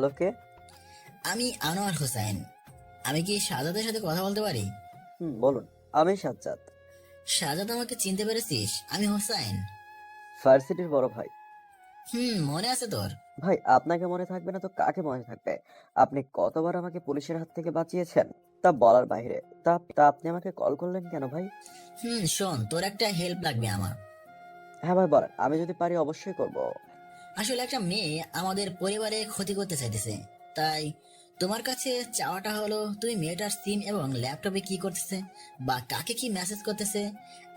Hello, কে? আমি আনোয়ার হোসেন। আমি কি শাহাদাতের সাথে কথা বলতে পারি? বলুন। আমি সাজ্জাদ, শাহাদাত, আমাকে চিনতে পেরেছিস? আমি হোসেন। ভার্সিটির বড় ভাই। মনে আছে তোর? ভাই, আপনাকে মনে থাকবে না তো কাকে মনে থাকবে? আপনি কতবার আমাকে পুলিশের হাত থেকে বাঁচিয়েছেন তা বলার বাইরে। তা আপনি আমাকে কল করলেন কেন ভাই? শোন, তোর একটা হেল্প লাগবে আমার। হ্যাঁ ভাই, বলেন। আমি যদি পারি অবশ্যই করব। আসলে একটা মেয়ে আমাদের পরিবারে ক্ষতি করতে চাইতেছে। তাই তোমার কাছে চাওয়াটা হলো, তুমি মেয়েটার সিম এবং ল্যাপটপে কি করতেছে বা কাকে কি মেসেজ করতেছে,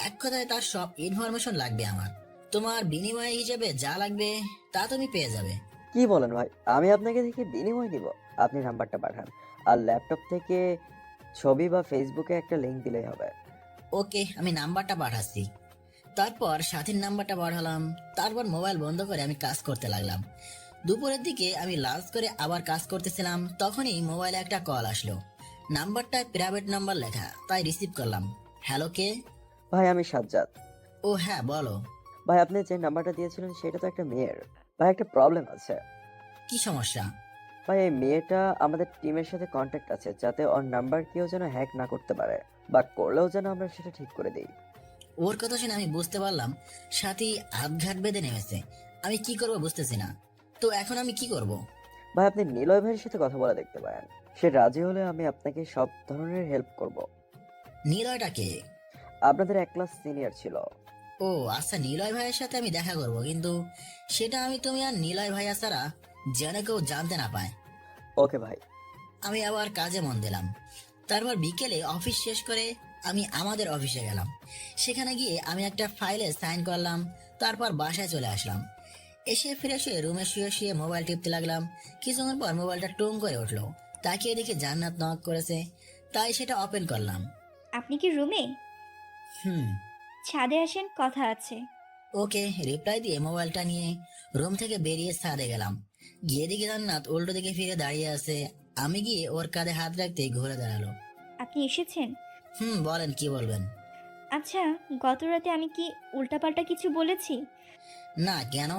এক কথায় তার সব ইনফরমেশন লাগবে আমার। তোমার বিনিময় হিসেবে যা লাগবে তা তুমি পেয়ে যাবে। কি বলেন ভাই? আমি আপনাকে দেখে বিনিময় নিব? আপনি নাম্বারটা পাঠান, আর ল্যাপটপ থেকে ছবি বা ফেসবুকে একটা লিংক দিলেই হবে। ওকে, আমি নাম্বারটা পাঠাচ্ছি। তারপর সাথীর নাম্বারটা পাঠালাম। তারপর মোবাইল বন্ধ করে আমি কাজ করতে লাগলাম। দুপুরের দিকে আমি লাঞ্চ করে আবার কাজ করতেছিলাম, তখনই মোবাইলে একটা কল আসলো। নাম্বারটা প্রাইভেট নাম্বার লেখা, তাই রিসিভ করলাম। হ্যালো, কে? ভাই, আমি সাজ্জাদ। ও হ্যাঁ, বলো। ভাই, আপনি যে নাম্বারটা দিয়েছিলেন সেটা তো একটা মেয়ের। ভাই, একটা প্রবলেম আছে। কি সমস্যা? ভাই, এই মেয়েটা আমাদের টিমের সাথে কন্ট্যাক্ট আছে, যাতে ওর নাম্বার কেউ যেন হ্যাক না করতে পারে, বা করলেও যেন আমরা সেটা ঠিক করে দিই। ওর কথা শুনে আমি বুঝতে পারলাম সাথী আধঘাট বেঁধে নেমেছে। আমি কি করব বুঝতেছি না। তো এখন আমি কি করব? ভাই, আপনি নিলয় ভাইয়ের সাথে কথা বলে দেখতে পারেন। সে রাজি হলে আমি আপনাকে সব ধরনের হেল্প করব। নিলয়টাকে? আপনাদের এক ক্লাস সিনিয়র ছিল। ও আচ্ছা, নিলয় ভাইয়ের সাথে আমি দেখা করব, কিন্তু সেটা তুমি আর নিলয় ভাইয়া ছাড়া যেন কেউ জানতে না পায়। ওকে ভাই। আমি আবার কাজে মন দিলাম। তারপর বিকেলে অফিস শেষ করে আমি আমাদের অফিসে গেলাম। সেখানে গিয়ে আমি একটা ফাইলে সাইন করলাম। তারপর বাসায় চলে আসলাম। এসে ফ্রেশ হয়ে রুমে শুয়ে শুয়ে মোবাইল টিপতে লাগলাম। কিছুক্ষণ পর মোবাইলটা টুং করে উঠলো। তাকিয়ে দেখি জান্নাত নক করেছে, তাই সেটা ওপেন করলাম। আপনি কি রুমে? হুম। ছাদে আসেন, কথা আছে। ওকে রিপ্লাই দিয়ে মোবাইলটা নিয়ে রুম থেকে বেরিয়ে ছাদে গেলাম। গিয়ে দেখি জান্নাত উল্টো দিকে ফিরে দাঁড়িয়ে আছে। আমি গিয়ে ওর কাঁধে হাত রাখতে ঘুরে দাঁড়ালো। আপনি এসেছেন? বলেন, কি বলবেন? আচ্ছা, গত রাতে আমি কি উল্টাপাল্টা কিছু বলেছি? না, কেন?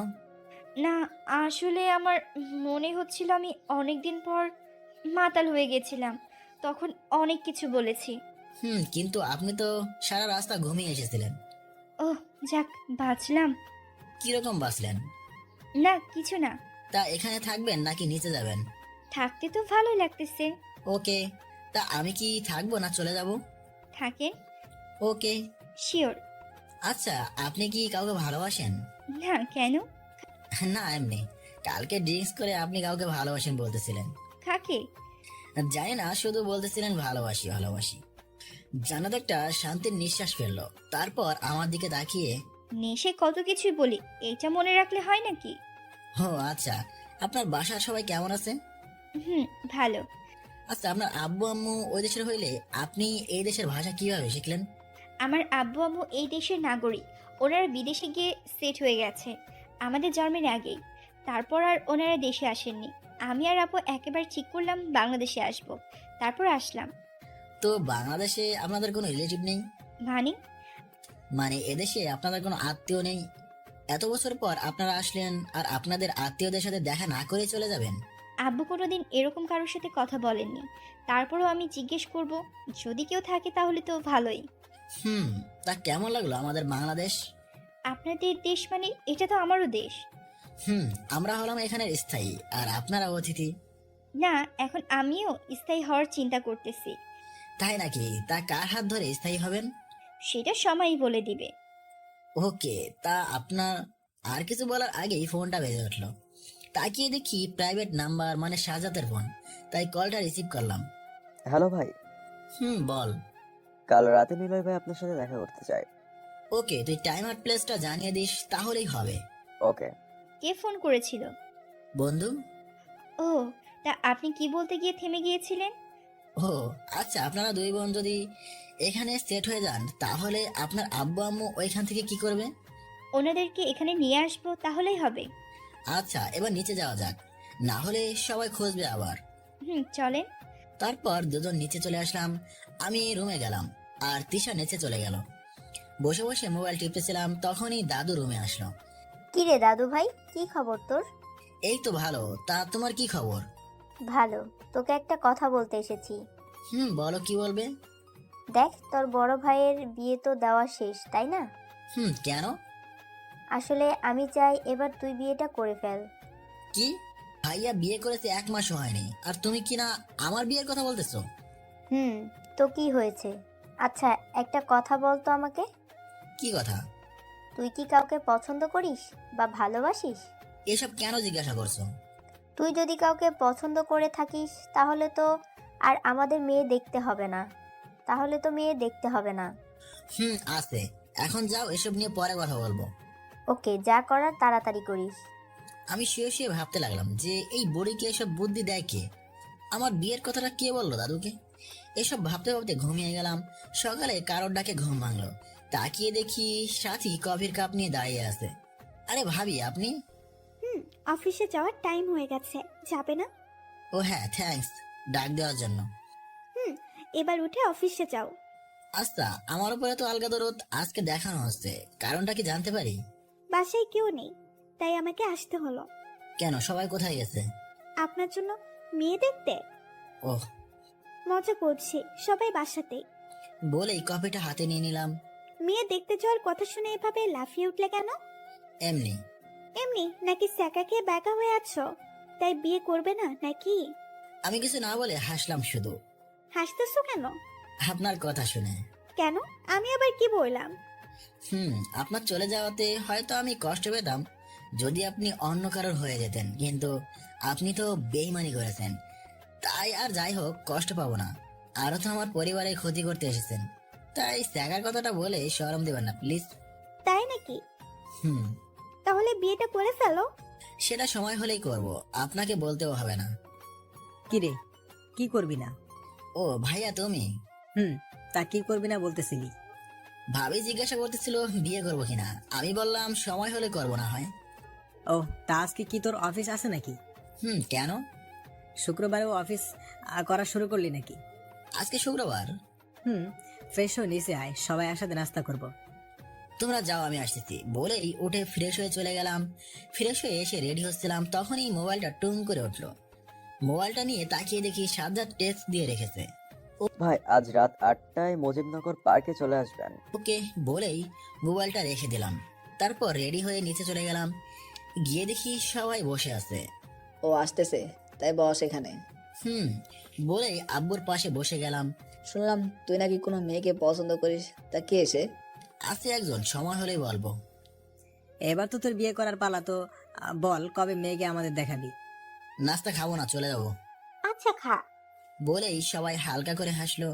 না, আসলে আমার মনে হচ্ছিল আমি অনেক দিন পর মাতাল হয়ে গেছিলাম, তখন অনেক কিছু বলেছি। কিন্তু আপনি তো সারা রাস্তা ঘুমিয়ে এসেছিলেন। ওহ, যাক, বাঁচলাম। কিরকম বাঁচলেন? না, কিছু না। তা এখানে থাকবেন নাকি নিচে যাবেন? থাকতে তো ভালোই লাগতেছে। ওকে, তা আমি কি থাকবো না চলে যাব? থাকেন। ওকে। শিওর। আচ্ছা, আপনি কি কাউকে ভালোবাসেন? না, কেন? না, এমনি। কালকে ড্রিঙ্কস করে আপনি কাউকে ভালোবাসেন বলতেছিলেন। কাকে? জানি না, শুধু বলতেছিলেন ভালোবাসি ভালোবাসি। জানাতে একটা শান্তির নিঃশ্বাস ফেললো। তারপর আমার দিকে তাকিয়ে, নেশে কত কিছুই বলি, এইটা মনে রাখলে হয় নাকি? ও আচ্ছা, আপনার বাসার সবাই কেমন আছে? হুম, ভালো। আচ্ছা, আপনার আব্বু আম্মু ওই দেশের হইলে আপনি এই দেশের ভাষা কিভাবে শিখলেন? আমার আব্বু আম্মু এই দেশের নাগরিক। ওনারা বিদেশে গিয়ে সেট হয়ে গেছে আমাদের জন্মের আগেই। তারপর আর ওনারা দেশে আসেননি। আমি আর আপু একেবারে ঠিক করলাম বাংলাদেশে আসব, তারপর আসলাম। তো বাংলাদেশে আপনাদের কোনো রিলেটিভ নেই? মানে? মানে এদেশে আপনাদের কোনো আত্মীয় নেই? এত বছর পর আপনারা আসলেন আর আপনাদের আত্মীয়দের সাথে দেখা না করে চলে যাবেন? আব্বু কোনোদিন এরকম কারোর সাথে কথা বলেননি। তারপরও আমি জিজ্ঞেস করব, যদি কেউ থাকে তাহলে তো ভালোই। তা কেমন লাগলো আমাদের বাংলাদেশ? আপনাদের দেশ মানে এটা তো আমারও দেশ। আমরা হলাম এখানের স্থায়ী আর আপনারা অতিথি। না, এখন আমিও স্থায়ী হওয়ার চিন্তা করতেছি। তাই নাকি? তা কার হাত ধরে স্থায়ী হবেন? সেটা সময়ই বলে দিবে। ওকে, তা আপনার আর কিছু বলার আগেই ফোনটা বেজে উঠলো। তাকিয়ে দেখি প্রাইভেট নাম্বার, মানে শাহজাতের ফোন। তাই কলটা রিসিভ করলাম। হ্যালো ভাই। বল। কাল রাতে নিলয় ভাই আপনার সাথে দেখা করতে চাই। ওকে, তুই টাইম আর প্লেসটা জানিয়ে দিস, তাহলেই হবে। ওকে। কে ফোন করেছিল? বন্ধু। ও, তা আপনি কি বলতে গিয়ে থেমে গিয়েছিলেন? ও আচ্ছা, আপনারা দুই বোন যদি এখানে সেট হয়ে যান, তাহলে আপনার আব্বু আম্মু ওইখান থেকে কি করবে? ওনাদেরকে এখানে নিয়ে আসবো, তাহলেই হবে। আচ্ছা, এবার নিচে যাওয়া যাক, না হলে সবাই খুঁজবে আবার। হুম, চলেন। তারপর দুজন নিচে চলে আসলাম। আমি রুমে গেলাম আর তিশা নিচে চলে গেল। বসে বসে মোবাইল টিপতেছিলাম, তখনই দাদু রুমে আসলো। কি রে দাদু ভাই, কি খবর তোর? এই তো ভালো, তা তোমার কি খবর? ভালো, তোকে একটা কথা বলতে এসেছি। বলো, কি বলবে? দেখ, তোর বড় ভাইয়ের বিয়ে তো দেওয়া শেষ, তাই না? কেন? আসলে আমি চাই এবার তুই বিয়েটা করে ফেল। কি? ভাইয়া বিয়ে করেছে 1 মাসও হয়নি, আর তুমি কি না আমার বিয়ের কথা বলতেছো? হুম, তো কি হয়েছে? আচ্ছা, একটা কথা বল তো আমাকে। কি কথা? তুই কি কাউকে পছন্দ করিস বা ভালোবাসিস? এসব কেন জিজ্ঞাসা করছো? তুই যদি কাউকে পছন্দ করে থাকিস তাহলে তো আর আমাদের মেয়ে দেখতে হবে না। তাহলে তো মেয়ে দেখতে হবে না। আছে। এখন যাও, এসব নিয়ে পরে কথা বলবো। ওকে, যা করার তাড়াতাড়ি করিস। আমি শুয়ে শুয়ে ভাবতে লাগলাম যে এই বুড়িকে এসব বুদ্ধি দেয় কে? আমার বিয়ের কথাটা কে বললো দাদুকে? এসব ভাবতে ভাবতে ঘুমিয়ে গেলাম। সকালে কারোর ডাকে ঘুম ভাঙলো। তাকিয়ে দেখি সাথী কফির কাপ নিয়ে দাঁড়িয়ে আছে। আরে ভাবি, আপনি? অফিসে যাওয়ার টাইম হয়ে গেছে, যাবে না? ও হ্যাঁ, থ্যাঙ্কস ডাক দেওয়ার জন্য। এবার উঠে অফিসে যাও। আচ্ছা, আমার উপরে তো আলগা দরদ আজকে দেখানো হচ্ছে, কারণটা কি জানতে পারি? বাসায় কেউ নেই, তাই আমাকে আসতে হলো। কেন, সবাই কোথায় গেছে? আপনার জন্য মেয়ে দেখতে। ওহ, মজা করছি, সবাই বাসাতেই। বলেই কফিটা হাতে নিয়ে নিলাম। মেয়ে দেখতে যাওয়ার কথা শুনে এভাবে লাফিয়ে উঠলে কেন? এমনি। এমনি নাকি স্যাকা খেয়ে ব্যাকা হয়ে আছো, তাই বিয়ে করবে না নাকি? আমি কিছু না বলে হাসলাম শুধু। হাসতেছো কেন? আপনার কথা শুনে। কেন? আমি আবার কি বললাম? আপনার চলে যাওয়াতে হয়তো আমি কষ্ট পেতাম যদি আপনি অন্য কারোর হয়ে যেতেন, কিন্তু আপনি তো বেইমানি করেছেন, তাই আর যাই হোক কষ্ট পাবো না। আরো তো আমার পরিবারের ক্ষতি করতে এসেছেন, তাই স্যাগার কথাটা বলে শরম দেবেন না প্লিজ। তাই নাকি? হুম তাহলে বিয়েটা করে ফেলো। সেটা সময় হলেই করব, আপনাকে বলতেও হবে না। কি রে, কি করবি না? ও ভাইয়া, তুমি? তা কি করবি না বলতেছিলি? ভাবি জিজ্ঞাসা করতেছিল বিয়ে করবো কিনা, আমি বললাম সময় হলে করবো না হয়। ও, তা আজকে কি তোর অফিস আছে নাকি? কেন? শুক্রবারেও অফিস করা শুরু করলি নাকি? আজকে শুক্রবার। ফ্রেশ হয়ে নিচে আয়, সবাই একসাথে নাস্তা করব। তোমরা যাও, আমি আসতেছি বলেই উঠে ফ্রেশ হয়ে চলে গেলাম। ফ্রেশ হয়ে এসে রেডি হচ্ছিলাম, তখনই মোবাইলটা টুং করে উঠলো। মোবাইলটা নিয়ে তাকিয়ে দেখি সাজ্জাদ টেক্সট দিয়ে রেখেছে। ভাই, আজ রাত 8টায় মুজিবনগর পার্কে চলে আসবেন। ওকে বলেই মোবাইলটা রেখে দিলাম। তারপর রেডি হয়ে নিচে চলে গেলাম। গিয়ে দেখি সবাই বসে আছে। ও আসতেছে, তাই বস এখানে। বলেই আব্বুর পাশে বসে গেলাম। শুনলাম তুই নাকি কোনো মেয়েকে পছন্দ করিস, তা কে এসে? আছে একজন, সময় হলেই বলবো। এবার তো তোর বিয়ে করার পালা, তো বল কবে মেয়েকে আমাদের দেখাবি? নাস্তা খাবো না, চলে যাবো আচ্ছা খা। বলেই সবাই হালকা করে হাসলো।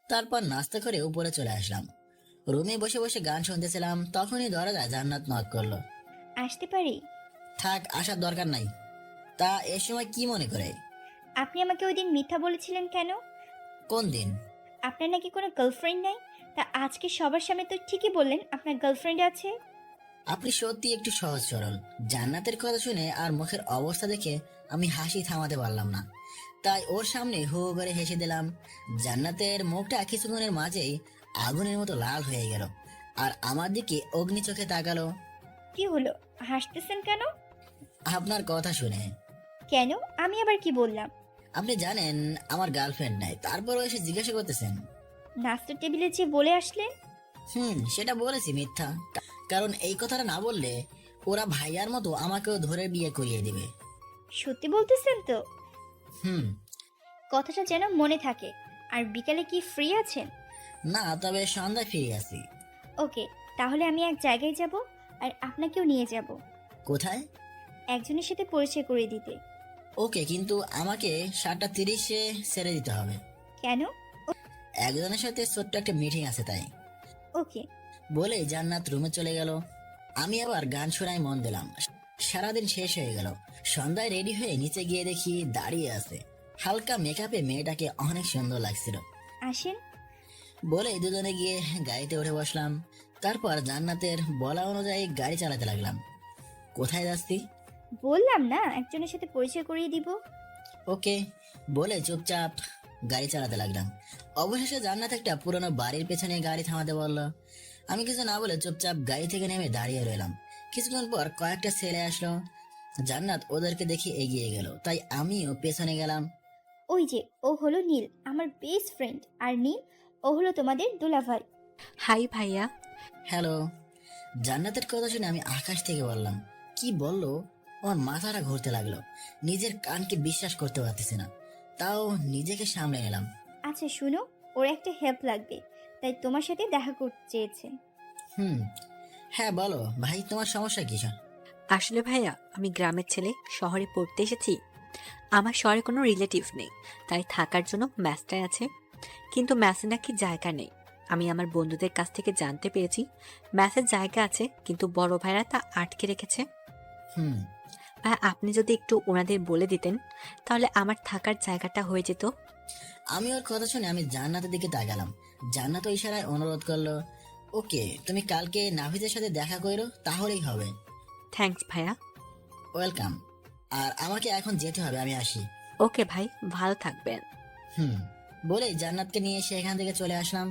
তারপর নাস্তা করে উপরে চলে আসলাম। রুমে বসে বসে গান শুনতেছিলাম, তখনই দরজায় জান্নাত নক করলো। আসতে পারি? থাক, আসার দরকার নাই। তা এ সময় কি মনে করে? আপনি আমাকে ওই দিন মিথ্যা বলেছিলেন কেন? কোন দিন? আপনার নাকি কোনো গার্লফ্রেন্ড নাই, তা আজকে সবার সামনে তো ঠিকই বললেন আপনার গার্লফ্রেন্ড আছে। আপনি সত্যি একটু সহজ সরল। জান্নাতের কথা শুনে আর মুখের অবস্থা দেখে আমি হাসি থামাতে পারলাম না, তাই ওর সামনে হু হু করে হেসে দিলাম। জান্নাতের মুখটা কিছুক্ষণের মাঝেই আগুনের মতো লাল হয়ে গেল, আর আমার দিকে অগ্নি চোখে তাকালো। কি হলো, হাসতেছেন কেন? আপনার কথা শুনে। কেন, আমি আবার কি বললাম? আপনি জানেন আমার গার্লফ্রেন্ড নাই, তারপরও এসে জিজ্ঞাসা করতেছেন। নাস্তার টেবিলে যে বলে আসলেন। সেটা বলেছি মিথ্যা, কারণ এই কথাটা না বললে ওরা ভাইয়ার মতো আমাকেও ধরে বিয়ে করিয়ে দিবে। সত্যি বলতেছেন তো? হুম কথাটা যেন মনে থাকে। আর বিকালে কি ফ্রি আছেন? না, তবে সন্ধ্যায় ফিরে আসি। ওকে, তাহলে আমি এক জায়গায় যাব, আর আপনাকেও নিয়ে যাব কোথায়? একজনের সাথে পরিচয় করে দিতে। ওকে, কিন্তু আমাকে 7:30-এ ছেড়ে দিতে হবে। কেন? একজনের সাথে ছোট্ট একটা মিটিং আছে তাই। ওকে। বলে জান্নাত রুমে চলে গেল। আমি আবার গান শোনায় মন দিলাম। সারাদিন শেষ হয়ে গেল। সন্ধ্যায় রেডি হয়ে নিচে গিয়ে দেখি দাঁড়িয়ে আছে। হালকা মেকআপে মেয়েটাকে অনেক সুন্দর লাগছিল। আসেন। বলে দুজনে গিয়ে গাড়িতে উঠে বসলাম। তারপর জান্নাতের বলা অনুযায়ী গাড়ি চালাতে লাগলাম। কোথায় যাচ্ছি? বললাম না, একজনের সাথে পরিচয় করিয়ে দিব। ওকে বলে চুপচাপ গাড়ি চালাতে লাগলাম। অবশেষে জান্নাত একটা পুরনো বাড়ির পেছনে গাড়ি থামাতে বললো। আমি কিছু না বলে চুপচাপ গাড়ি থেকে নেমে দাঁড়িয়ে রইলাম। কিছুক্ষণ পর কয়েকটা ছেলে আসলো। জান্নাত ওদেরকে দেখে এগিয়ে গেল, তাই আমিও পেছনে গেলাম। ওই যে ও হলো নীল, আমার বেস্ট ফ্রেন্ড। আর নীল, ও হলো তোমাদের দুলাভাই। হাই ভাইয়া। হ্যালো। জান্নাতের কথা শুনে আমি আকাশ থেকে বললাম, কি বললো? আমার মাথাটা ঘুরতে লাগলো, নিজের কানকে বিশ্বাস করতে পারতেছি না। তাও নিজেকে সামলে নিলাম। আচ্ছা শুনো, ওর একটা হেল্প লাগবে, তাই তোমার সাথে দেখা করতে চেয়েছে। হুম, হ্যাঁ বলো ভাই, তোমার সমস্যা কি? আসলে ভাইয়া, আমি গ্রামের ছেলে, শহরে পড়তে এসেছি। আমার শহরে কোনো রিলেটিভ নেই, তাই থাকার জন্য ম্যাসটায় আছে। কিন্তু ম্যাসে নাকি জায়গা নেই। আমি আমার বন্ধুদের কাছ থেকে জানতে পেরেছি ম্যাসের জায়গা আছে, কিন্তু বড় ভাইরা তা আটকে রেখেছে। হুম, ভাই, আপনি যদি একটু ওনাদের বলে দিতেন, তাহলে আমার থাকার জায়গাটা হয়ে যেত। আমি ওর কথা শুনে আমি জান্নাতের দিকে তাকালাম। জান্নাত ইশারায় অনুরোধ করলো, ওকে তুমি কালকে নাভিদের সাথে দেখা করো, তাহলেই হবে। থ্যাঙ্কস ভাইয়া। ওয়েলকাম। আর আমাকে এখন যেতে হবে, আমি আসি। ওকে ভাই, ভালো থাকবেন। হুম, বলেই জান্নাতকে নিয়ে সেখান থেকে চলে আসলাম।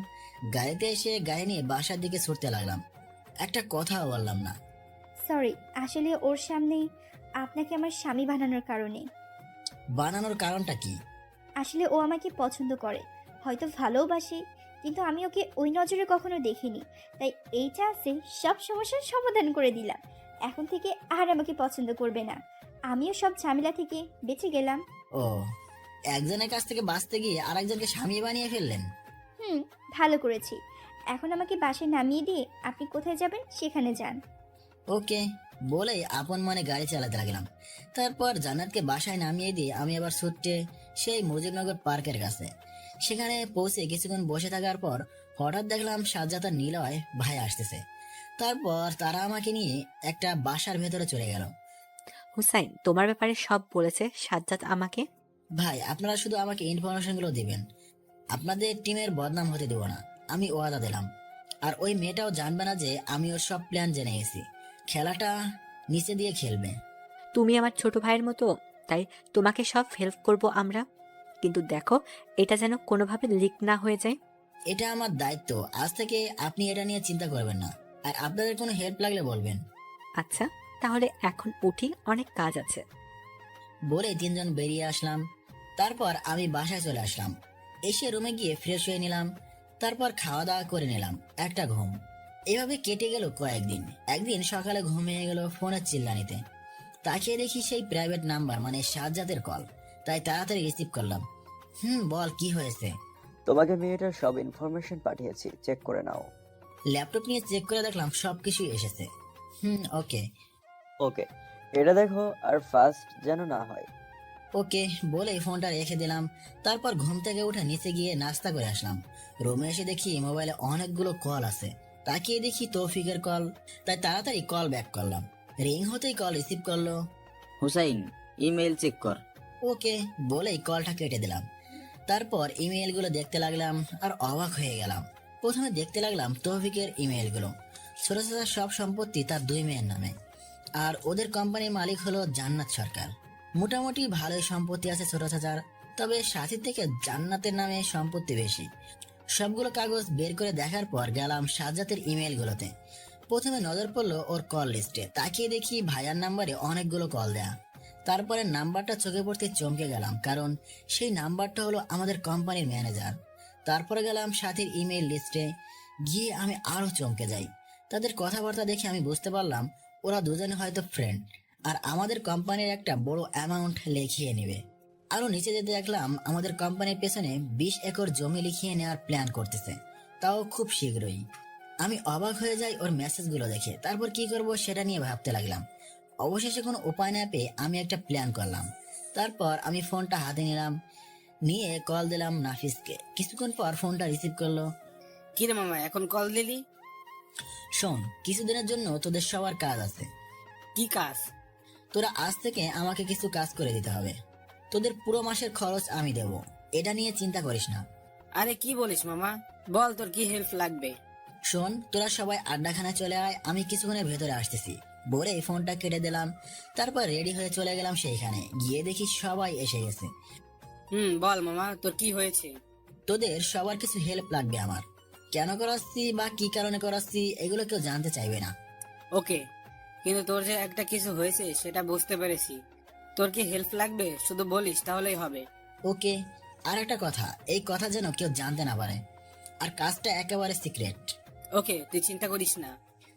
গাড়িতে এসে গাড়ি নিয়ে বাসার দিকে ছুটতে লাগলাম। একটা কথাও বললাম না। সরি, আসলে ওর সামনে আপনাকে আমার স্বামী বানানোর কারণে। বানানোর কারণটা কি? আসলে ও আমাকে পছন্দ করে, হয়তো ভালোবাসে, কিন্তু আমি ওকে ওই নজরে কখনো দেখিনি। তাই এই চান্সে সব সমস্যার সমাধান করে দিলাম। এখন থেকে আর আমাকে পছন্দ করবে না। আমিও সব ঝামেলা থেকে বেঁচে গেলাম। ও, একজনের কাছ থেকে বাঁচতে গিয়ে আরেকজনকে স্বামী বানিয়ে ফেললেন। হুম, ভালো করেছি। এখন আমাকে বাসায় নামিয়ে দিয়ে আপনি কোথায় যাবেন সেখানে যান। ওকে, বলেই আপন মনে গাড়ি চালাতে লাগলাম। তারপর জান্নাতকে বাসায় নামিয়ে দিয়ে আমি আবার ছুটে সেই মুজিবনগর পার্কের কাছে। সেখানে পৌঁছে কিছুক্ষণ বসে থাকার পর হঠাৎ দেখলাম সাজ্জাদ আর নিলয় ভাই আসতেছে। তারপর তারা আমাকে নিয়ে একটা বাসার ভেতরে চলে গেল। হুসাইন, তোমার ব্যাপারে সব বলেছে সাজ্জাদ আমাকে। ভাই, আপনারা শুধু আমাকে ইনফরমেশন গুলো দিবেন, আপনাদের টিমের বদনাম হতে দেব না, আমি ওয়াদা দিলাম। আর ওই মেয়েটাও জানবে না যে আমি ওর সব প্ল্যান জেনে গেছি। খেলাটা নিচে দিয়ে খেলবে। তুমি আমার ছোট ভাইয়ের মতো, তাই তোমাকে সব হেল্প করব আমরা। কিন্তু দেখো, এটা যেন কোনোভাবে লিক না হয়ে যায়। এটা আমার দায়িত্ব, আজ থেকে আপনি এটা নিয়ে চিন্তা করবেন না। আর আপনাদের কোনো হেল্প লাগলে বলবেন। আচ্ছা, তাহলে এখন উঠি, অনেক কাজ আছে। বলে তিনজন বেরিয়ে আসলাম। তারপর আমি বাসায় চলে আসলাম। এসে রুমে গিয়ে ফ্রেশ হয়ে নিলাম। তারপর খাওয়া দাওয়া করে নিলাম, একটা ঘুম। এভাবে কেটে গেল কয়েকদিন। একদিন সকালে ঘুমিয়ে গেল ফোনের চিল্লানিতে। তাকিয়ে দেখি সেই প্রাইভেট নাম্বার, মানে সাজ্জাদের কল। তাই তাড়াতাড়ি রিসিভ করলাম। বল কি হয়েছে? তোমাকে মেয়েটার সব ইনফরমেশন পাঠিয়েছি, চেক করে নাও। ল্যাপটপ নিয়ে চেক করে দেখলাম সবকিছুই এসেছে। ওকে। ওকে, এটা দেখো, আর ফার্স্ট যেন না হয়। ওকে বলেই ফোনটা রেখে দিলাম। তারপর ঘুম থেকে উঠে নিচে গিয়ে নাস্তা করে আসলাম। রুমে এসে দেখি মোবাইলে অনেকগুলো কল আছে। তাকিয়ে দেখি তৌফিকের কল। তাই তাড়াতাড়ি কল ব্যাক করলাম। রিং হতেই কল রিসিভ করলো। হুসাইন, ইমেল চেক কর। ওকে বলেই কলটা কেটে দিলাম। তারপর ইমেল গুলো দেখতে লাগলাম আর অবাক হয়ে গেলাম। প্রথমে দেখতে লাগলাম তৌফিকের ইমেল গুলো। ছোট ছোট সব সম্পত্তি তার দুই মেয়ের নামে। আর ওদের কোম্পানির মালিক হলো জান্নাত সরকার। মোটামুটি ভালোই সম্পত্তি আছে ছোট চাচার, তবে সাথী থেকে জান্নাতের নামে সম্পত্তি বেশি। সবগুলো কাগজ বের করে দেখার পর গেলাম সাজ্জাতের ইমেল গুলোতে। প্রথমে নজর পড়লো ওর কল লিস্টে। তাকিয়ে দেখি ভাইয়ার নাম্বারে অনেকগুলো কল দেয়া। তারপরে নাম্বারটা চোখে পড়তে চমকে গেলাম, কারণ সেই নাম্বারটা হলো আমাদের কোম্পানির ম্যানেজার। তারপরে গেলাম সাথীর ইমেল লিস্টে। গিয়ে আমি আরো চমকে যাই। তাদের কথাবার্তা দেখে আমি বুঝতে পারলাম ওরা দুজনে হয়তো ফ্রেন্ড, আর আমাদের কোম্পানির একটা বড় অ্যামাউন্ট লিখিয়ে নেবে। আরো নিচে যেতে দেখলাম আমাদের কোম্পানির পেছনে 20 একর জমি লিখিয়ে নেওয়ার প্ল্যান করতেছে, তাও খুব শীঘ্রই। আমি অবাক হয়ে যাই ওর মেসেজগুলো দেখে। তারপর কি করব সেটা নিয়ে ভাবতে লাগলাম। অবশেষে কোনো উপায় না পেয়ে আমি একটা প্ল্যান করলাম। তারপর আমি ফোনটা হাতে নিলাম, নিয়ে কল দিলাম নাফিসকে। কিছুক্ষণ পর ফোনটা রিসিভ করলো। কিরে মামা, এখন কল দিলি? শোন, কিছুদিনের জন্য তোদের সবার কাজ আছে। কি কাজ? তোরা আজ থেকে আমাকে কিছু কাজ করে দিতে হবে। তোদের পুরো মাসের খরচ আমি দেব, এটা নিয়ে চিন্তা করিস না। আরে কি বলিস মামা, বল তোর কি হেল্প লাগবে? শোন, তোরা সবাই আড্ডাখানায় চলে আয়, আমি কিছুক্ষণের ভেতরে আসতেছি। বলে ফোনটা কেটে দিলাম। তারপর রেডি হয়ে চলে গেলাম সেইখানে। গিয়ে দেখি সবাই এসে গেছে। বল মামা, তোর কি হয়েছে? তোদের সবার কিছু হেল্প লাগবে আমার। কেন করাচ্ছি বা কি কারণে করাচ্ছি এগুলো কেউ জানতে চাইবে না। ওকে, কিন্তু তোর যে একটা কিছু হয়েছে সেটা বুঝতে পেরেছি। তোর কি হেল্প লাগবে শুধু বলিস, তাহলেই হবে। ওকে, আর একটা কথা, এই কথা যেন কেউ জানতে না পারে, আর কাজটা একেবারে সিক্রেট। ওকে, তুই চিন্তা করিস না।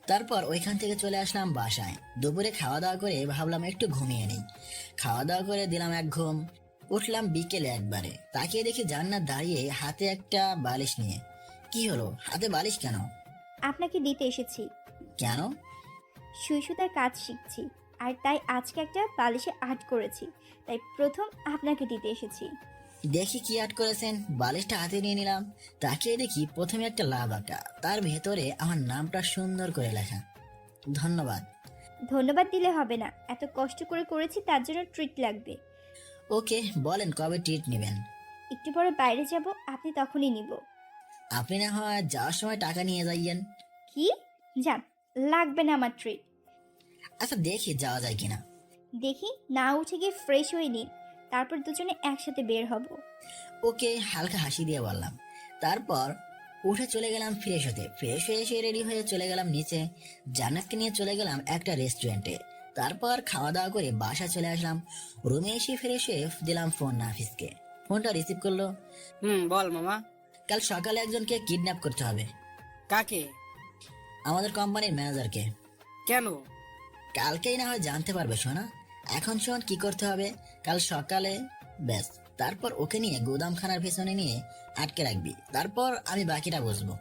তারপর ওইখান থেকে চলে আসলাম বাসায়। দুপুরে খাওয়া দাওয়া করে ভাবলাম একটু ঘুমিয়ে নেই। খাওয়া দাওয়া করে দিলাম এক ঘুম। উঠলাম বিকেলে একবারে, তাকিয়ে দেখি জান্নাত দাঁড়িয়ে হাতে একটা বালিশ নিয়ে। কি হলো, হাতে বালিশ কেন? আপনাকে দিতে এসেছি। কেন? সুই সুতার কাজ শিখছি, আর তাই আজকে একটা বালিশে আর্ট করেছি, তাই প্রথম আপনাকে দিতে এসেছি। দেখি কি আর্ট করেছেন। বালিশটা হাতে নিয়ে নিলাম। তাকিয়ে দেখি প্রথমে একটা লাভ আঁকা, তার ভেতরে আমার নামটা সুন্দর করে লেখা। ধন্যবাদ। ধন্যবাদ দিলে হবে না, এত কষ্ট করে করেছি তার জন্য ট্রিট লাগবে। ওকে, বলেন কবে ট্রিট নেবেন? একটু পরে বাইরে যাব, আপনি তখনই নিব। আপনি না হয় যাওয়ার সময় টাকা নিয়ে যাইয়েন। কি? যান, লাগবে না আমার ট্রিট। আচ্ছা দেখি যাওয়া যায় কিনা। দেখি না, উঠে গিয়ে ফ্রেশ হয়ে নিন, তারপর দুজনে একসাথে বের হব। ওকে, হালকা হাসি দিয়ে বললাম। তারপর উঠে চলে গেলাম ফ্রেশ হতে। ফ্রেশ হয়ে এসে রেডি হয়ে চলে গেলাম নিচে। জান্নাতকে নিয়ে চলে গেলাম একটা রেস্টুরেন্টে। তারপর খাওয়া দাওয়া করে বাসা চলে আসলাম। রুমে এসে ফ্রেশ হয়ে দিলাম ফোন নাফিসকে। ফোনটা রিসিভ করলো। বল মামা। কাল সকালে একজনকে কিডন্যাপ করতে হবে। কাকে? আমাদের কোম্পানির ম্যানেজারকে। কেন? কালকেই না হয় জানতে পারবে সোনা। এখন শোন কি করতে হবে। কাল সকালে ব্যাস, তারপর ওকে নিয়ে গোদামখানার পেছনে নিয়ে আটকে রাখবি। তারপর আমি বাকিটা বুঝবো।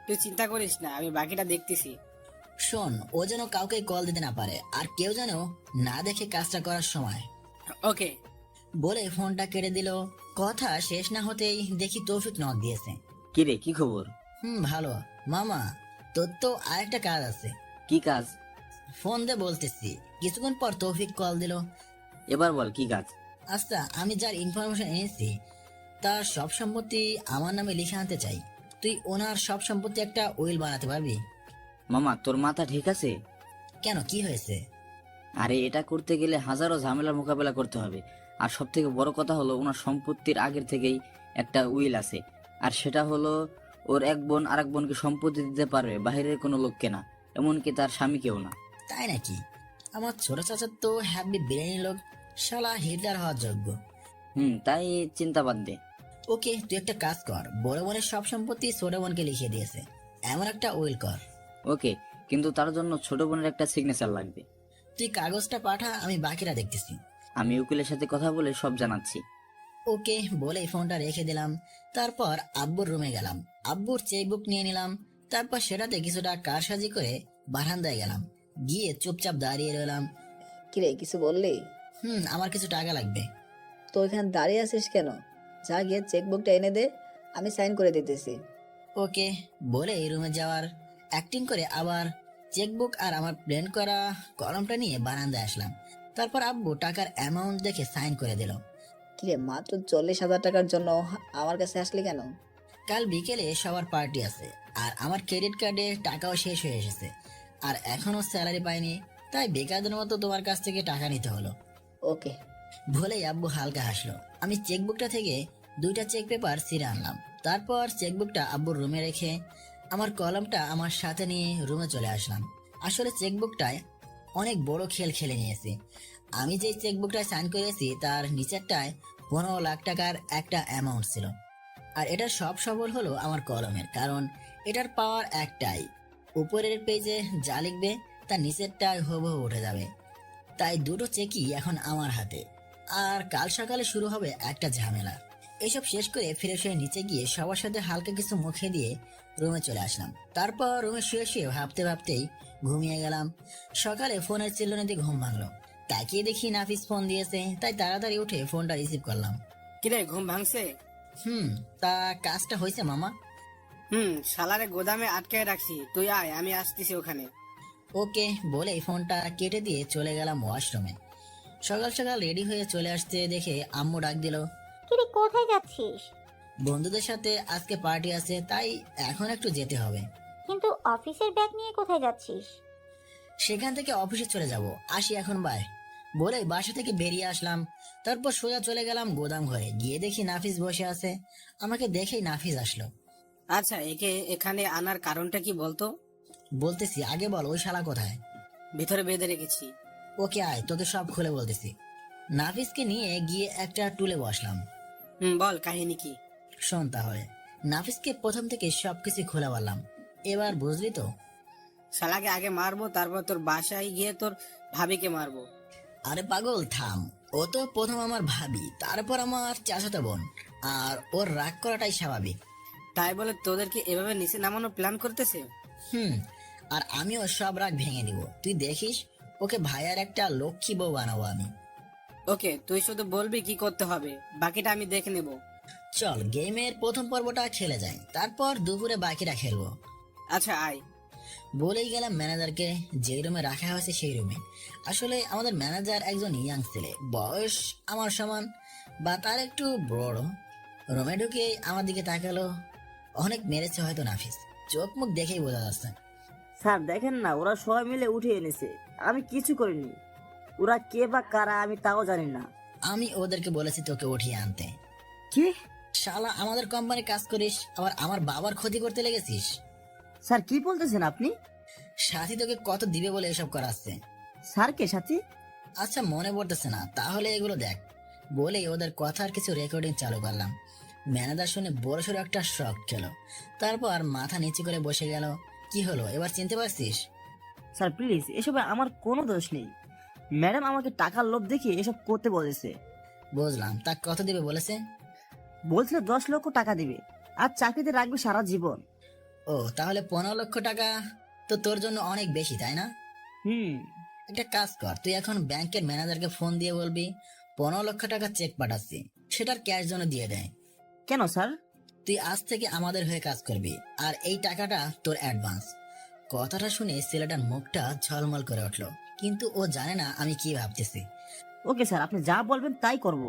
তুই চিন্তা করিস না, আমি বাকিটা দেখতেছি। শোন, ও যেন কাউকে কল দিতে না পারে, আর কেউ যেন না দেখে কাজটা করার সময়। ওকে। বলে ফোনটা কেটে দিল। কথা শেষ না হতেই দেখি তৌফিক নক দিয়েছে। কিরে, কি খবর? ভালো। মামা, তোর তো আরেকটা কাজ আছে। কি কাজ? ফোন দে বলতেছি। কিছুক্ষণ পর তৌফিক কল দিল। এবার বল কি কাজ? আচ্ছা, আমি যার ইনফরমেশন এনেছি তার সব সম্পত্তি আমার নামে লিখে আনতে চাই। তুই ওনার সব সম্পত্তি একটা উইল বানাতে পারবি? মামা, তোর মাথা ঠিক আছে? কেন, কি হয়েছে? আরে এটা করতে গেলে হাজারো ঝামেলার মোকাবেলা করতে হবে। আর সব থেকে বড় কথা হলো, ওনার সম্পত্তির আগের থেকেই একটা উইল আছে। আর সেটা হলো, ওর এক বোন আরেক বোনকে সম্পত্তি দিতে পারবে, বাইরের কোনো লোককে না, এমনকি তার স্বামীকেও না। তাই নাকি? আমার ছোট চাচার তো হ্যাপি বিরিয়ানি লোক, শালা হিটলার হওয়ার যোগ্য। তাই চিন্তা বাদ দে। ওকে, তুই একটা কাজ কর, বড় বোনের সব সম্পত্তি ছোট বোনকে লিখে দিয়েছে, এমন একটা উইল কর। ওকে, কিন্তু তার জন্য ছোট বোনের একটা সিগনেচার লাগবে। তুই কাগজটা পাঠা, আমি বাকিটা দেখতেছি। আমি উকিলের সাথে কথা বলে সব জানাচ্ছি। ওকে বলে ফোনটা রেখে দিলাম। তারপর আব্বুর রুমে গেলাম। আব্বুর চেকবুক নিয়ে নিলাম। তারপর সেটাতে কিছুটা কারসাজি করে বারান্দায় গেলাম। গিয়ে চুপচাপ দাঁড়িয়ে রইলাম। কিরে, কিছু বললি? আমার কিছু টাকা লাগবে। তো এখানে দাঁড়িয়ে আছিস কেন? যা গিয়ে চেকবুকটা এনে দে, আমি সাইন করে দিতেছি। ওকে বলে এই রুমে যাওয়ার অ্যাক্টিং করে আবার চেকবুক আর আমার প্লেন করা কলমটা নিয়ে বারান্দায় আসলাম। তারপর আব্বু টাকার অ্যামাউন্ট দেখে সাইন করে দিল। কিরে, মাত্র 40,000 টাকার জন্য আমার কাছে আসলি কেন? কাল বিকেলে সবার পার্টি আছে, আর আমার ক্রেডিট কার্ডে টাকাও শেষ হয়ে এসেছে, আর এখনো স্যালারি পাইনি, তাই বেকারদের মতো তোমার কাছ থেকে টাকা নিতে হলো। ওকে। বলেই আব্বু হালকা হাসলো। আমি চেকবুকটা থেকে 2টা চেক পেপার ছিঁড়ে আনলাম। তারপর চেকবুকটা আব্বুর রুমে রেখে আমার কলমটা আমার সাথে নিয়ে রুমে চলে আসলাম। আসলে চেকবুকটায় অনেক বড় খেল খেলে নিয়েছি। আমি যে চেকবুকটায় সাইন করেছি তার নিচেরটায় 15 লাখ টাকার একটা অ্যামাউন্ট ছিল, আর এটার সব সফল হলো আমার কলমের, কারণ এটার পাওয়ার একটাই, উপরের পেজে যা লিখবে তার নিচেরটায় হুবহু উঠে যাবে। তাই 2টো চেকই এখন আমার হাতে। আর কাল সকালে শুরু হবে একটা ঝামেলা। এসব শেষ করে ফ্রেশ হয়ে নিচে গিয়ে সবার সাথে হালকা কিছু মুখে দিয়ে রুমে চলে আসলাম। তারপর রুমে শুয়ে শুয়ে ভাবতে ভাবতেই ঘুমিয়ে গেলাম। সকালে ফোনের চিল্লানিতে ঘুম ভাঙলো। তাকিয়ে দেখি নাফিস ফোন দিয়েছে, তাই তাড়াতাড়ি উঠে ফোনটা রিসিভ করলাম। কিরে, ঘুম ভাঙছে? তা কাজটা হয়েছে মামা? শালারে গোদামে আটকায় রাখছি, তুই আয়, আমি আসতেছি ওখানে। ওকে বলে ফোনটা কেটে দিয়ে চলে গেলাম ওয়াশরুমে। সকাল সকাল রেডি হয়ে চলে আসতে দেখে আম্মু ডাক দিল। কিরে, কোথায় যাচ্ছিস? বন্ধুদের সাথে আজকে পার্টি আছে, তাই এখন একটু যেতে হবে। কিন্তু অফিসের ব্যাগ নিয়ে কোথায় যাচ্ছিস? সেখান থেকে অফিসে চলে যাব, আসি এখন, বাই। বলে বাসা থেকে বেরিয়ে আসলাম। তারপর সোজা চলে গেলাম গোদাম ঘরে। গিয়ে দেখি নাফিস বসে আছে। আমাকে দেখেই নাফিস আসলো। আচ্ছা, একে এখানে আনার কারণটা কি বলতো? বলতেছি, আগে বল ওই শালা কোথায়? ভিতরে বেঁধে রেখেছি। ওকে আয়, তোকে সব খুলে বলতেছি। নাফিসকে নিয়ে গিয়ে একটা টুলে বসলাম। বল কাহিনী কি? শোন তাহলে, নাফিসকে প্রথম থেকে সবকিছু খোলা বললাম। এবার বুঝলি তো? শালাকে আগে মারবো, তারপর তোর বাসায় গিয়ে তোর ভাবিকে মারবো। আরে পাগল থাম, ও তো প্রথম আমার ভাবি, তারপর আমার চাচাতো বোন, আর ওর রাগ করাটাই স্বাভাবিক। তাই বলে তোদেরকে এভাবে নিচে নামানোর প্ল্যান করতেছে? আর আমিও সব রাগ ভেঙে দিব, তুই দেখিস। ওকে ভাইয়ার একটা লক্ষ্মী বউ বানাবো আমি। ওকে, তুই শুধু বলবি কি করতে হবে, বাকিটা আমি দেখে নেব। চল গেমের প্রথম পর্বটা খেলে যাই, তারপর দুপুরে বাকিটা খেলবো। আচ্ছা আয়। বলেই গেলাম ম্যানেজারকে, যে রুমে রাখা হয়েছে সেই রুমে। আসলে আমাদের ম্যানেজার একজন ইয়াং ছেলে, বয়স আমার সমান বা তার একটু বড়। রুমে ঢুকে আমার দিকে তাকালো। অনেক মেরেছে হয়তো নাফিস, চোখ মুখ দেখেই বোঝা যাচ্ছে। স্যার দেখেন না, ওরা সবাই মিলে উঠে এনেছে, আমি কিছু করিনি। ওরা কে বা কারা আমি তাও জানি না। আমি ওদেরকে বলেছি তোকে উঠিয়ে আনতে। কি? শালা আমাদের কোম্পানি কাজ করিস, আবার আমার বাবার ক্ষতি করতে লেগেছিস। স্যার কি বলতেছেন আপনি? সাথী তোকে কত দিবে বলে এসব করাচ্ছে। স্যার কে সাথী? আচ্ছা মনে পড়তেছে না, তাহলে এগুলো দেখ। বলেই ওদের কথার কিছু রেকর্ডিং চালু করলাম। ম্যানেজার শুনে বড়সড় একটা শক খেলো, তারপর মাথা নিচু করে বসে গেল। কি হলো, এবার চিনতে পারছিস? স্যার প্লিজ, এসবে আমার কোনো দোষ নেই। ম্যাডাম আমাকে টাকার লোভ দেখিয়ে এসব করতে বলেছে। বুঝলাম, তা কত দিবে বলেছে? বলছিল 10 লক্ষ টাকা দিবে, আর চাকরিতে রাখবে সারা জীবন। ও তাহলে 15 লক্ষ টাকা তো তোর জন্য অনেক বেশি, তাই না? একটা কাজ কর, তুই এখন ব্যাংকের ম্যানেজারকে ফোন দিয়ে বলবি 15 লক্ষ টাকা চেক পাঠাচ্ছি, সেটার ক্যাশ জন্য দিয়ে দেয়। কেন স্যার? তুই আজ থেকে আমাদের হয়ে কাজ করবি, আর এই টাকাটা তোর অ্যাডভান্স। কথাটা শুনে ছেলেটার মুখটা ঝলমল করে উঠলো, কিন্তু ও জানে না আমি কি ভাবতেছি। ওকে স্যার, আপনি যা বলবেন তাই করব।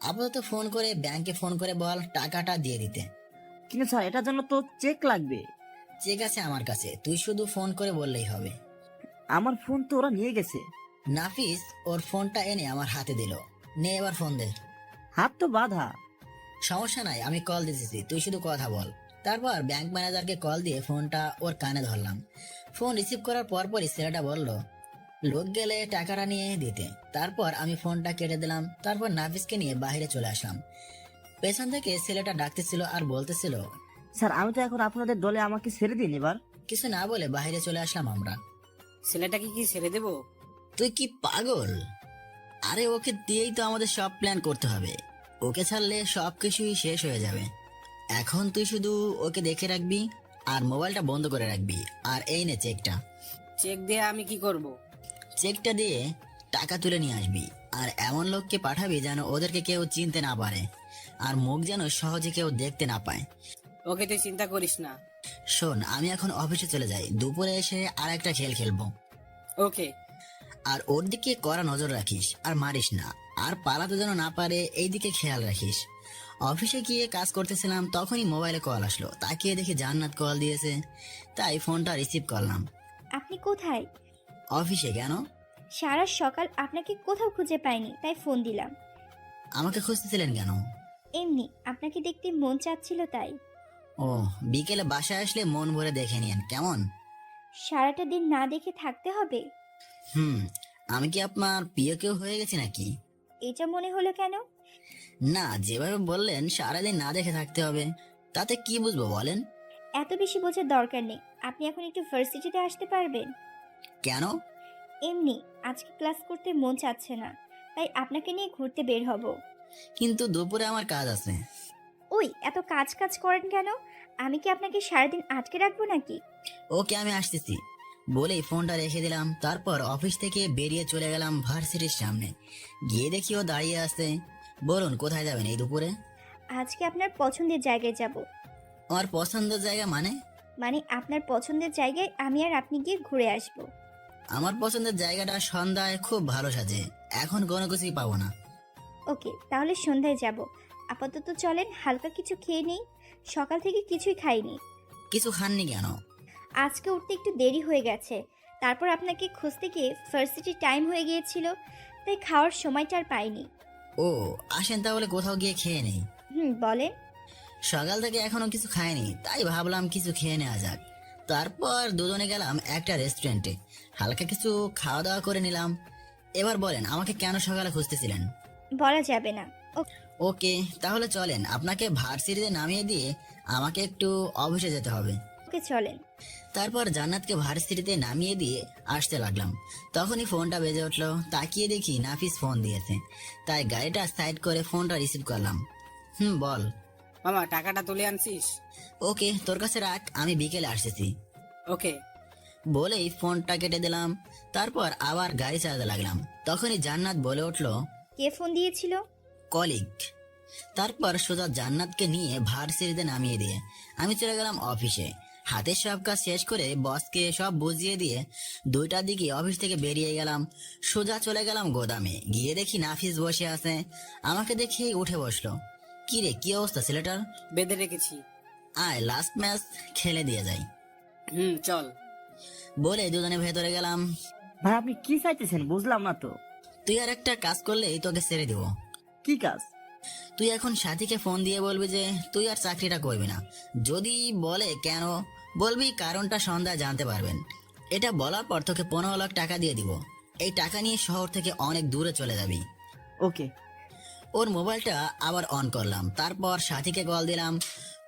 আপাতত ফোন করে ব্যাংকে ফোন করে বল টাকাটা দিয়ে দিতে। কিন্তু স্যার এটার জন্য তো চেক লাগবে। চেক আছে আমার কাছে, তুই শুধু ফোন করে বললেই হবে। আমার ফোন তো ওরা নিয়ে গেছে। নাফিস ওর ফোনটা এনে আমার হাতে দিল। নে এবার ফোন দে। হাত তো বাঁধা। সমস্যা নাই, আমি কল দিতেছি, তুই শুধু কথা বল। তারপর ব্যাংক ম্যানেজারকে কল দিয়ে ফোনটা ওর কানে ধরলাম। ফোন রিসিভ করার পরপরই ছেলেটা বলল লোক গেলে টাকাটা নিয়ে দিতে। তারপর আমি ফোনটা কেটে দিলাম। তারপর নাফিসকে নিয়ে বাইরে চলে আসলাম। পেছন থেকে ছেলেটা ডাকতেছিল আর বলতেছিল, স্যার আমি তো এখন আপনাদের দলে, আমাকে ছেড়ে দিন এবার। কিছু না বলে বাইরে চলে আসলাম আমরা। ছেলেটাকে কি ছেড়ে দেবো? তুই কি পাগল? আরে ওকে দিয়েই তো আমাদের সব প্ল্যান করতে হবে। ওকে ছাড়লে সবকিছুই শেষ হয়ে যাবে। এখন তুই শুধু ওকে দেখে রাখবি আর মোবাইলটা বন্ধ করে রাখবি। আর এই নে চেকটা। চেক দিয়ে আমি কি করব? চেকটা দিয়ে টাকা তুলে নিয়ে আসবি, আর এমন লোককে পাঠাবি যেন ওদেরকে কেউ চিনতে না পারে, আর মুখ যেন সহজে কেউ দেখতে না পায়। ওকে, তুই চিন্তা করিস না। শোন, আমি এখন অফিসে চলে যাই, দুপুরে এসে আর একটা খেল খেলবো। ওকে। আর ওর দিকে কড়া নজর রাখিস, আর মারিস না, আর পালাতে যেন না পারে এই দিকে খেয়াল রাখিস। অফিসে গিয়ে কাজ করতেছিলাম, তখনই মোবাইলে কল আসলো। তাকিয়ে দেখি জান্নাত কল দিয়েছে, তাই ফোনটা রিসিভ করলাম। আপনি কোথায়? অফিসে। কেন? সারা সকাল আপনাকে কোথাও খুঁজে পাইনি, তাই ফোন দিলাম। আমাকে খুঁজতেছিলেন কেন? এমনি আপনাকে দেখতে মন চাচ্ছিল তাই। ও, বিকেলে বাসায় আসলে মন ভরে দেখে নিয়েন কেমন। সারাটা দিন না দেখে থাকতে হবে? আমি কি আপনার প্রিয় কেউ হয়ে গেছি নাকি? এটা মনে হলো কেন? না, যেভাবে বললেন সারাদিন না দেখে থাকতে হবে, তাতে কি বুঝবো বলেন? এত বেশি বোঝার দরকার নেই। আপনি এখন একটু ভার্সিটিতে আসতে পারবেন? কেন? এমনি আজকে ক্লাস করতে মন চাচ্ছে না, তাই আপনাকে নিয়ে ঘুরতে বের হব। কিন্তু দুপুরে আমার কাজ আছে। ওই এত কাজ কাজ করেন কেন? আমি কি আপনাকে সারাদিন আটকে রাখবো নাকি? ওকে, আমি আসতেছি বলেই ফোনটা রেখে দিলাম। তারপর অফিস থেকে বেরিয়ে চলে গেলাম ভার্সিটির সামনে। গিয়ে দেখি ও দাঁড়িয়ে আছে। বলুন কোথায় যাবেন এই দুপুরে? আজকে আপনার পছন্দের জায়গায় যাব। আমার পছন্দের জায়গা মানে? মানে আপনার পছন্দের জায়গায় আমি আর আপনি গিয়ে ঘুরে আসব। আমার পছন্দের জায়গাটা সন্ধ্যায় খুব ভালো সাজে, এখন কোনো কিছুই পাবো না। ওকে, তাহলে সন্ধ্যায় যাব। আপাতত চলেন হালকা কিছু খেয়ে নেই, সকাল থেকে কিছুই খাইনি। কিছু খাননি কেন? আজকে উঠতে একটু দেরি হয়ে গেছে, তারপর আপনাকে খুঁজতে গিয়ে ভার্সিটি টাইম হয়ে গিয়েছিল, তাই খাওয়ার সময়টা আর পাইনি। ও, আসেন তাহলে কোথাও গিয়ে খেয়ে নেই। বলেন। সকাল থেকে এখনো কিছু খাইনি, তাই ভাবলাম কিছু খেয়ে নেওয়া যাক। তারপর দুজনে গেলাম একটা রেস্টুরেন্টে, হালকা কিছু খাওয়া দাওয়া করে নিলাম। এবার বলেন আমাকে কেন সকালে খুঁজতেছিলেন? বলা যাবে না। ওকে, তাহলে চলেন, আপনাকে ভার্সিটিতে নামিয়ে দিয়ে আমাকে একটু অফিসে যেতে হবে। ওকে চলেন। তারপর জান্নাতকে ভার্সিটিতে নামিয়ে দিয়ে আসতে লাগলাম। তখনই ফোনটা বেজে উঠলো। তাকিয়ে দেখি নাফিস ফোন দিয়েছে, তাই গাড়িটা সাইড করে ফোনটা রিসিভ করলাম। বল। মামা টাকাটা তুলে আনছিস? ওকে, তোর কাছে রাখ, আমি বিকেলে আসতেছি। ওকে। বলেই ফোনটা কেটে দিলাম। তারপর আবার গাড়ি চালাতে লাগলাম। তখনই জান্নাত বলে উঠলো, কে ফোন দিয়েছিল? কলিগ। তারপর সোজা জান্নাতকে নিয়ে ভার্সিটিতে নামিয়ে দিয়ে আমি চলে গেলাম অফিসে। হাতের সব কাজ শেষ করে বসকে সব বুঝিয়ে দিয়ে 2টার দিকে অফিস থেকে বেরিয়ে গেলাম। সোজা চলে গেলাম গোদামে। গিয়ে দেখি নাফিস বসে আছে। আমাকে দেখে উঠে বসলো। কি রে, কি অবস্থা ছেলেটার? বেঁধে রেখেছি। আয় লাস্ট ম্যাচ খেলে দিয়ে যাই। চল। বলে দুজনে ভেতরে গেলাম। ভাই আপনি কি চাইতেছেন বুঝলাম না তো। তুই আর একটা কাজ করলেই তোকে ছেড়ে দিব। কি কাজ? তুই এখন সাথীকে ফোন দিয়ে বলবি যে তুই আর চাকরিটা করবি না। যদি বলে কেন, বলবি কারণটা সন্ধ্যায় জানতে পারবেন। এটা বলার পর তোকে 15 লাখ টাকা দিয়ে দিব। এই টাকা নিয়ে শহর থেকে অনেক দূরে চলে যাবি। ওকে। ওর মোবাইলটা আবার অন করলাম। তারপর সাথীকে কল দিলাম।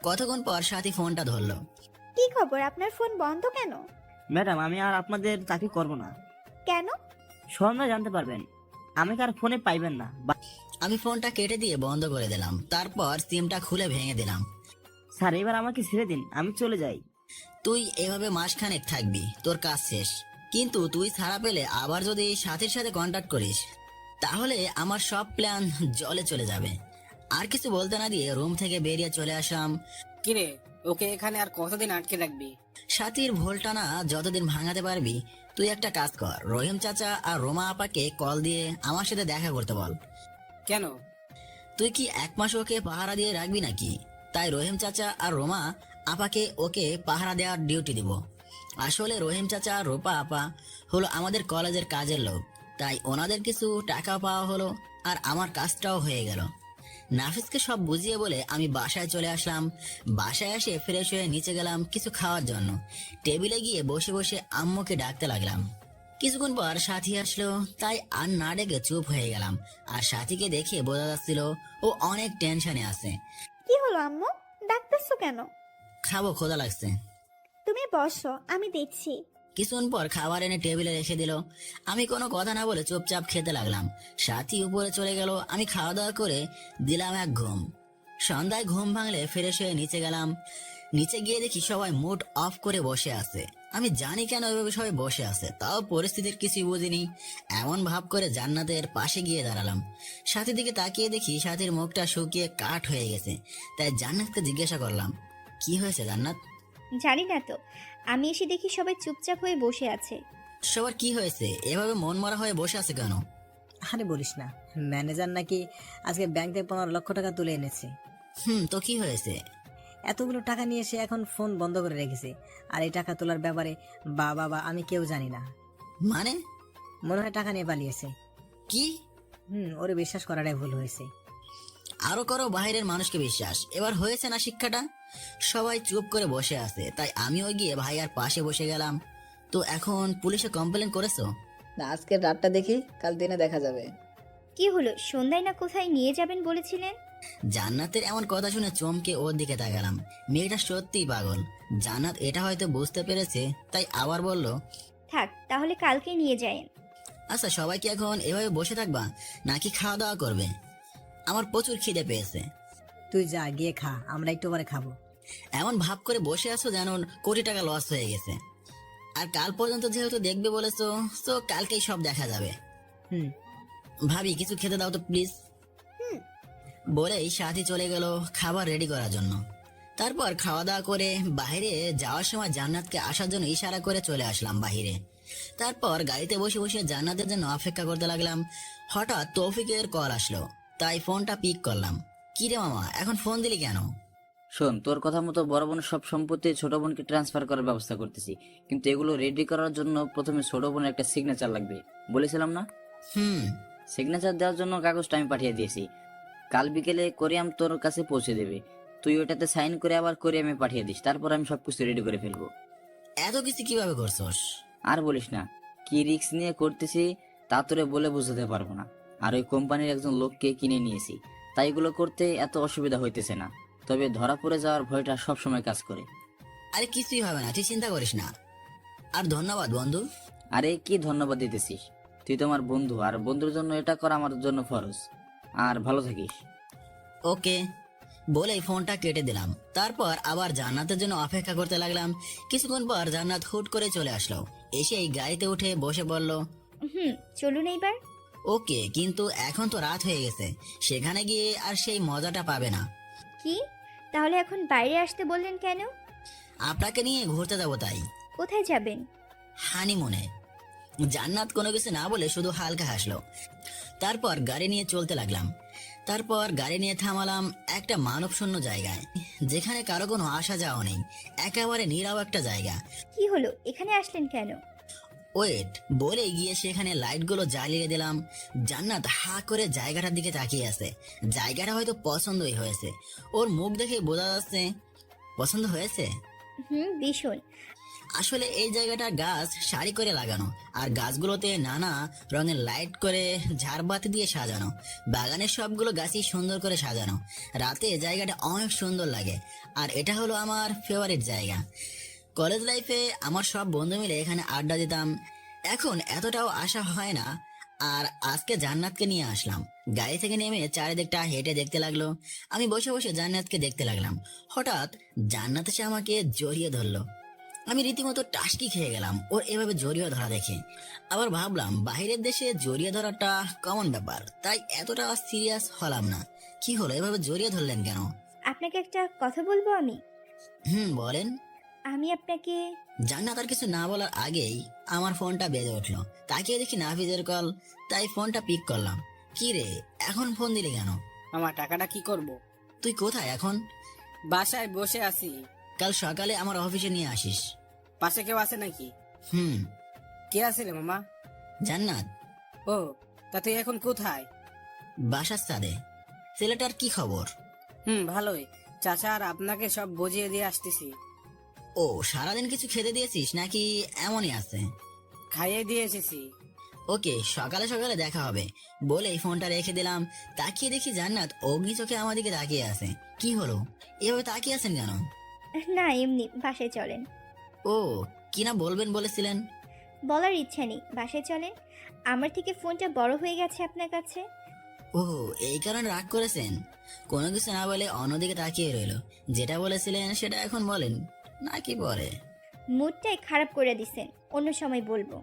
কতক্ষণ পর সাথী ফোনটা ধরলো। কি খবর, আপনার ফোন বন্ধ কেন? ম্যাডাম আমি আর আপনাদের চাকরি করব না। কেন? সন্ধ্যা জানতে পারবেন, আমি কার ফোনে পাইবেন না। আমি ফোনটা কেটে দিয়ে বন্ধ করে দিলাম। তারপর সিমটা খুলে ভেঙে দিলাম। স্যার এবার আমাকে ছেড়ে দিন, আমি চলে যাই। তুই এভাবে মাসখানেক থাকবি, তোর কাজ শেষ। কিন্তু তুই ছাড়া পেলে আবার যদি সাথীর সাথে কন্ট্যাক্ট করিস, তাহলে আমার সব প্ল্যান জলে চলে যাবে। আর কিছু বলতে না দিয়ে রুম থেকে বেরিয়ে চলে আসলাম। কিরে, ওকে এখানে আর কতদিন আটকে রাখবি? সাথীর ভোলটা না যতদিন ভাঙাতে পারবি। তুই একটা কাজ কর, রহিম চাচা আর রোমা আপাকে কল দিয়ে আমার সাথে দেখা করতে বল। কেন? তুই কি 1 মাস ওকে পাহারা দিয়ে রাখবি নাকি? তাই রহিম চাচা আর রোমা আপাকে ওকে পাহারা দেওয়ার ডিউটি দিব। আসলে রহিম চাচা আর রূপা আপা হলো আমাদের কলেজের কাজের লোক, তাই ওনাদের কিছু টাকা পাওয়া হলো আর আমার কাজটাও হয়ে গেল। নাফিসকে সব বুঝিয়ে বলে আমি বাসায় চলে আসলাম। বাসায় এসে ফ্রেশ হয়ে নিচে গেলাম কিছু খাওয়ার জন্য। টেবিলে গিয়ে বসে বসে আম্মুকে ডাকতে লাগলাম। কিছুক্ষণ পর সাথী আসলো, তাই আর না ডেকে চুপ হয়ে গেলাম। আর সাথীকে দেখে বোঝা যাচ্ছিল ও অনেক টেনশনে আছে। কি হলো আম্মু, ডাকতেছো কেন? খাবো, ক্ষুধা লাগছে। তুমি বসো, আমি দেখছি। কিছুক্ষণ পর খাবার এনে টেবিলে রেখে দিল। আমি কোনো কথা না বলে চুপচাপ খেতে লাগলাম। সাথী উপরে চলে গেল। আমি খাওয়া দাওয়া করে দিলাম এক ঘুম। সন্ধ্যায় ঘুম ভাঙলে ফ্রেশ হয়ে নিচে গেলাম। নিচে গিয়ে দেখি সবাই মুড অফ করে বসে আছে। আমি জানি কেন এভাবে সবাই বসে আছে, তাও পরিস্থিতির কিছুই বুঝিনি। এমন ভাব করে জান্নাতের পাশে গিয়ে দাঁড়ালাম। সাথীর দিকে তাকিয়ে দেখি সাথীর মুখটা শুকিয়ে কাঠ হয়ে গেছে। তাই জান্নাতকে জিজ্ঞাসা করলাম, কি হয়েছে জান্নাত? জানি না তো, আমি এসে দেখি সবাই চুপচাপ হয়ে বসে আছে। সবার কি হয়েছে, এভাবে মন মরা হয়ে বসে আছে কেন? আরে বলিস না, ম্যানেজার নাকি আজকে ব্যাংক থেকে 15 লক্ষ টাকা তুলে এনেছে। তো কি হয়েছে? এতগুলো টাকা নিয়ে এসে এখন ফোন বন্ধ করে রেখেছে। আর এই টাকা তোলার ব্যাপারে বাবা আমি কেউ জানি না। মানে? মনে হয় টাকা নিয়ে পালিয়েছে। কি? ওরে বিশ্বাস করাটাই ভুল হয়েছে। আরো করো বাইরের মানুষকে বিশ্বাস। এবার হয়েছে না শিক্ষাটা? সবাই চুপ করে বসে আছে, তাই আমিও গিয়ে ভাইয়ার পাশে বসে গেলাম। তো এখন পুলিশে কমপ্লেন করেছো? না, আজকের রাতটা দেখি, কাল দিনে দেখা যাবে। কি হলো, সন্ধ্যায় না কোথায় নিয়ে যাবেন বলেছিলেন? জান্নাতের এমন কথা শুনে চমকে ওর দিকে তাকালাম। মেয়েটা সত্যিই পাগল। জান্নাত এটা হয়তো বুঝতে পেরেছে, তাই আবার বলল, থাক তাহলে কালকে নিয়ে যায়েন। আচ্ছা সবাই কি এখন এভাবে বসে থাকবা নাকি খাওয়া দাওয়া করবে? আমার প্রচুর খিদে পেয়েছে। তুই যা গিয়ে খা, আমরা একটু পরে খাবো। এমন ভাব করে বসে আছো যেন কোটি টাকা লস হয়ে গেছে। আর কাল পর্যন্ত যেহেতু দেখবে বলেছো, তো কালকেই সব দেখা যাবে। ভাবি কিছু খেতে দাও তো প্লিজ। বলেই সাথী চলে গেল খাবার রেডি করার জন্য। তারপর খাওয়া দাওয়া করে বাইরে যাওয়ার সময় জান্নাতকে আসার জন্য ইশারা করে চলে আসলাম বাহিরে। তারপর গাড়িতে বসে বসে জান্নাতের জন্য অপেক্ষা করতে লাগলাম। হঠাৎ তৌফিকের কল আসলো, তাই ফোনটা পিক করলাম। কি রে মামা, এখন ফোন দিলি কেন? শোন, তোর কথা মতো বড় বোনের সব সম্পত্তি ছোট বোনকে ট্রান্সফার করার ব্যবস্থা করতেছি, কিন্তু এগুলো রেডি করার জন্য প্রথমে ছোট বোনের একটা সিগনেচার লাগবে, বলেছিলাম না? সিগনেচার দেওয়ার জন্য কাগজটা আমি পাঠিয়ে দিয়েছি। কাল বিকেলে কোরিয়াম তোর কাছে পৌঁছে দেবে। তুই ওটাতে সাইন করে আবার কোরিয়ামে পাঠিয়ে দিস, তারপর আমি সবকিছু রেডি করে ফেলবো। এত কিছু কিভাবে করছস? আর বলিস না, কি রিস্ক নিয়ে করতেছি তা তোরে বলে বোঝাতে পারবো না। আর ওই কোম্পানির একজন লোককে কিনে নিয়েছি, তাই এগুলো করতে এত অসুবিধা হইতেছে না, তবে ধরা পড়ে যাওয়ার ভয়টা সবসময় কাজ করে। আরে কিছুই হবে না, তুই চিন্তা করিস না। আর ধন্যবাদ বন্ধু। আরে কি ধন্যবাদ দিতেছিস, তুই তো আমার বন্ধু, আর বন্ধুর জন্য এটা করা আমার জন্য ফরজ। আর ভালো থাকিস। ওকে বলেই ফোনটা কেটে দিলাম। তারপর আবার জান্নাতের জন্য অপেক্ষা করতে লাগলাম। কিছুক্ষণ পর জান্নাত হুট করে চলে আসলো, এসে এই গাড়িতে উঠে বসে পড়ল। চলুন এইবার। ওকে, কিন্তু এখন তো রাত হয়ে গেছে, সেখানে গিয়ে আর সেই মজাটা পাবে না। কি তাহলে এখন বাইরে আসতে বললেন কেন? আপনাকে নিয়ে ঘুরতে যাবো তাই। কোথায় যাবেন? হানিমুনে। জান্নাত কোনো কিছু না বলে শুধু হালকা হাসলো। তারপর গাড়ি নিয়ে চলতে লাগলাম। তারপর গাড়ি নিয়ে থামালাম একটা মানবশূন্য জায়গায়, যেখানে কারো কোনো আসা যাওয়া নেই, একেবারে নীরব একটা জায়গা। কি হলো, এখানে আসলেন কেন? ওয়েট বলে গিয়ে সেখানে লাইটগুলো জ্বালিয়ে দিলাম। জান্নাত হা করে জায়গাটার দিকে তাকিয়ে আছে। জায়গাটা হয়তো পছন্দই হয়েছে, ওর মুখ দেখে বোঝা যাচ্ছে পছন্দ হয়েছে। ভীষণ। আসলে এই জায়গাটা গাছ সারি করে লাগানো, আর গাছগুলোতে নানা রঙের লাইট করে ঝাড়বাতি দিয়ে সাজানো। বাগানের সবগুলো গাছই সুন্দর করে সাজানো। রাতে জায়গাটা অনেক সুন্দর লাগে, আর এটা হলো আমার ফেভারিট জায়গা। কলেজ লাইফে আমার সব বন্ধু মিলে এখানে আড্ডা দিতাম, এখন এতটাও আসা হয় না। আর আজকে জান্নাতকে নিয়ে আসলাম। গাড়ি থেকে নেমে চারিদিকটা হেঁটে দেখতে লাগলো। আমি বসে বসে জান্নাতকে দেখতে লাগলাম। হঠাৎ জান্নাত এসে আমাকে জড়িয়ে ধরলো। আমি রীতিমতো টাসকি খেয়ে গেলাম ওর এভাবে জড়িয়ে ধরা দেখে। আবার ভাবলাম বাইরের দেশে জড়িয়ে ধরাটা কমন ব্যাপার, তাই এতটা সিরিয়াস হলাম না। কি হলো, এভাবে জড়িয়ে ধরলেন কেন? আপনাকে একটা কথা বলবো আমি। বলেন। আমি আপনাকে। জান্নাত আর কিছু না বলার আগেই আমার ফোনটা বেজে উঠলো। তাকিয়ে দেখি নাফিজের কল, তাই ফোনটা পিক করলাম। কি রে, এখন ফোন দিলি কেন? আমার টাকাটা কি করব? তুই কোথায় এখন? বাসায় বসে আছি। কাল সকালে আমার অফিসে নিয়ে আসিস। পাশে কেউ আছে নাকি? কে আছে রে মামা? জান্নাত। ও, তা তুই এখন কোথায়? বাসার ছাদে। ছেলেটার কি খবর? ভালোই। চাচা আর আপনাকে সব বুঝিয়ে দিয়ে আসতেছি। ও, সারাদিন কিছু খেতে দিয়েছিস নাকি এমনই আছে? খাইয়ে দিয়ে এসেছি। ওকে, সকালে সকালে দেখা হবে বলেই ফোনটা রেখে দিলাম। তাকিয়ে দেখি জান্নাত অগ্নি চোখে আমার দিকে তাকিয়ে আছে। কি হলো, এভাবে তাকিয়ে আছেন কেন? না এমনি, বাসায় চলেন। ও, কি না বলবেন বলেছিলেন? বলার ইচ্ছা নেই, বাসায় চলেন। আমার থেকে ফোনটা বড় হয়ে গেছে আপনার কাছে। ও, এই কারণে রাগ করেছেন? কোনো কিছু না বলে অন্যদিকে তাকিয়ে রইল। যেটা বলেছিলেন সেটা এখন বলেন নাকি পরে? মুডটাই খারাপ করে দিছেন, অন্য সময় বলবো।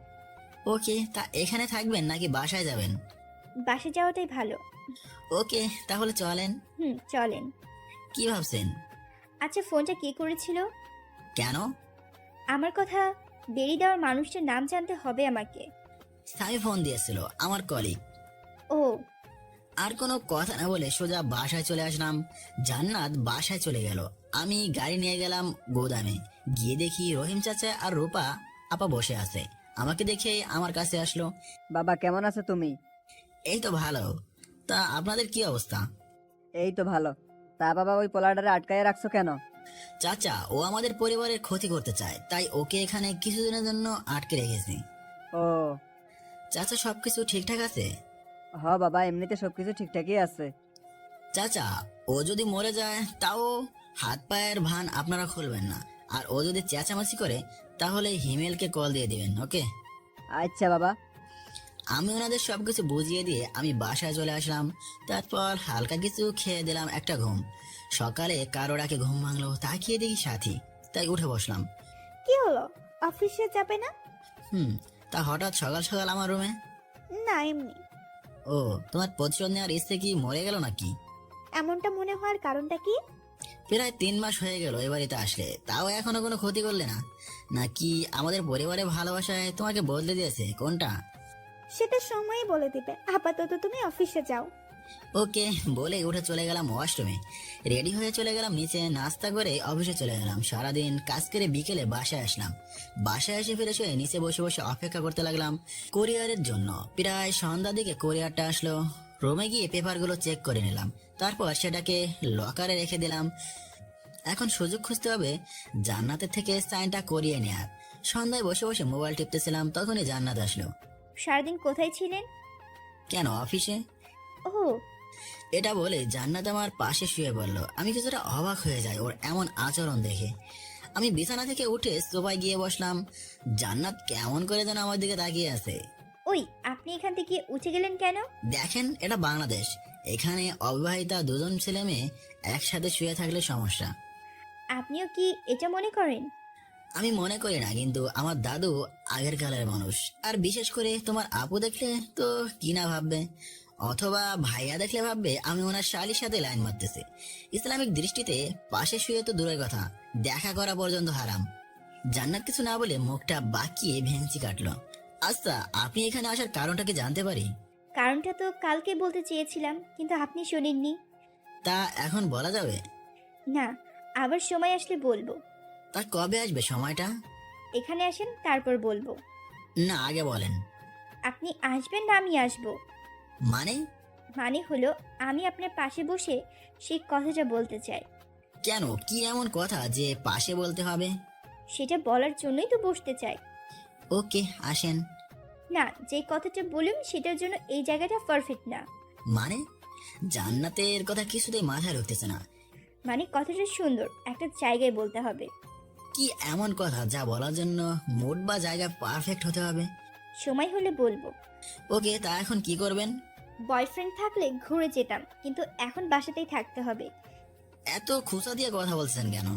ওকে, তা এখানে থাকবেন নাকি বাসায় যাবেন? বাসায় যাওয়াটাই ভালো। ওকে, তাহলে চলেন। চলেন। কি ভাবছেন? আচ্ছা, ফোনটা কে করেছিল? কেন? আমার কথা বেরি দেওয়ার মানুষটার নাম জানতে হবে আমাকে। সামি ফোন দিয়েছিল, আমার কলিগ। ও। আর কোনো কথা না বলে সোজা বাসায় চলে আসলাম। জান্নাত বাসায় চলে গেল। আমি গাড়ি নিয়ে গেলাম গোদামে। গিয়ে দেখি রহিম চাচা আর রূপা আপা বসে আছে। আমাকে দেখে আমার কাছে আসলো। বাবা কেমন আছো তুমি? এই তো ভালো। তা আপনাদের কি অবস্থা? এই তো ভালো। তা বাবা ওই পোলাডারে আটকায় রাখছো কেন? চাচা, ও আমাদের পরিবারের ক্ষতি করতে চায়, তাই ওকে এখানে কিছুদিনের জন্য আটকে রেখেছি। ও চাচা, সবকিছু ঠিকঠাক আছে? হ বাবা, এমনিতে সবকিছু ঠিকঠাকই আছে। চাচা, ও যদি মরে যায় তাও হাত পায়ের ভান আপনারা খুলবেন না। আর ও যদি চেঁচামেচি করে তাহলে হিমেলকে কল দিয়ে দিবেন। ওকে? আচ্ছা বাবা। আমি ওনাদের সবকিছু বুঝিয়ে দিয়ে আমি বাসায় চলে আসলাম। তারপর হালকা কিছু খেয়ে দিলাম একটা ঘুম। সকালে কারো ডাকে ঘুম ভাঙলো, তাকিয়ে দেখি সাথী, তাই উঠে বসলাম। কি হলো, অফিসে যাবে না? তা হঠাৎ সকাল সকাল আমার রুমে? না এমনি। ও, তোমার প্রতিশোধ নেওয়ার ইচ্ছে কি মরে গেল নাকি? এমনটা মনে হওয়ার কারণটা কি? প্রায় 3 মাস হয়ে গেল এ বাড়িতে আসলে, তাও এখনো কোনো ক্ষতি করলে না? নাকি আমাদের পরিবারের ভালোবাসায় তোমাকে বদলে দিয়েছে, কোনটা? সেটা সময়ই বলে দিবে, আপাতত তুমি অফিসে যাও। ওকে বলে উঠে চলে গেলাম ওয়াশরুমে। রেডি হয়ে চলে গেলাম নিচে, নাস্তা করে অফিসে চলে গেলাম। সারাদিন কাজ করে বিকেলে বাসায় আসলাম। বাসায় এসে ফিরে শুয়ে নিচে বসে বসে অপেক্ষা করতে লাগলাম কোরিয়ারের জন্য। প্রায় সন্ধ্যার দিকে কোরিয়ারটা আসলো। রুমে গিয়ে পেপারগুলো চেক করে নিলাম, তারপর সেটাকে লকারে রেখে দিলাম। এখন সুযোগ খুঁজতে হবে জান্নাতের থেকে সাইনটা করিয়ে নেয়ার। সন্ধ্যায় বসে বসে মোবাইল টিপতেছিলাম, তখনই জান্নাত আসলো। সারাদিন কোথায় ছিলেন? কেন, অফিসে। ও। এটা বলে জান্নাত আমার পাশে শুয়ে পড়ল। আমি কিছুটা অবাক হয়ে যাই ওর এমন আচরণ দেখে। আমি বিছানা থেকে উঠে সোফায় গিয়ে বসলাম। জান্নাত কেমন করে যেন আমার দিকে তাকিয়ে আছে। ওই, আপনি এখান থেকে উঠে গেলেন কেন? দেখেন, এটা বাংলাদেশ। এখানে অবিবাহিতা দুজন ছেলে মেয়ে একসাথে শুয়ে থাকলে সমস্যা। আপনিও কি এটা মনে করেন? আমি মনে করি না, কিন্তু আমার দাদু আগের কালের মানুষ। আর বিশেষ করে তোমার আপু দেখলে তো কি না ভাববে, অথবা ভাইয়া দেখলে ভাববে আমি ওনার শালির সাথে লাইন মারতেছি। ইসলামিক দৃষ্টিতে পাশে শুয়ে তো দূরের কথা, দেখা করা পর্যন্ত হারাম। জান্নাত কিছু না বলে মুখটা বাঁকিয়ে ভেঙচি কাটলো। আচ্ছা, আপনি এখানে আসার কারণটা কি জানতে পারি? কারণটা তো কালকে বলতে চেয়েছিলাম, কিন্তু আপনি শোনেননি। তা এখন বলা যাবে? না, আবার সময় আসলে বলবো। তা কবে আসবে সময়টা? এখানে আসেন, তারপর বলবো। না, আগে বলেন। আপনি আসবেন না আমি আসবো? মানে? মানে হলো, আমি আপনার পাশে বসে সেই কথাটা বলতে চাই। কেন, কি এমন কথা যে পাশে বলতে হবে? সেটা বলার জন্যই তো বসতে চাই। ওকে, আসেন। না, যে কথাটা বলুন সেটার জন্য এই জায়গাটা পারফেক্ট না। মানে? জান্নাতের কথা কিছুতেই মাথায় ঢুকতেছে না। মানে কথাটা সুন্দর একটা জায়গায় বলতে হবে। কি এমন কথা যা বলার জন্য মুড বা জায়গা পারফেক্ট হতে হবে? সময় হলে বলবো। ওকে, তা এখন কি করবেন? বয়ফ্রেন্ড থাকলে ঘুরে যেতাম, কিন্তু এখন বাসাতেই থাকতে হবে। এত খুঁচা দিয়ে কথা বলছেন কেন?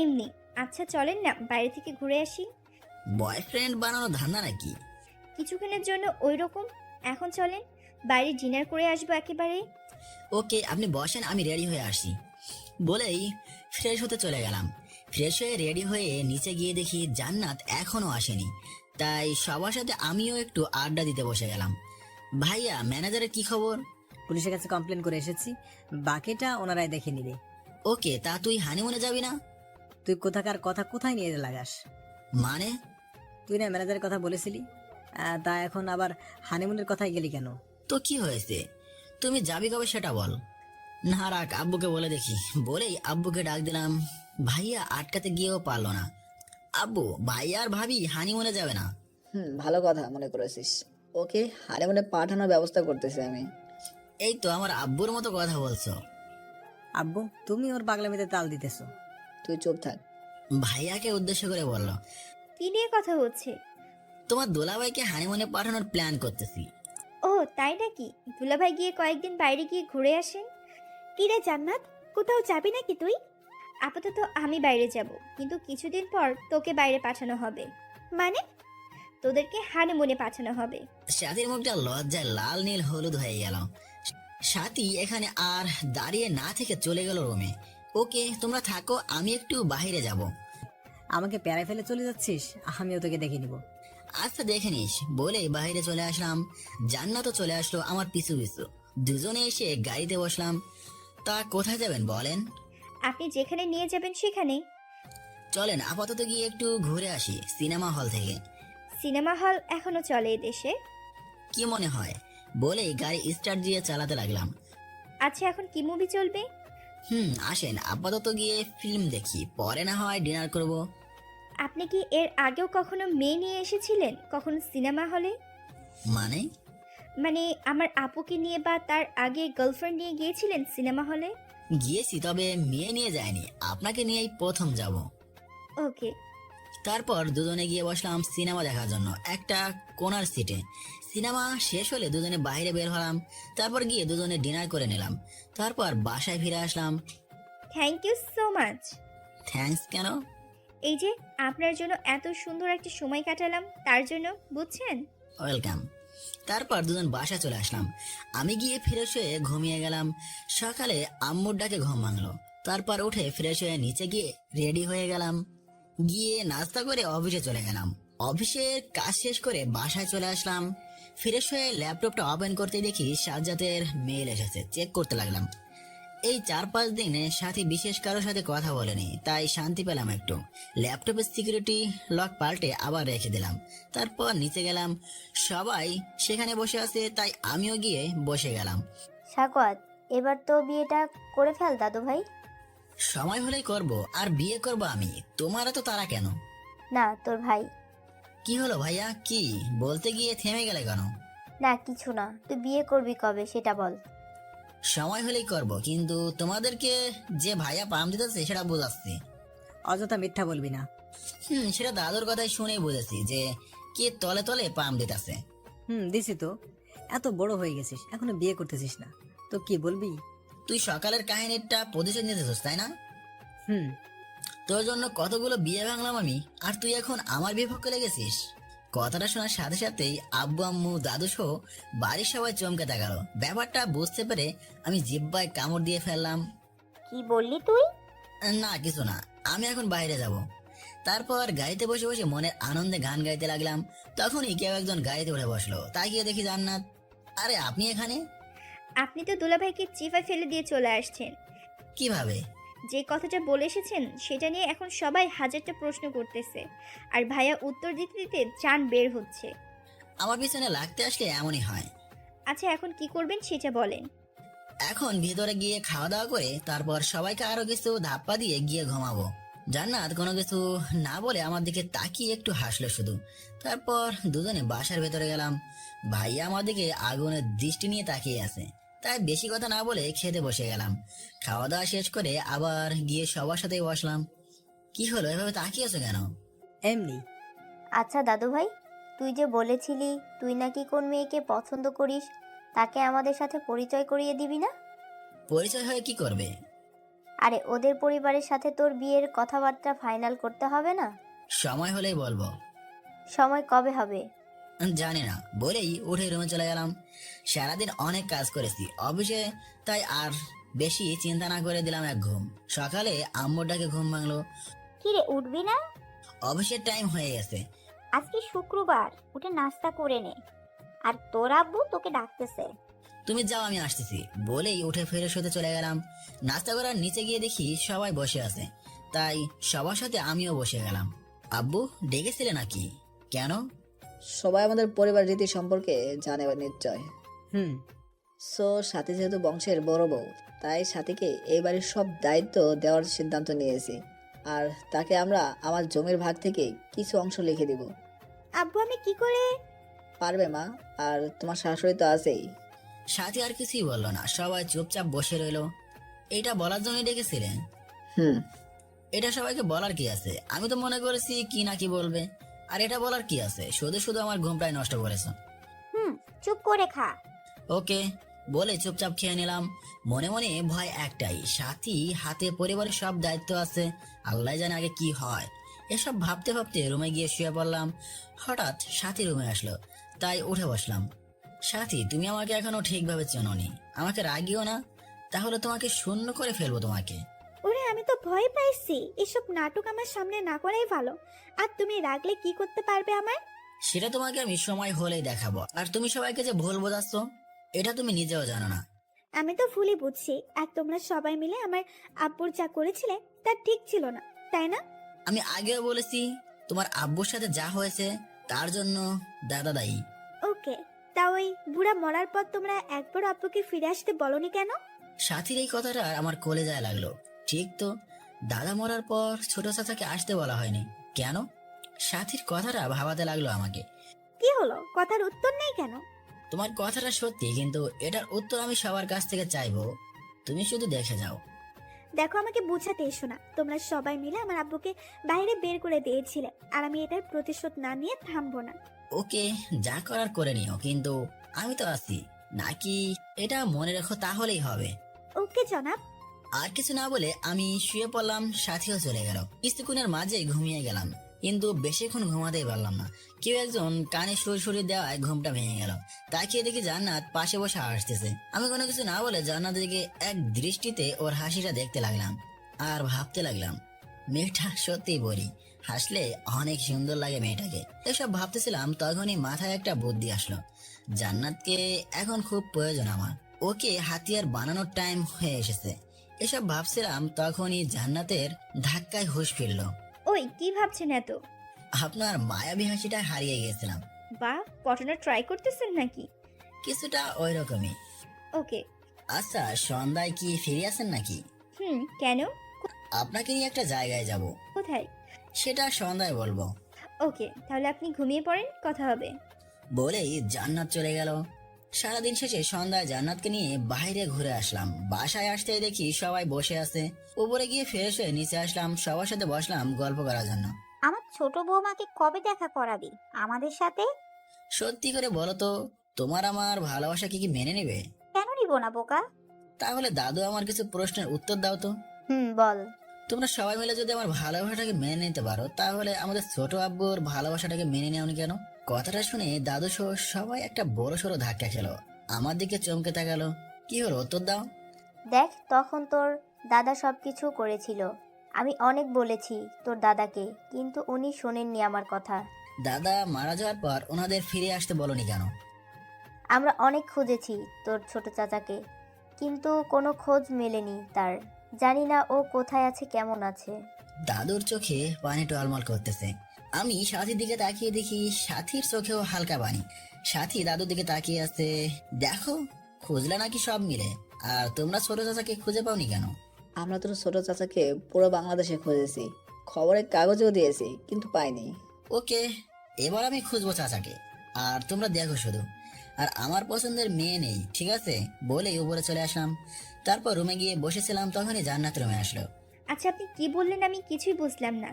এমনি। আচ্ছা চলেন না বাইরে থেকে ঘুরে আসি। বয়ফ্রেন্ড বানানো ধান্দা নাকি? কিছুক্ষণের জন্য ওই রকম। এখন চলেন বাইরে ডিনার করে আসবো একেবারে। ওকে, আপনি বসেন, আমি রেডি হয়ে আসি। বলেই ফ্রেশ হতে চলে গেলাম। ফ্রেশ হয়ে রেডি হয়ে নিচে গিয়ে দেখি জান্নাত এখনো আসেনি। তাই সবার সাথে আমিও একটু আড্ডা দিতে বসে গেলাম। ভাইয়া, ম্যানেজারের কি খবর? পুলিশের কাছে কমপ্লেন করে এসেছি, বাকিটা ওনারাই দেখে নিবে। ওকে, তা তুই হানিমুনে যাবি না? তুই কোথাকার কথা কোথায় নিয়ে লাগাস? মানে? তুই না ম্যানেজারের কথা বলেছিলি, তা এখন আবার হানিমুনের কথায় গেলি কেন? তো কি হয়েছে? তুমি যাবি কবে সেটা বল। না রাখ, আব্বুকে বলে দেখি। বলেই আব্বুকে ডাক দিলাম। ভাইয়া আটকাতে গিয়েও পারলো না। আব্বু, ভাইয়া আর ভাবি হানিমুনে যাবে না? ভালো কথা মনে করেছিস। ওকে, হানিমুনে পাঠানোর ব্যবস্থা করতেছি আমি। এই তো আমার আব্বুর মতো কথা বলছো। আব্বু, তুমি ওর পাগলামিতে তাল দিতেছো। তুই চুপ থাক। ভাইয়াকে উদ্দেশ্য করে বলল, কি নিয়ে কথা হচ্ছে? তোমার দোলাভাইকে হানিমুনে পাঠানোর প্ল্যান করতেছি। ও তাই নাকি? দুলাভাই গিয়ে কয়েকদিন বাইরে গিয়ে ঘুরে আসেন। কি রে জান্নাত, কোথাও যাবি নাকি তুই? আপাতত আমি বাইরে যাব, কিন্তু কিছুদিন পর তোকে বাইরে পাঠানো হবে। মানে? তোদেরকে হানিমুনে পাঠানো হবে। সাথীর মুখটা লজ্জায় লাল নীল হলুদ হয়ে গেল। সাথী এখানে আর দাঁড়িয়ে না থেকে চলে গেল রুমে। ওকে, তোমরা থাকো, আমি একটু বাইরে যাব। আমাকে প্যারায় ফেলে চলে যাচ্ছিস? আমিও তোকে দেখে নিব। আচ্ছা, দেখে নিস। বলে বাইরে চলে আসলাম। জান্নাতও চলে আসলো আমার পিছু পিছু। দুজনে এসে গাড়িতে বসলাম। তা কোথায় যাবেন বলেন? আপনি যেখানে নিয়ে যাবেন সেখানে। চলেন আপাতত গিয়ে একটু ঘুরে আসি সিনেমা হল থেকে। সিনেমা হল এখনো চলে এ দেশে? কি মনে হয়? বলেই গাড়ি স্টার্ট দিয়ে চালাতে লাগলাম। আচ্ছা, এখন কি মুভি চলবে? আসেন আপাতত গিয়ে ফিল্ম দেখি, পরে না হয় ডিনার করব। আপনি কি এর আগেও কখনো মেয়ে নিয়ে এসেছিলেন কখনো সিনেমা হলে? মানে? মানে আমার আপুকে নিয়ে বা তার আগে গার্লফ্রেন্ড নিয়ে গিয়েছিলেন সিনেমা হলে? গিয়েছি, তবে মেয়ে নিয়ে যায়নি। আপনাকে নিয়েই প্রথম যাব। ওকে। তারপর দুজনে গিয়ে বসলাম সিনেমা দেখার জন্য একটা কোনার সিটে। সিনেমা শেষ হলে দুজনে বাইরে বের হলাম। তারপর গিয়ে দুজনে ডিনার করে নিলাম। তারপর বাসায় ফিরে আসলাম। Thank you so much. Thanks কেন? এই যে আপনার জন্য এত সুন্দর একটা সময় কাটালাম তার জন্য, বুঝছেন? ওয়েলকাম। তারপর দুজন বাসা চলে আসলাম। আমি গিয়ে ফ্রেশ হয়ে ঘুমিয়ে গেলাম। সকালে আম্মুর ডাকে ঘুম ভাঙলো। তারপর উঠে ফ্রেশ হয়ে নিচে গিয়ে রেডি হয়ে গেলাম। গিয়ে নাস্তা করে অফিসে চলে গেলাম। অফিসের কাজ শেষ করে বাসায় চলে আসলাম। ফ্রেশ হয়ে ল্যাপটপটা ওপেন করতে দেখি সাজ্জাদের মেইল এসেছে। চেক করতে লাগলাম। এই 4-5 দিনে সাথে বিশেষ কারোর সাথে কথা বলেনি, তাই শান্তি পেলাম একটু। ল্যাপটপের সিকিউরিটি লক পাল্টে আবার রেখে দিলাম। তারপর নিচে গেলাম। সবাই সেখানে বসে আছে, তাই আমিও গিয়ে বসে গেলাম। সাকওয়াত, এবার তো বিয়েটা করে ফেল দাদু ভাই। সময় হলেই করব, আর বিয়ে করব আমি। তোমার তো তারা কেন? না, তোর ভাই। কি হলো ভাইয়া? কি বলতে গিয়ে থেমে গেলে কেন? না কিছু না, তুই বিয়ে করবি কবে সেটা বল। সময় হলেই করব, কিন্তু তোমাদেরকে যে ভাইয়া পাম দিতেছে সেটা বোঝাচ্ছি। অযথা মিথ্যা বলবি না। সেটা দাদুর কথাই শুনে বুঝেছি যে কে তলে তলে পাম দিতেছে। দিছি তো। এত বড় হয়ে গেছিস, এখনো বিয়ে করতেছিস না, তো কি বলবি? তুই সকালের কাহিনীটা পজিশন নিতেছিস তাই না? হুম। তোর জন্য কতগুলো বিয়ে ভাঙলাম আমি, আর তুই এখন আমার বিপক্ষে লেগেছিস। কথাটা শোনার সাথে সাথেই আব্বু আম্মু দাদু সহ বাড়ির সবাই চমকে তাকালো। ব্যাপারটা বুঝতে পেরে আমি জিব্বায় কামড় দিয়ে ফেললাম। কি বললি তুই? না কিছু না, আমি এখন বাইরে যাব। তারপর গাড়িতে বসে বসে মনের আনন্দে গান গাইতে লাগলাম। তখনই কেউ একজন গাড়িতে উঠে বসলো, তাই গিয়ে দেখি জান্নাত। আরে আপনি এখানে? আপনি তো দুলাভাইকে চিফায় ফেলে দিয়ে চলে আসছেন। কিভাবে? যে কথাটা বলে এসেছেন সেটা নিয়ে এখন সবাই হাজারটা প্রশ্ন করতেছে, আর ভাইয়া উত্তর দিতে দিতে চান বের হচ্ছে। আমার পিছনে লাগতে আসলে এমনই হয়। আচ্ছা, এখন কি করবেন সেটা বলেন। এখন ভিতরে গিয়ে খাওয়া দাওয়া করে তারপর সবাইকে আরো কিছু ধাপ্পা দিয়ে গিয়ে ঘুমাবো। জান্নাত কোনো কিছু না বলে আমার দিকে তাকিয়ে একটু হাসলো শুধু। তারপর দুজনে বাসার ভেতরে গেলাম। ভাইয়া আমার দিকে আগুনের দৃষ্টি নিয়ে তাকিয়ে আছে, তাই বেশি কথা না বলে খেতে বসে গেলাম। খাওয়া দাওয়া শেষ করে আবার গিয়ে সবার সাথেই বসলাম। কি হলো, এভাবে তাকিয়েছো কেন? এমনি। আচ্ছা দাদু ভাই, তুই যে বলেছিলি তুই নাকি কোন মেয়েকে পছন্দ করিস, তাকে আমাদের সাথে পরিচয় করিয়ে দিবি না? পরিচয় হয়ে কি করবে? আরে ওদের পরিবারের সাথে তোর বিয়ের কথাবার্তা ফাইনাল করতে হবে না? সময় হলেই বলবো। সময় কবে হবে? জানি না বলেই উঠে রুমে চলে গেলাম। সারাদিন অনেক কাজ করেছি অফিসে, তাই আর বেশি চিন্তা না করে দিলাম এক ঘুম। সকালে আম্মুর ডাকে ঘুম ভাঙলো। কি রে, উঠবি না? অফিসের টাইম হয়ে গেছে। আজকে শুক্রবার, উঠে নাস্তা করে নে। আর তোর আব্বু তোকে ডাকতেছে। তুমি যাও, আমি আসতেছি বলেই উঠে ফ্রেশ হতে চলে গেলাম। নাস্তা করার নিচে গিয়ে দেখি সবাই বসে আছে, তাই সবার সাথে আমিও বসে গেলাম। আব্বু ডেকেছিলে নাকি? কেন? সবাই আমাদের পরিবার রীতি সম্পর্কে জানে নিশ্চয়। হুম। সো সাথী যেহেতু বংশের বড় বউ, তাই সাথীকে এই বাড়ির সব দায়িত্ব দেওয়ার সিদ্ধান্ত নিয়েছি। আর তাকে আমরা আমার জমির ভাগ থেকে কিছু অংশ লিখে দিব। আব্বু, আমি কি করে? পারবে মা, আর তোমার শাশুড়ি তো আছেই। সাথী আর কিছুই বললো না, সবাই চুপচাপ বসে রইলো। এটা বলার জন্য ডেকেছিলেন? হুম। এটা সবাইকে বলার কি আছে? আমি তো মনে করেছি কি না কি বলবে। আর এটা বলার কি আছে? শুধু শুধু আমার ঘুমটাই নষ্ট করেছে। চুপ করে খা। ওকে বলে চুপচাপ খেয়ে নিলাম। মনে মনে ভয় একটাই, সাথী হাতে পরিবারের সব দায়িত্ব আছে, আল্লাহ জানে আগে কি হয়। এসব ভাবতে ভাবতে রুমে গিয়ে শুয়ে পড়লাম। হঠাৎ সাথী রুমে আসলো, তাই উঠে বসলাম। সাথী, তুমি আমাকে এখনো ঠিকভাবে চেনোনি, আমাকে রাগিও না, তাহলে তোমাকে শূন্য করে ফেলবো তোমাকে। ওরে, আমি তো ভয় পাইছি। এসব নাটক আমার সামনে না করাই ভালো। আর তুমি রাগলে কি করতে পারবে আমার? সেটা তোমাকে আমি সময় হলেই দেখাবো। আর তুমি সবাইকে যে ভুল বোঝাচ্ছ এটা তুমি নিজেও জানো না। আমি তো ভুলই বুঝছি। আর তোমরা সবাই মিলে আমার আব্বুর যা করেছিলে তা ঠিক ছিল না, তাই না? আমি আগেও বলেছি তোমার আব্বুর সাথে যা হয়েছে তার জন্য দাদা দায়ী। ওকে, তা ওই বুড়া মরার পর তোমরা একবার আব্বুকে ফিরে আসতে বলনি কেন? সাথীর এই কথাটা আমার কলেজায় লাগলো। ঠিক তো, দাদা মরার পর ছোট চাচাকে আসতে বলা হয়নি কেন? সাথীর কথাটা ভাবাতে লাগলো আমাকে। কি হলো, কথার উত্তর নেই কেন? তোমার কথাটা সত্যি, কিন্তু এটার উত্তর আমি সবার কাছ থেকে চাইবো, তুমি শুধু দেখে যাও। দেখো, আমাকে বোঝাতে এসো না। তোমরা সবাই মিলে আমার আব্বুকে বাইরে বের করে দিয়েছিলে, আর আমি এটার প্রতিশোধ না নিয়ে থামবো না। ওকে, যা করার করে নিও, কিন্তু আমি তো আছি নাকি এটা মনে রেখো, তাহলেই হবে। ওকে জনাব। আর কিছু না বলে আমি শুয়ে পড়লাম, সাথীও চলে গেল। কিছুক্ষণের মাঝেই ঘুমিয়ে গেলাম, কিন্তু বেশিক্ষণ ঘুমাতেই পারলাম না। কেউ একজন কানে সুরসুরি দেওয়ায় ঘুমটা ভেঙে গেল। তাকিয়ে দেখি জান্নাত পাশে বসে হাসতেছে। আমি কোনো কিছু না বলে জান্নাতের দিকে এক দৃষ্টিতে ওর হাসিটা দেখতে লাগলাম, আর ভাবতে লাগলাম মেয়েটা সত্যিই বলি, হাসলে অনেক সুন্দর লাগে মেয়েটাকে। এসব ভাবতেছিলাম, তখনই মাথায় একটা বুদ্ধি আসলো। জান্নাতকে এখন খুব প্রয়োজন আমার, ওকে হাতিয়ার বানানোর টাইম হয়ে এসেছে। এসব ভাবছিলাম, তখনই জান্নাতের ধাক্কায় হুঁশ ফিরল। ওই কি ভাবছেন এত? আপনার মায়াবী হাসিটা হারিয়ে গেছিলাম। বা পটানো ট্রাই করতেছেন নাকি? কিছুটা ওই রকমই। ওকে। আচ্ছা, সন্ধ্যায় কি ফিরে আসেন নাকি? কেন? আপনাকে নিয়ে একটা জায়গায় যাব। কোথায়? সেটা সন্ধ্যায় বলবো। ওকে, তাহলে আপনি ঘুমিয়ে পড়েন, কথা হবে। বলেই জান্নাত চলে গেল। সারাদিন শেষে সন্ধ্যায় জান্নাতকে নিয়ে বাইরে ঘুরে আসলাম। বাসায় আসতে দেখি সবাই বসে আছে। উপরে গিয়ে ফ্রেশ হয়ে নিচে আসলাম, সবার সাথে বসলাম গল্প করার জন্য। আমার ছোট বৌমাকে কবে দেখা করাবি আমাদের সাথে? সত্যি করে বলো তো, তোমার আমার ভালোবাসা কি মেনে নেবে? কেন নিব না বোকা? তাহলে দাদু আমার কিছু প্রশ্নের উত্তর দাও তো। বল। তোমরা সবাই মিলে যদি আমার ভালোবাসাটাকে মেনে নিতে পারো, তাহলে আমাদের ছোট আব্বুর ভালোবাসাটাকে মেনে নেওনি কেন? কথাটা শুনে দাদু সহ সবাই একটা বড় সড়ো ধাক্কা খেলো। আমার দিকে চমকে তাকালো। কি হলো, উত্তর দাও। দেখ, তখন তোর দাদা সবকিছু করেছিল। আমি অনেক বলেছি তোর দাদাকে, কিন্তু উনি শোনেননি আমার কথা। দাদা মারা যাওয়ার পর ওনাদের ফিরে আসতে বলনি কেন? আমরা অনেক খুঁজেছি তোর ছোট চাচাকে, কিন্তু কোনো খোঁজ মেলেনি তার। জানি না ও কোথায় আছে, কেমন আছে। দাদুর চোখে পানি টলমল করতেছে। আমি সাথীর দিকে তাকিয়ে দেখি সাথীর চোখেও হালকা পানি। সাথী দাদুর দিকে তাকিয়ে আছে। দেখো, খুঁজলে নাকি সব মিলে। আর তোমরা ছোট চাচাকে খুঁজে পাওনি কেন? আমরা তোর ছোট চাচাকে পুরো বাংলাদেশে খুঁজেছি, খবরের কাগজেও দিয়েছি, কিন্তু পাইনি। ওকে, এবার আমি খুঁজবো চাচাকে, আর তোমরা দেখো শুধু। আর আমার পছন্দের মেয়ে নেই, ঠিক আছে? বলেই উপরে চলে আসলাম। তারপর রুমে গিয়ে বসেছিলাম, তখনই জান্নাত রুমে আসলো। আচ্ছা, আপনি কি বললেন আমি কিছুই বুঝলাম না।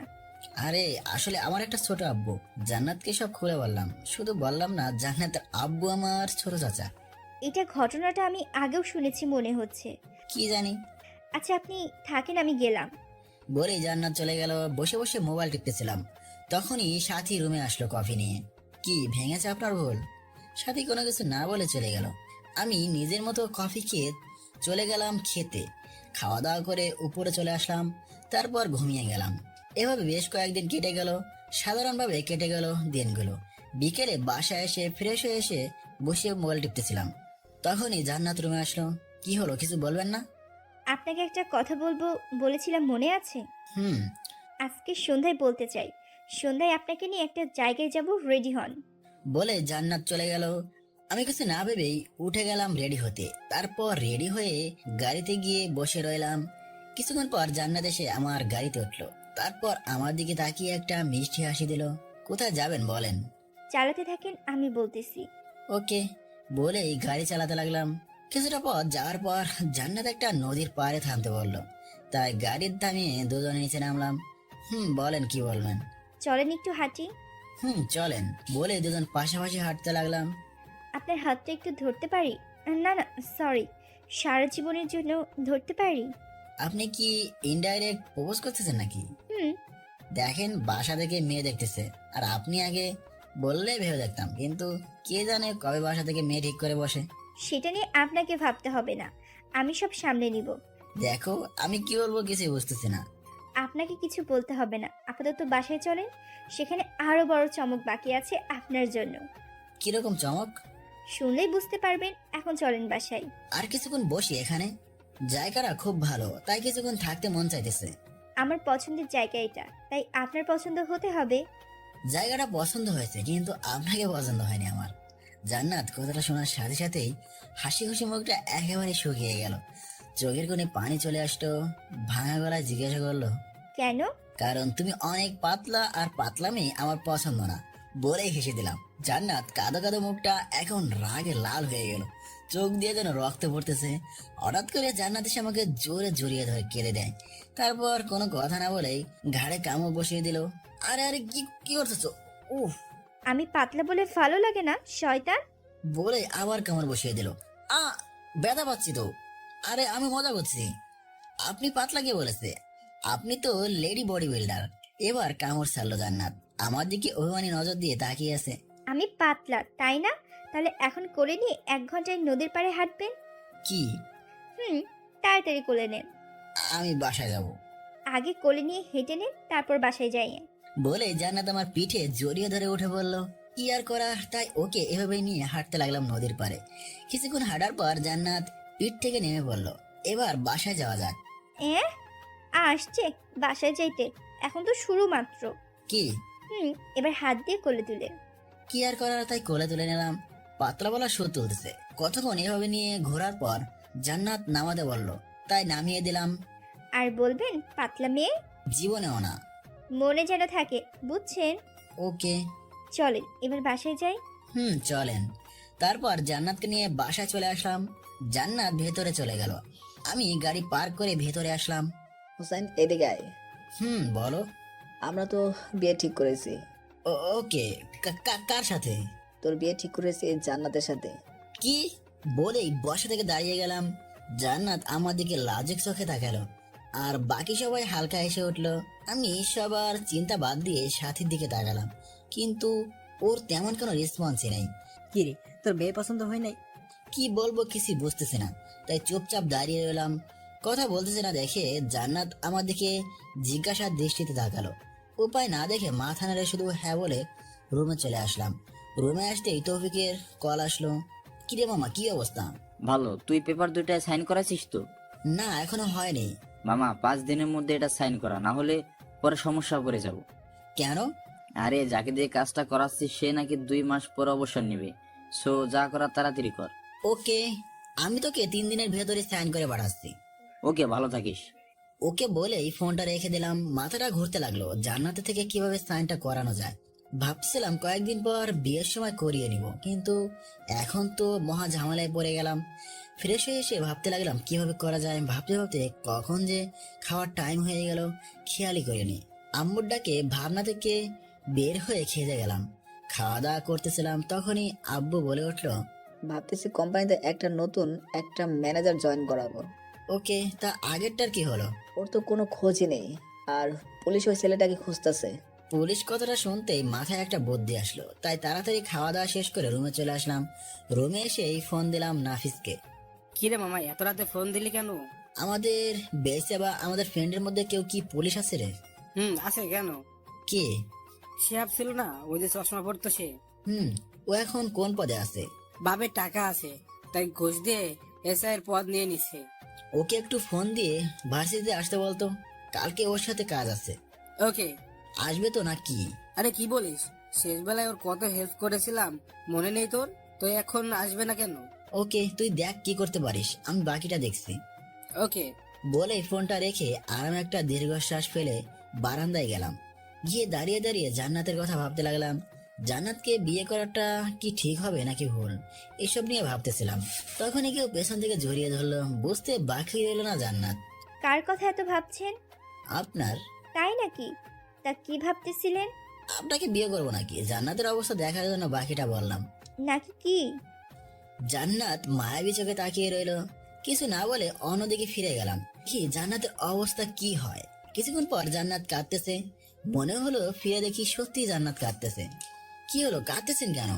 আরে আসলে আমার একটা ছোট আব্বু, জান্নাতকে সব খুলে বললাম। শুধু বললাম না, জান্নাতের আব্বু আমার ছোট চাচা। এটা ঘটনাটা আমি আগেও শুনেছি মনে হচ্ছে। কি জানি। আচ্ছা, আপনি থাকেন, আমি গেলাম। বলেই জান্নাত চলে গেল। বসে বসে মোবাইল টিপতেছিলাম, তখনই সাথী রুমে আসলো কফি নিয়ে। কি ভেঙেছে আপনার ভুল? সাথী কোনো কিছু না বলে চলে গেল। আমি নিজের মতো কফি খেয়ে চলে গেলাম খেতে। খাওয়া দাওয়া করে উপরে চলে আসলাম, তারপর ঘুমিয়ে গেলাম। এভাবে বেশ কয়েকদিন কেটে গেল। সাধারণভাবে কেটে গেল দিনগুলো। বিকেলে বাসায় এসে ফ্রেশ হয়ে এসে বসে মোবাইল টিপতেছিলাম, তখনই জান্নাত রুমে আসলো। কি হলো, কিছু বলবেন না? আপনাকে একটা কথা বলবো বলেছিলাম, মনে আছে? হুম। আজকে সন্ধ্যায় বলতে চাই। সন্ধ্যায় আপনাকে নিয়ে একটা জায়গায় যাব, রেডি হন। বলে জান্নাত চলে গেল। আমি কিছু না ভেবেই উঠে গেলাম রেডি হতে। তারপর রেডি হয়ে গাড়িতে গিয়ে বসে রইলাম। কিছুক্ষণ পর জান্নাত এসে আমার গাড়িতে উঠলো। তারপর আমার দিকে তাকিয়ে একটা মিষ্টি হাসি দিল। কোথায় যাবেন বলেন? চালাতে থাকেন, আমি বলতেছি। ওকে, বলেই গাড়ি চালাতে লাগলাম। কিছুটা পথ যাওয়ার পর জান্নাত একটা নদীর পাড়ে থামতে বললো, তাই গাড়ির থামিয়ে দুজনে নিচে নামলাম। বলেন, কি বলবেন? চলেন একটু হাঁটি। চলেন, বলে দুজন পাশাপাশি হাঁটতে লাগলাম। আপনার হাতটা একটু ধরতে পারি? না না, সরি, সারা জীবনের জন্য ধরতে পারি? আপনি কি ইনডাইরেক্ট প্রপোজ করতেছেন নাকি? হুম। দেখেন, বাসা থেকে মেয়ে দেখতেছে, আর আপনি আগে বললে ভেবে দেখতাম, কিন্তু কে জানে কবে বাসা থেকে মেয়ে ঠিক করে বসে। সেটা নিয়ে আপনাকে ভাবতে হবে না, আমি সব সামলে নিব। দেখো, আমি কি বলবো কিছুই বুঝতেছি না। আপনাকে কিছু বলতে হবে না, আপাতত বাসায় চলেন। সেখানে আরো বড় চমক বাকি আছে আপনার জন্য। কিরকম চমক? শুনলেই বুঝতে পারবেন। এখন চলেন বাসায়। আর কিছুক্ষণ বসি এখানে, জায়গাটা খুব ভালো, তাই কিছুক্ষণ থাকতে মন চাইতেছে। আমার পছন্দের জায়গা এটা, তাই আপনার পছন্দ হতে হবে। জায়গাটা পছন্দ হয়েছে, কিন্তু আপনাকে পছন্দ হয়নি আমার। জান্নাত কথাটা শোনার সাথে সাথেই হাসি খুশি মুখটা একেবারে শুকিয়ে গেল। চোখের কোণে পানি চলে আসলো। ভাঙা গলায় জিজ্ঞাসা করলো, কেন? কারণ তুমি অনেক পাতলা, আর পাতলা মেয়ে আমার পছন্দ না। বলেই হেসে দিলাম। জান্নাত কাদো কাদো মুখটা এখন রাগে লাল হয়ে গেল, চোখ দিয়ে যেন রক্ত পড়তেছে। হঠাৎ করে জান্নাত এসে আমাকে জোরে জড়িয়ে ধরে কেঁদে দেয়। তারপর কোনো কথা না বলেই ঘাড়ে কামড় বসিয়ে দিল। আরে আরে, কি কি করতেছো? উফ! আমি পাতলা বলে ভালো লাগে না, শয়তান? বলে আবার কামড় বসিয়ে দিল। ব্যথা পাচ্ছি তো। আরে আমি মজা করছি। আপনি পাতলা কে বলেছে? আপনি তো লেডি বডি বিল্ডার। এবার কামড় ছাড়লো জান্নাত। আমার দিকে অভিমানী নজর দিয়ে তাকিয়ে আছে। আমি পাতলা, তাই না? তাহলে এখন কোলে নিয়ে 1 ঘন্টায় নদীর পাড়ে হাঁটবেন। কি? তাড়াতাড়ি কোলে নেন। আমি বাসায় যাব। আগে কোলে নিয়ে হেঁটে নেন, তারপর বাসায় যাইয়েন। বলে জান্নাত আমার পিঠে জড়িয়ে ধরে উঠে বলল, কি আর করার, তাই ওকে এভাবে নিয়ে হাঁটতে লাগলাম নদীর পাড়ে। কিছুক্ষণ হাঁটার পর জান্নাত পিঠ থেকে নেমে পড়ল। এবার বাসায় যাওয়া যাক। আসছে বাসায় যাইতে, এখন তো শুরু মাত্র। কি? এবার হাত দিয়ে কোলে তুলে। কি আর করার, তাই কোলে তুলে নিলাম। পাতলা বলা সুর তুলতেছে। কতক্ষণ এভাবে নিয়ে ঘোরার পর জান্নাত নামাতে বলল, তাই নামিয়ে দিলাম। আর বলবেন পাতলা মেয়ে? জীবনেও না। মনে যেন থাকে, বুঝছেন? ওকে, চলেন এবার বাসায় যাই। চলেন। তারপর জান্নাতকে নিয়ে বাসায় চলে আসলাম। জান্নাত ভেতরে চলে গেল, আমি গাড়ি পার্ক করে ভেতরে আসলাম। হুসাইন এদিকে আয়। বলো। আমরা তো বিয়ে ঠিক করেছি। ওকে, কার সাথে? তোর বিয়ে ঠিক করেছি জান্নাতের সাথে। কি বলেই বসা থেকে দাঁড়িয়ে গেলাম। জান্নাত আমার দিকে লাজুক চোখে তাকালো, আর বাকি সবাই হালকা হেসে উঠলো। আমি সবার চিন্তা বাদ দিয়ে সাথীর দিকে তাকালাম, কিন্তু ওর তেমন কোনো রেসপন্সই নেই। কি রে, তোর বিয়ে পছন্দ হয় নাই? কি বলবো কিছু বুঝতেছি না, তাই চুপচাপ দাঁড়িয়ে রইলাম। কথা বলতেছে না দেখে জান্নাত আমার দিকে জিজ্ঞাসার দৃষ্টিতে তাকালো। উপায় না দেখে মাথা নেড়ে শুধু হ্যাঁ বলে রুমে চলে আসলাম। রুমে আসতেই তৌফিকের কল আসলো। কিরে মামা, কি অবস্থা? ভালো, তুই পেপার দুইটায় সাইন করাছিস তো? না, এখনো হয়নি। মামা 5 দিনের মধ্যে এটা সাইন করা, না হলে পরে সমস্যা পড়ে যাব। কেন? আরে যাকে দিয়ে কাজটা করাচ্ছিস সে নাকি 2 মাস পর অবসর নিবে, সো যা করার তাড়াতাড়ি কর। ওকে, আমি তোকে 3 দিনের ভেতরে সাইন করে পাঠাচ্ছি। ওকে, ভালো থাকিস। ওকে বলেই ফোনটা রেখে দিলাম। মাথাটা ঘুরতে লাগলো জান্নাতে থেকে কিভাবে সাইনটা করানো যায়। ভাবছিলাম কয়েকদিন পর বিয়ের সময় করিয়ে নিব, কিন্তু এখন তো মহা ঝামেলায় পড়ে গেলাম। ফ্রেশ হয়ে এসে ভাবতে লাগলাম কিভাবে করা যায়। ভাবতে ভাবতে কখন যে খাওয়ার টাইম হয়ে গেল খেয়ালই করিনি। আম্মুর ডাকে ভাবনা থেকে বের হয়ে খেতে গেলাম। খাওয়া দাওয়া করতেছিলাম, তখনই আব্বু বলে উঠলো, ভাবতেছি কোম্পানিতে নতুন একটা ম্যানেজার জয়েন করাবো। ওকে, তা আগেরটার কি হলো? ওর তো কোনো খোঁজই নেই, আর পুলিশ ওই ছেলেটাকে খুঁজতেছে। পুলিশ কথাটা শুনতেই মাথায় একটা বুদ্ধি আসলো, তাই তাড়াতাড়ি খাওয়া দাওয়া শেষ করে রুমে চলে আসলাম। রুমে এসেই ফোন দিলাম নাফিসকে। কিরে মামা, এত রাতে ফোন দিলি কেন? আমাদের বেসে বা আমাদের ফ্রেন্ডের মধ্যে কেউ কি পুলিশ আছে রে? আছে কেন? কে? শিহাব ছিল না, ওই যে চশমা পড়তো সে। ও এখন কোন পদে আছে? বাপের টাকা আছে, তাই ঘুষ দিয়ে এসআই এর পদ নিয়ে নিচ্ছে। ওকে একটু ফোন দিয়ে ভার্সিটিতে আসতে বলতো, কালকে ওর সাথে কাজ আছে। ওকে। আসবে তো নাকি? আরে কি বলিস, শেষ বেলায় ওর কত হেল্প করেছিলাম, মনে নেই তোর? তো এখন আসবে না কেন? ওকে, তুই দেখ কি করতে পারিস, আমি বাকিটা দেখছি। ওকে। বলে ফোনটা রেখে আরাম একটা দীর্ঘশ্বাস ফেলে বারান্দায় গেলাম। গিয়ে দাঁড়িয়ে দাঁড়িয়ে জান্নাতের কথা ভাবতে লাগলাম। জান্নাতকে বিয়ে করাটা কি ঠিক হবে নাকি ভুল, এসব নিয়ে ভাবতেছিলাম। তখনই কেউ পেছন থেকে জড়িয়ে ধরলো। বুঝতে বাকি রইল না জান্নাত। কার কথা এত ভাবছেন? আপনার। তাই নাকি? তা কি ভাবতেছিলেন? আপনাকে বিয়ে করবো নাকি, জান্নাতের অবস্থা দেখার জন্য বাকিটা বললাম। নাকি কি? জান্নাত মায়াবী চোখে তাকিয়ে রইলো। কিছু না বলে অন্যদিকে ফিরে গেলাম। কি জান্নাতের অবস্থা কি হয়। কিছুক্ষণ পর জান্নাত কাঁদতেছে। মনে হলো ফিরে দেখি সত্যি জান্নাত কাঁদতেছে। কি হলো, কাঁদতেছেন কেন?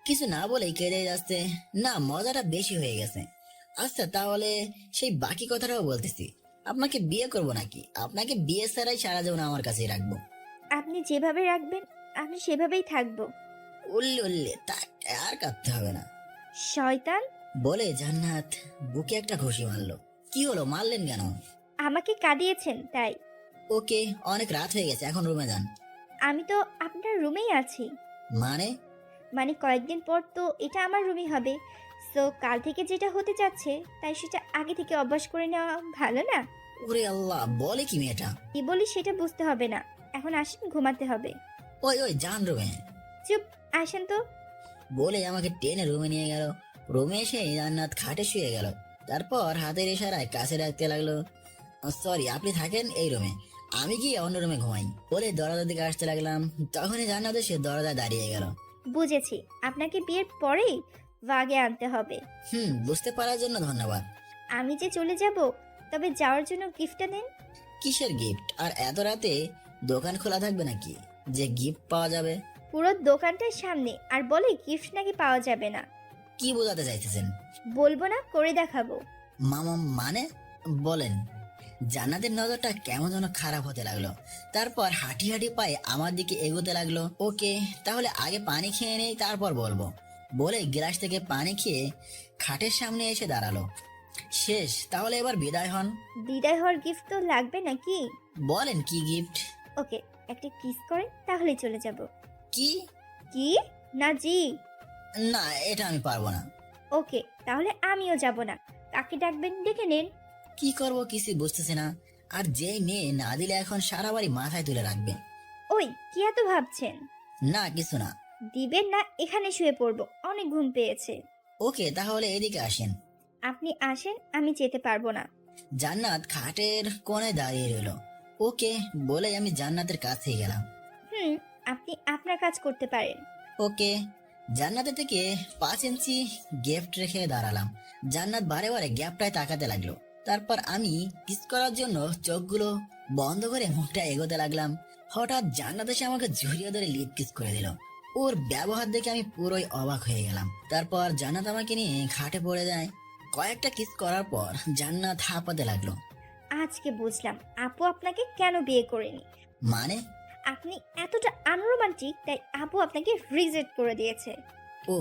কিছু না বলেই কেঁদে যাচ্ছে। না, মজাটা বেশি হয়ে গেছে। আচ্ছা, তাহলে সেই বাকি কথাটাও বলতেছি। আপনাকে বিয়ে করব নাকি, আপনাকে বিয়ে ছাড়াই সারা জীবন আমার কাছেই রাখবো। আপনি যেভাবে রাখবেন আমি সেভাবেই থাকবো। উল্লে উল্লে, তা আর কাঁদতে হবে না। শয়তান! বলে জান্নাত বুকে একটা ঘুষি মারলো। কি হলো, মারলেন কেন? আমাকে কাঁদিয়েছেন তাই। ওকে, অনেক রাত হয়ে গেছে, এখন রুমে যান। আমি তো আপনার রুমেই আছি। মানে কয়েকদিন পর তো এটা আমার রুমই হবে। সো কাল থেকে যেটা হতে যাচ্ছে তাই সেটা আগে থেকে অভ্যাস করে নেওয়া ভালো না? ওরে আল্লাহ, বলে কি মেয়েটা? কি বলি সেটা বুঝতে হবে না, এখন আসেন, ঘুমাতে হবে। ওই ওই, যান রুমে। চুপ, আসেন তো। বলে আমাকে টেনে রুমে নিয়ে গেল। রুমে এসে জান্নাত খাটে শুয়ে গেল। তারপর হাতের ইশারায় কাছে রাখতে লাগলো। সরি, আপনি থাকেন এই রুমে, আমি গিয়ে অন্য রুমে ঘুমাই। বলে দরজার দিকে আসতে লাগলাম। তখনই জান্নাত এসে দরজায় দাঁড়িয়ে গেল। বুঝেছি, আপনাকে বিয়ের পরেই ভাগে আনতে হবে। বুঝতে পারার জন্য ধন্যবাদ। আমি যে চলে যাব, তবে যাওয়ার জন্য গিফটটা দেন। কিসের গিফট? আর এত রাতে দোকান খোলা থাকবে নাকি যে গিফট পাওয়া যাবে? পুরো দোকানটার সামনে, আর বলে গিফট নাকি পাওয়া যাবে না। কি বোঝাতে চাইতেছেন? বলবো না, করে দেখাবো। মামা মানে? বলেন। জান্নাতের নজরটা কেমন যেন খারাপ হতে লাগলো। তারপর হাঁটি হাঁটি পায়ে আমার দিকে এগোতে লাগলো। ওকে, তাহলে আগে পানি খেয়ে নেই, তারপর বলবো। বলে গ্লাস থেকে পানি খেয়ে খাটের সামনে এসে দাঁড়ালো। শেষ, তাহলে এবার বিদায় হন। বিদায় হওয়ার গিফট তো লাগবে নাকি? বলেন কি গিফট? ওকে, একটা কিস করেন, তাহলে চলে যাব। কি? কি না জি? না, এটা আমি পারবো না। ওকে, তাহলে আমিও যাব না। কাকে ডাকবেন ডেকে নেন। কি করবো কিছু বুঝতেছি না। আর যে মেয়ে না দিলে এখন সারা বাড়ি মাথায় তুলে রাখবে। ওই কি এত ভাবছেন? না, কিছু না। দিবেন না এখানে শুয়ে পড়বো, অনেক ঘুম পেয়েছে। ওকে, তাহলে এদিকে আসেন। আপনি আসেন, আমি যেতে পারবো না। জান্নাত খাটের কোণে দাঁড়িয়ে রইল। ওকে বলে আমি জান্নাতের কাছে গেলাম। আপনি আপনার কাজ করতে পারেন। ওকে। জান্নাতের থেকে 5 ইঞ্চি গ্যাপ রেখে দাঁড়ালাম। জান্নাত বারে বারে গ্যাপটায় তাকাতে লাগলো। তারপর আমি কিস করার জন্য চোখগুলো বন্ধ করে মুখটা এগোতে লাগলাম। হঠাৎ জান্নাত এসে আমাকে জড়িয়ে ধরে লিপ কিস করে দিল। ওর ব্যবহার দেখে আমি পুরোই অবাক হয়ে গেলাম। তারপর জান্নাত আমাকে নিয়ে খাটে পড়ে যায়। কয়েকটা কিস করার পর জান্নাত হাঁপাতে লাগলো। আজকে বুঝলাম আপু আপনাকে কেন বিয়ে করেনি। মানে? আপনি এতটা আনরোমান্টিক, তাই আপু আপনাকে রিজেক্ট করে দিয়েছে। ও,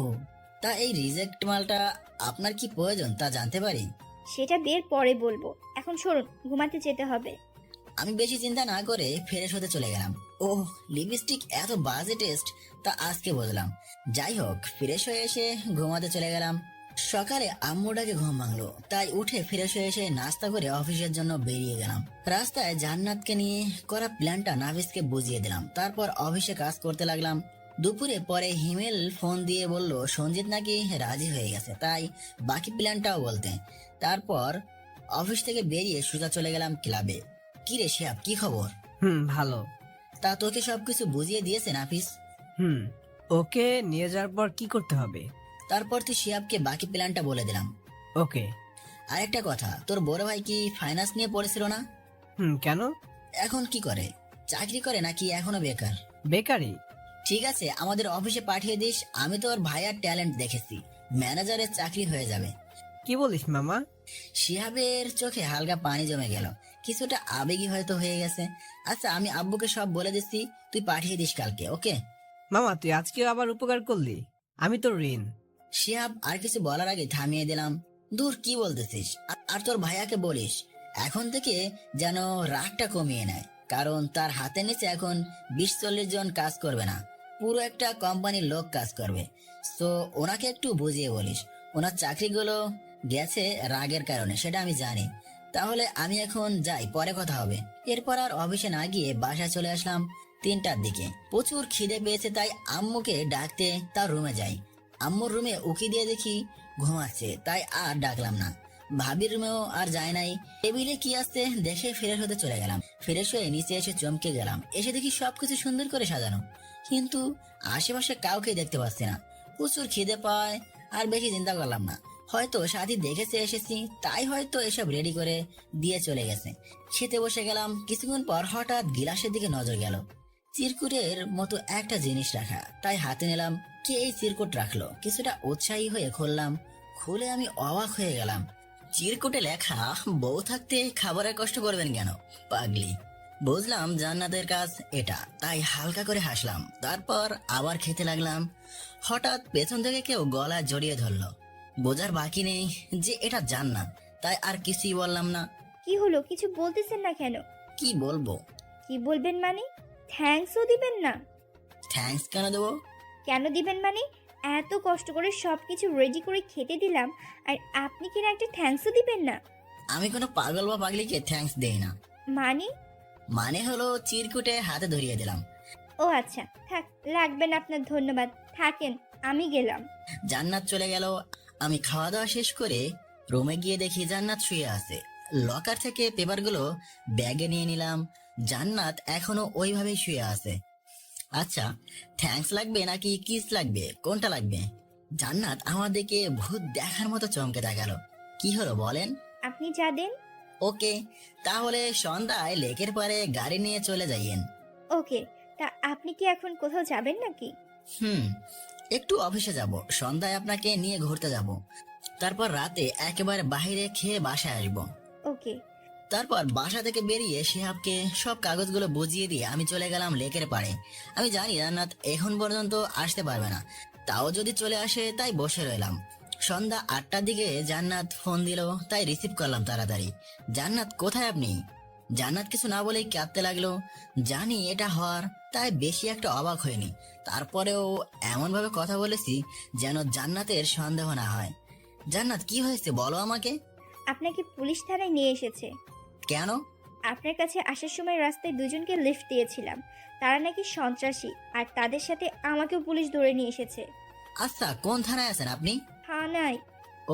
তা এই রিজেক্ট মালটা আপনার কি প্রয়োজন তা জানতে পারি? সেটা বিয়ের পরে বলবো, এখন সরুন, ঘুমাতে যেতে হবে। আমি বেশি চিন্তা না করে ফ্রেশ হতে চলে গেলাম। ও, লিপস্টিক এত বাজে টেস্ট তা আজকে বুঝলাম। যাই হোক, ফ্রেশ হয়ে এসে ঘুমাতে চলে গেলাম। সকালে আম্মুটাকে ঘুম ভাঙলো, তাই উঠে ফ্রেশ হয়ে এসে নাস্তা করে অফিসের জন্য বেরিয়ে গেলাম। রাস্তায় জান্নাতকে নিয়ে করা প্ল্যানটা নাফিসকে বুঝিয়ে দিলাম। তারপর অফিসে কাজ করতে লাগলাম। দুপুরে পরে হিমেল ফোন দিয়ে বলল সঞ্জিত নাকি রাজি হয়ে গেছে, তাই বাকি প্ল্যানটাও বলতে। তারপর অফিস থেকে বেরিয়ে সোজা চলে গেলাম ক্লাবে। কি রে শিহাব, কি খবর? ভালো। তা তোকে সবকিছু বুঝিয়ে দিয়েছে নাফিস? ওকে নিয়ে যাওয়ার পর কি করতে হবে? তারপর তুই শিহাবকে বাকি প্ল্যানটা বলে দিলাম। ওকে। আরেকটা কথা, তোর বড় ভাই কি ফাইন্যান্স নিয়ে পড়েছিল না? কেন? এখন কি করে? চাকরি করে নাকি এখনো বেকার? বেকারি। ঠিক আছে, আমাদের অফিসে পাঠিয়ে দিস। আমি তোর ভাইয়ার ট্যালেন্ট দেখেছি, ম্যানেজারের চাকরি হয়ে যাবে। কি বলিস মামা? শিহাবের চোখে হালকা পানি জমে গেল, কিছুটা আবেগী হয়তো হয়ে গেছে। আচ্ছা, আমি আব্বুকে সব বলে দিচ্ছি, তুই পাঠিয়ে দিস কালকে। ওকে মামা, তুই আজকে আবার উপকার করলি, আমি তোর ঋণ। শিহাব আর কিছু বলার আগে থামিয়ে দিলাম। দূর, কি বলতেছিস? আর তোর ভাইয়াকে বলিস এখন থেকে যেন রাগটা কমিয়ে নেয়, কারণ তার হাতের নিচে এখন 20-40 জন কাজ করবে না, পুরো একটা কোম্পানির লোক কাজ করবে। তো ওনাকে একটু বুঝিয়ে বলিস, ওনার চাকরিগুলো গেছে রাগের কারণে, সেটা আমি জানি। তাহলে আমি এখন যাই, পরে কথা হবে। এরপর আর অফিসে না গিয়ে বাসায় চলে আসলাম 3টার দিকে। প্রচুর খিদে পেয়েছে, তাই আম্মুকে ডাকতে তার রুমে যাই। আম্মুর রুমে উকি দিয়ে দেখি ঘুমাচ্ছে, তাই আর ডাকলাম না। ভাবির রুমেও আর যায় নাই। টেবিলে কি আসতে দেখে ফ্রেশ হতে চলে গেলাম। ফ্রেশ হয়ে নিচে এসে চমকে গেলাম, এসে দেখি সবকিছু সুন্দর করে সাজানো, কিন্তু আশেপাশে কাউকে দেখতে পাচ্ছি না। প্রচুর খিদে পায়, আর বেশি চিন্তা করলাম না। হয়তো সাথী দেখেছে এসেছি, তাই হয়তো এসব রেডি করে দিয়ে চলে গেছে। খেতে বসে গেলাম। কিছুক্ষণ পর হঠাৎ গিলাসের দিকে নজর গেল। চিরকুটের মতো একটা জিনিস রাখা, তাই হাতে নিলাম। কে এই চিরকুট রাখলো? কিছুটা উৎসাহী হয়ে খুললাম। খুলে আমি অবাক হয়ে গেলাম। চিরকুটে লেখা, বউ থাকতে খাবারের কষ্ট করবেন কেন পাগলি। বুঝলাম জান্নাতের কাজ এটা, তাই হালকা করে হাসলাম। তারপর আবার খেতে লাগলাম। হঠাৎ পেছন থেকে কেউ গলা জড়িয়ে ধরলো। বোঝার বাকি নেই যে এটা জান্নাত, তাই আর কিছুই বললাম না। কি হলো, কিছু বলতেছেন না কেন? কি বলবো? কি বলবেন মানে? থ্যাঙ্কসও দিবেন না? থ্যাঙ্কস কেন দেবো? কেন দিবেন মানে? এত কষ্ট করে সবকিছু রেডি করে খেতে দিলাম, আর আপনি কিনা একটা থ্যাঙ্কসও দিবেন না? আমি কোনো পাগল বা পাগলিকে থ্যাঙ্কস দেই না। মানে হলো চিরকুটে হাতে ধরিয়ে দিলাম। ও আচ্ছা, থাক, লাগবে না আপনার ধন্যবাদ, থাকেন, আমি গেলাম। জান্নাত চলে গেল। আমি খাওয়া দাওয়া শেষ করে রুমে গিয়ে দেখি জান্নাত শুয়ে আছে। লকার থেকে পেপারগুলো ব্যাগে নিয়ে নিলাম। জান্নাত এখনো ওইভাবেই শুয়ে আছে। আচ্ছা, থ্যাঙ্কস লাগবে নাকি কিস লাগবে, কোনটা লাগবে? জান্নাত আমার দিকে ভূত দেখার মতো চমকে দেখালো। কি হলো বলেন? আপনি যা দেন। ওকে, তাহলে সন্ধ্যায় লেকের পারে গাড়ি নিয়ে চলে যাইয়েন। ওকে, তা আপনি কি এখন কোথাও যাবেন নাকি? একটু অফিসে যাব, সন্ধ্যায় আপনাকে নিয়ে ঘুরতে যাব। তারপর রাতে একেবারে বাইরে খেয়ে বাসায় আসবো। ওকে। তারপর বাসা থেকে বেরিয়ে শিহাবকে সব কাগজগুলো বুঝিয়ে দিয়ে আমি চলে গেলাম লেকের পাড়ে। আমি জানি জান্নাত এখন পর্যন্ত আসতে পারবে না, তাও যদি চলে আসে তাই বসে রইলাম। সন্ধ্যা 8টার দিকে জান্নাত ফোন দিল, তাই রিসিভ করলাম তাড়াতাড়ি। জান্নাত, কোথায় আপনি? জান্নাত কিছু না বলেই কাঁদতে লাগলো। জানি এটা হওয়ার, তাই বেশি একটা অবাক হয়নি। তারপরেও এমন ভাবে কথা বলেছি যেন জান্নাতের সন্দেহ না হয়। জান্নাত, কি হয়েছে বলো আমাকে। আপনাকে পুলিশ থানায় নিয়ে এসেছে। কেন? আপনার কাছে আসার সময় রাস্তায় দুজনকে লিফট দিয়েছিলাম, তারা নাকি সন্ত্রাসী, আর তাদের সাথে আমাকেও পুলিশ ধরে নিয়ে এসেছে। আচ্ছা, কোন থানায় আছেন আপনি? থানায়?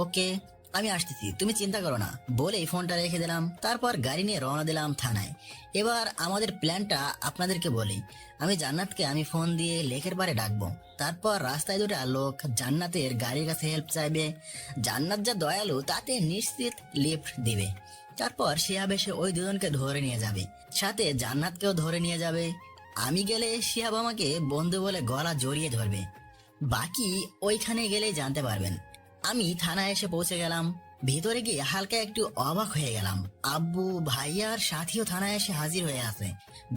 ওকে, আমি আসতেছি, তুমি চিন্তা করো না। বলেই ফোনটা রেখে দিলাম। তারপর গাড়ি নিয়ে রওনা দিলাম থানায়। এবার আমাদের প্ল্যানটা আপনাদেরকে বলি। আমি জান্নাতকে আমি ফোন দিয়ে লেকের পাড়ে ডাকবো। তারপর রাস্তায় দুটা লোক জান্নাতের গাড়ির কাছে হেল্প চাইবে। জান্নাত যা দয়ালু, তাতে নিশ্চিত লিফট দিবে। তারপর শিহাব এসে ওই দুজনকে ধরে নিয়ে যাবে, সাথে জান্নাতকেও ধরে নিয়ে যাবে। আমি গেলে শিহাব আমাকে বন্ধু বলে গলা জড়িয়ে ধরবে। বাকি ওইখানে গেলেই জানতে পারবেন। আমি থানায় এসে পৌঁছে গেলাম। ভিতরে গিয়ে হালকা একটু অবাক হয়ে গেলাম। আব্বু, ভাইয়ার সাথীও থানায় এসে হাজির হয়ে আছে।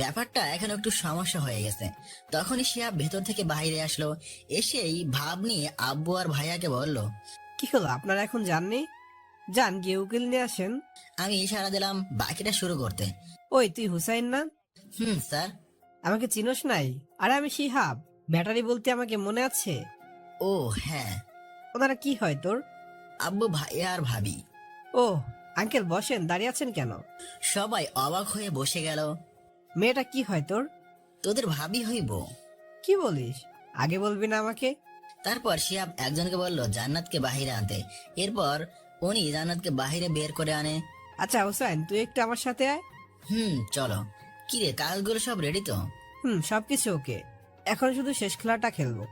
ব্যাপারটা এখন একটু সমস্যা হয়ে গেছে। তখনই শিহাব ভেতর থেকে বাইরে আসলো। এসেই ভাব নিয়ে আব্বু আর ভাইয়াকে বলল, কি হলো, আপনারা এখন যাননি? যান, গিয়ে উকিল নিয়ে আসেন। আমি ইশারা দিলাম বাকিটা শুরু করতে। ওই, তুই হুসাইন না? স্যার। আমাকে চিনোস নাই? আরে আমি শিহাব, ব্যাটারি বলতে আমাকে মনে আছে? ও হ্যাঁ। ওনারা কি হয় তোর? আব্বু, ভাইয়া আর ভাবি। ও আঙ্কেল, বসেন, দাঁড়িয়ে আছেন কেন? সবাই অবাক হয়ে বসে গেল। মেয়েটা কি হয় তোর? তোদের ভাবি হইব। কি বলিস? আগে বলবি না আমাকে? তারপর শিহাব একজনকে বলল জান্নাতকে বাহিরে আনতে। এরপর উনি জান্নাতকে বাহিরে বের করে আনে। আচ্ছা হুসাইন, তুই একটু আমার সাথে আয়। চলো। কিরে, কাজগুলো সব রেডি তো? সবকিছু ওকে, এখন শুধু শেষ খেলাটা খেলবো।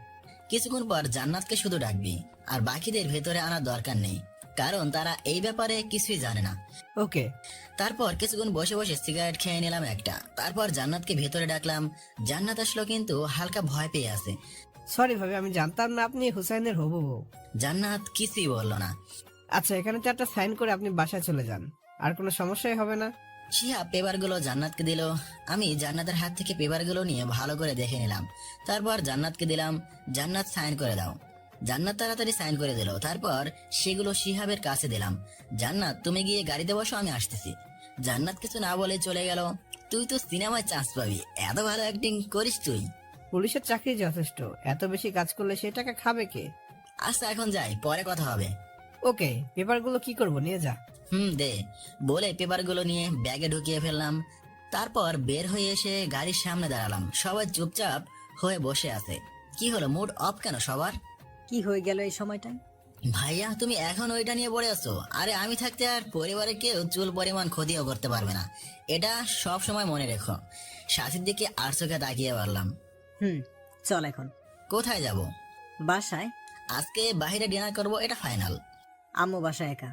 কিছুক্ষণ পর জান্নাতকে শুধু ডাকবি, আর বাকিদের ভেতরে আনার দরকার নেই, কারণ তারা এই ব্যাপারে কিছুই জানে না। ওকে। তারপর কিছুক্ষণ বসে বসে সিগারেট খেয়ে নিলাম একটা। তারপর জান্নাতকে ভেতরে ডাকলাম। জান্নাত আসলো, কিন্তু হালকা ভয় পেয়ে আছে। সরি ভাবি, আমি জানতাম না আপনি হুসাইনের হবু বউ। জান্নাত কিছুই বললো না। আচ্ছা, এখানে 4টা সাইন করে আপনি বাসায় চলে যান, আর কোনো সমস্যাই হবে না। শিহাব পেপারগুলো জান্নাতকে দিল। আমি জান্নাতের হাত থেকে পেপারগুলো নিয়ে ভালো করে দেখে নিলাম। তারপর জান্নাতকে দিলাম। জান্নাত সাইন করে দাও। জান্নাত তাড়াতাড়ি সাইন করে দিল। তারপর সেগুলো শিহাবের কাছে দিলাম। জান্নাত, তুমি গিয়ে গাড়িতে বসো, আমি আসতেছি। জান্নাত কিছু না বলে চলে গেল। তুই তো সিনেমায় চান্স পাবি, এত ভালো অ্যাক্টিং করিস তুই। পুলিশের চাকরি যথেষ্ট, এত বেশি কাজ করলে সেই টাকা খাবে কে? আচ্ছা, এখন যাই, পরে কথা হবে। ওকে, পেপারগুলো কি করব, নিয়ে যা। দে। বলে পেপারগুলো নিয়ে ব্যাগে ঢুকিয়ে ফেললাম। তারপর বের হয়ে এসে গাড়ির সামনে দাঁড়ালাম। সবাই চুপচাপ হয়ে বসে আছে। কি হলো, মুড অফ কেন সবার? কি হয়ে গেল এই সময়টায়? ভাইয়া, তুমি এখন ওইটা নিয়ে পড়ে আছো? আরে আমি থাকতে আর পরিবারের কেউ চুল পরিমাণ ক্ষতিও করতে পারবে না, এটা সব সময় মনে রেখো। সাথীর দিকে আর চোখে তাকিয়ে পারলাম। চল এখন। কোথায় যাব? বাসায়। আজকে বাইরে ডিনার করব, এটা ফাইনাল। আম্মু বাসায় একা।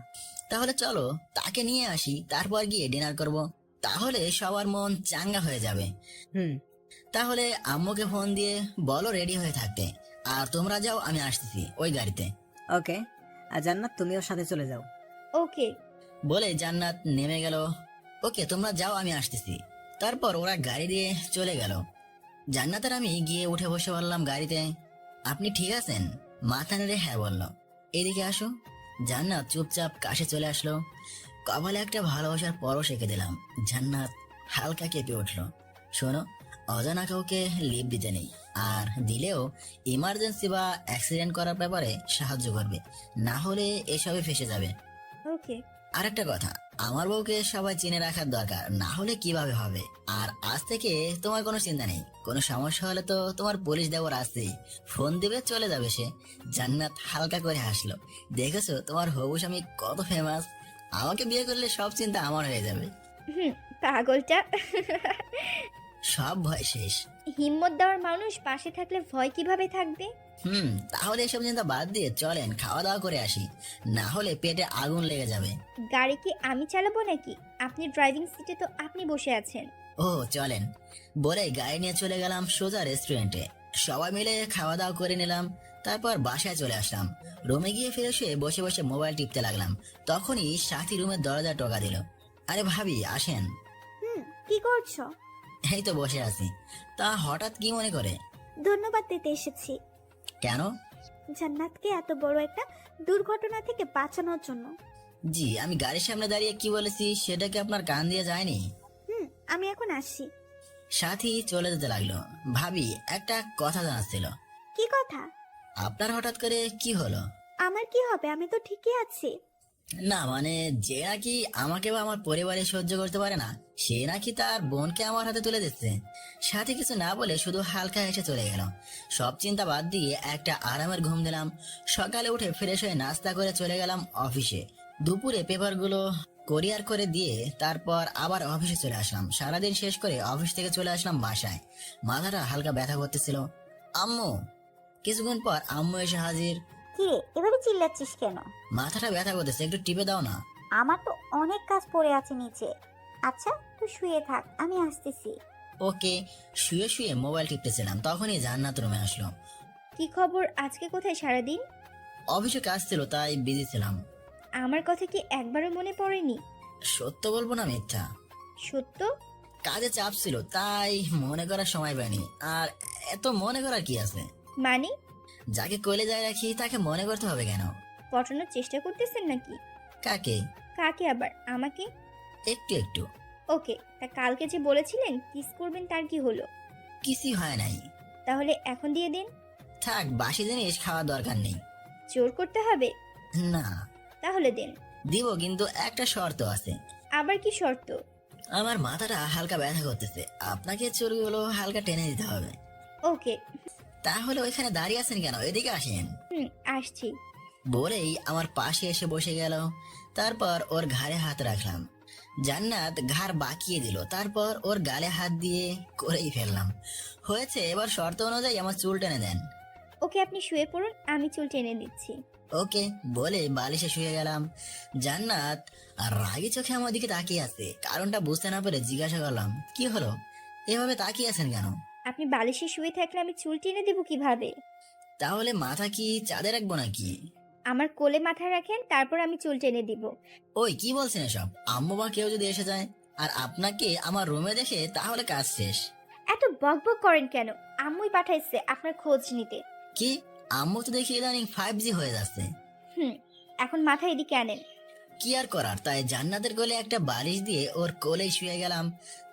তাহলে চলো তাকে নিয়ে আসি, তারপর গিয়ে ডিনার করব। তাহলে সবার মন চাঙ্গা হয়ে যাবে। তাহলে আম্মুকে ফোন দিয়ে বলো রেডি হয়ে থাকতে, আর তোমরা যাও, আমি আসতেছি ওই গাড়িতে। ওকে। আর জান্নাত, তুমিও সাথে চলে যাও। ওকে। বলে জান্নাত নেমে গেল। ওকে, তোমরা যাও, আমি আসতেছি। তারপর ওরা গাড়ি দিয়ে চলে গেল। জান্নাতের আমি গিয়ে উঠে বসে বললাম গাড়িতে, আপনি ঠিক আছেন? মাথা নেড়ে হ্যাঁ বলল। এদিকে আসো। জান্নাত চুপচাপ কাছে চলে আসলো। কপালে একটা ভালোবাসার পরশ এঁকে দিলাম। জান্নাত হালকা কেঁপে উঠলো। শোনো, অজানা কাউকে লিভ দিতে নেই, আর দিলেও ইমার্জেন্সি বা অ্যাক্সিডেন্ট করার ব্যাপারে সাহায্য করবে, না হলে এসবে ফেসে যাবে। ওকে। আরেকটা কথা, আমার বউকে সবাই চিনে রাখার দরকার, না হলে কিভাবে হবে? আর আজ থেকে তোমার কোনো চিন্তা নেই, কোনো সমস্যা হলে তো তোমার পুলিশ দেওয়ার আসছেই, ফোন দিবে, চলে যাবে সে। জান্নাত হালকা করে হাসলো। দেখেছো তোমার হবু স্বামী কত ফেমাস, আমাকে বিয়ে করলে সব চিন্তা আমার হয়ে যাবে। পাগলটা। সব ভয় শেষ। হিম্মত দেওয়ার মানুষ পাশে থাকলে ভয় কিভাবে থাকবে? তাহলে এসব চিন্তা বাদ দিয়ে চলেন খাওয়া দাওয়া করে আসি, না হলে পেটে আগুন লেগে যাবে। গাড়ি কি আমি চালাবো নাকি? আপনি ড্রাইভিং সিটে তো আপনি বসে আছেন। ও চলেন। বলে গাড়ি নিয়ে চলে গেলাম সোজা রেস্টুরেন্টে। সবাই মিলে খাওয়া দাওয়া করে নিলাম। তারপর বাসায় চলে আসলাম। রুমে গিয়ে ফিরে শুয়ে বসে বসে মোবাইল টিপতে লাগলাম। তখনই সাথী রুমের দরজা টোকা দিল। আরে ভাবি, আসেন। কি করছো? এই তো বসে আছি। তা হঠাৎ কি মনে করে? ধন্যবাদ দিতে এসেছি। কেন? জান্নাতকে এত বড় একটা দুর্ঘটনা থেকে বাঁচানোর জন্য। জি, আমি গাড়ির সামনে দাঁড়িয়ে কি বলেছি সেটা কি আপনার কান দিয়ে যায়নি? আমি এখন আসছি। সাথী চলে যেতে লাগলো। ভাবি, একটা কথা জানার ছিল। কি কথা? আপনার হঠাৎ করে কি হলো? আমার কি হবে, আমি তো ঠিকই আছি। না মানে যে নাকি আমাকে বা আমার পরিবারে সহ্য করতে পারে না, সে নাকি তার বোনকে আমার হাতে তুলে দিচ্ছে। সাথে কিছু না বলে শুধু হালকা হেসে চলে গেল। সব চিন্তা বাদ দিয়ে একটা আরামের ঘুম দিলাম। সকালে উঠে ফ্রেশ হয়ে নাস্তা করে চলে গেলাম অফিসে। দুপুরে পেপারগুলো কোরিয়ার করে দিয়ে তারপর আবার অফিসে চলে আসলাম। সারাদিন শেষ করে অফিস থেকে চলে আসলাম বাসায়। মাথাটা হালকা ব্যথা করতেছিল। আম্মু! কিছুক্ষণ পর আম্মু এসে হাজির। কি রে, এভাবে চিল্লাচ্ছিস কেন? মাথাটা ব্যথা করতেছে, একটু টিপে দাও না। আমার তো অনেক কাজ পড়ে আছে নিচে। আচ্ছা তুই শুয়ে থাক, আমি আসতেছি। ওকে। শুয়ে শুয়ে মোবাইল টিপতেছিলাম, তখনই জান্নাত রুমে আসলো। কি খবর? আজকে কোথায় সারাদিন? অফিসে কাজ ছিল তাই বিজি ছিলাম। আমার কথা কি একবারও মনে পড়েনি? সত্য বলবো না মিথ্যা? সত্য? কাজে চাপ ছিল তাই মনে করার সময় পাইনি। আর এত মনে করার কি আছে? মানে? যাকে কইলে যায় রাখি তাকে মনে করতে হবে কেন? পটানোর চেষ্টা করতেছেন নাকি? কাকে? কাকে আবার? আমাকে? একটু একটু। ওকে, তা কালকে যে বলেছিলেন কিস করবেন তার কি হলো? কিছুই হয় নাই। তাহলে এখন দিয়ে দিন। থাক, বাসি জিনিস খাওয়ার দরকার নেই। জোর করতে হবে? না। তাহলে দিন। দিব, কিন্তু একটা শর্ত আছে। আবার কি শর্ত? আমার মাথাটা হালকা ব্যথা করতেছে, আপনাকে চুলগুলো হালকা টেনে দিতে হবে। ওকে। তাহলে ওইখানে দাঁড়িয়ে আছেন কেন, এদিকে আসেন। আসছি। বলেই আমার পাশে এসে বসে গেল। তারপর ওর ঘাড়ে হাত রাখলাম। জান্নাত ঘাড় বাঁকিয়ে দিল, তারপর ওর গালে হাত দিয়ে করেই ফেললাম। হয়েছে, এবার শর্ত অনুযায়ী আমার চুল টেনে দেন। ওকে, আপনি শুয়ে পড়ুন, আমি চুল টেনে দিচ্ছি। ওকে বলে বালিশে শুয়ে গেলাম। জান্নাত আর রাগি চোখে আমার দিকে তাকিয়ে আছে। কারণটা বুঝতে না পেরে জিজ্ঞাসা করলাম, কি হলো, এভাবে তাকিয়ে আছেন কেন? আপনি বালিশে শুয়ে থাকলে আমি চুল টেনে দিব কিভাবে? তাহলে মাথা কি চাঁদে রাখবো নাকি? আমার কোলে মাথা রাখেন, তারপর আমি চুল টেনে দিব। ওই কি বলছেন এসব? আম্মু বা কেউ যদি এসে যায় আর আপনাকে আমার রুমে দেখে, তাহলে কাজ শেষ। এত বকবক করেন কেন? আম্মুই পাঠাইছে আপনার খোঁজ নিতে। কি? আম্মু তো দেখি ইদানিং 5G হয়ে যাচ্ছে। এখন মাথা এদিকে আনেন। কি আর করার, তাই জান্নাতের কোলে একটা বালিশ দিয়ে ওর কোলে শুয়ে গেলাম।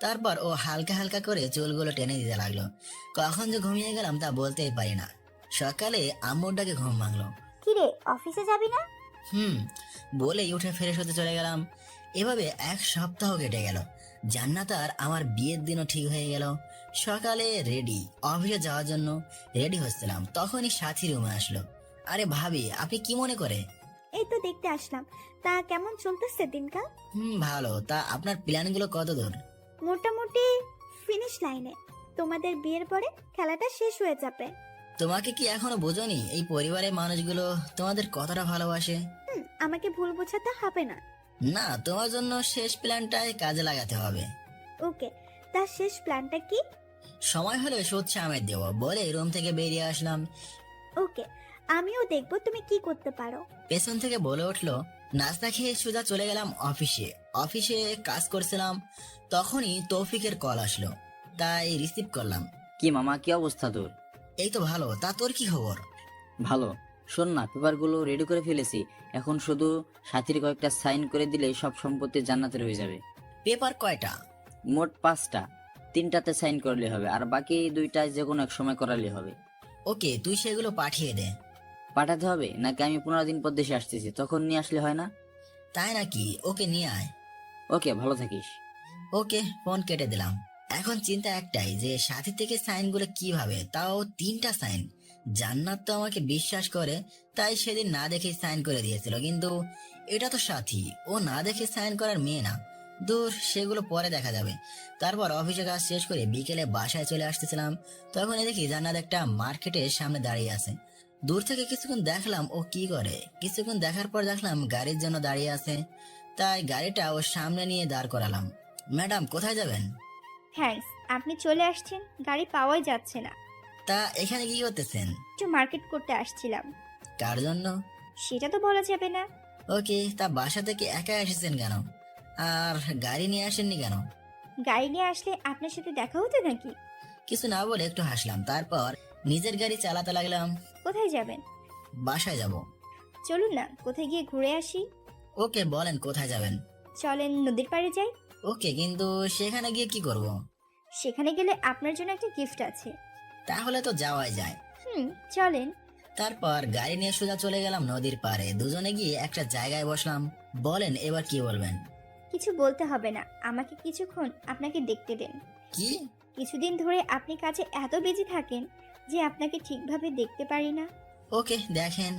তারপর ও হালকা হালকা করে চুলগুলো টেনে দিতে লাগলো। কখন যে ঘুমিয়ে গেলাম তা বলতেই পারি না। সকালে আম্মুর ডাকে ঘুম ভাঙলো। কি রে, অফিসে যাবি না? বলেই উঠে ফ্রেশ হতে চলে গেলাম। এভাবে এক সপ্তাহ কেটে গেল। জান্নাত আর আমার বিয়ের দিনও ঠিক হয়ে গেল। সকালে রেডি, অফিসে যাওয়ার জন্য রেডি হচ্ছিলাম, তখনই সাথী রুমে আসলো। আরে ভাবি, আপনি কি মনে করে? এই তো দেখতে আসলাম। তা কেমন চলতেছে দিনকাল? ভালো। তা আপনার প্ল্যানগুলো কত দূর? মোটামুটি ফিনিশ লাইনে। তোমাদের বিয়ের পরে খেলাটা শেষ হয়ে যাবে। তোমাকে কি এখনো বোঝনি এই পরিবারের মানুষগুলো তোমাদের কতটা ভালোবাসে? আমাকে ভুল বোঝাতে হবে না। না, তোমার জন্য শেষ প্ল্যানটাই কাজে লাগাতে হবে। ওকে, তার শেষ প্ল্যানটা কি? সময় হলে সুদ আমের দেবো বলে রুম থেকে বেরিয়ে আসলাম। ওকে, আমিও দেখবো তুমি কি করতে পারো। পেছন থেকে বলে উঠলো। নাস্তা খেয়ে সোজা চলে গেলাম অফিসে। অফিসে কাজ করছিলাম, তখনই তৌফিকের কল আসলো, তাই রিসিভ করলাম। কি মামা, কি অবস্থা তোর? এই তো ভালো, তা তোর কি খবর? ভালো। শোন না, পেপারগুলো রেডি করে ফেলেছি। এখন শুধু সাথীর কয়েকটা সাইন করে দিলে সব সম্পত্তি জান্নাতের হয়ে যাবে। পেপার কয়টা? মোট 5টা। 3টাতে সাইন করলে হবে, আর বাকি 2টা যে কোনো এক সময় করালে হবে। ওকে, তুই সেগুলো পাঠিয়ে দে। পাঠাতে হবে নাকি আমি 15 দিন পর দেশে আসতেছি, তখন নিয়ে আসলে হয় না? তাই নাকি? ওকে নিয়ে আয়। ওকে, ভালো থাকিস। ওকে, ফোন কেটে দিলাম। এখন চিন্তা একটাই যে সাথী থেকে সাইনগুলো কিভাবে, তাও 3টা সাইন। জান্নাত তো আমাকে বিশ্বাস করে, তাই সেদিন না দেখে সাইন করে দিয়েছিল। কিন্তু এটা তো সাথী, ও না দেখে সাইন করার মেয়ে না। দূর, সেগুলো পরে দেখা যাবে। তারপর অফিসে কাজ শেষ করে বিকেলে বাসায় চলে আসতেছিলাম, তখন দেখি জান্নাত একটা মার্কেটের সামনে দাঁড়িয়ে আছে। দূর থেকে কিছুক্ষণ দেখলাম ও কি করে। কিছুক্ষণ দেখার পর দেখলাম গাড়ির জন্য দাঁড়িয়ে আছে, তাই গাড়িটা ওর সামনে নিয়ে দাঁড় করালাম। ম্যাডাম, কোথায় যাবেন? থ্যাঙ্কস, আপনি চলে আসছেন, গাড়ি পাওয়াই যাচ্ছে না। তা এখানে কি করতেছেন? একটু মার্কেট করতে আসছিলাম। কার জন্য? সেটা তো বলা যাবে না। ওকে, তা বাসা থেকে একা এসেছেন কেন? আর গাড়ি নিয়ে আসেননি কেন? গাড়ি নিয়ে আসলে আপনার সাথে দেখা হতো নাকি? কিছু না বলে একটু হাসলাম, তারপর নিজের গাড়ি চালাতে লাগলাম। কোথায় যাবেন? বাসায় যাব। চলুন না, কোথায় গিয়ে ঘুরে আসি। ওকে, বলেন কোথায় যাবেন? চলেন নদীর পাড়ে যাই। ওকে, কিন্তু সেখানে গিয়ে কি করব? সেখানে গেলে আপনার জন্য একটা গিফট আছে। তাহলে তো যাওয়াই যায়। চলেন। তারপর গাড়ি নিয়ে সোজা চলে গেলাম নদীর পাড়ে। দুজনে গিয়ে একটা জায়গায় বসলাম। বলেন এবার কি বলবেন? কিছু বলতে হবে না, আমাকে কিছুক্ষণ আপনাকে দেখতে দেন। কি? কিছুদিন ধরে আপনি কাজে এত বিজি থাকেন যে আপনাকে ঠিকভাবে দেখতে পারি না। ওকে দেখেন।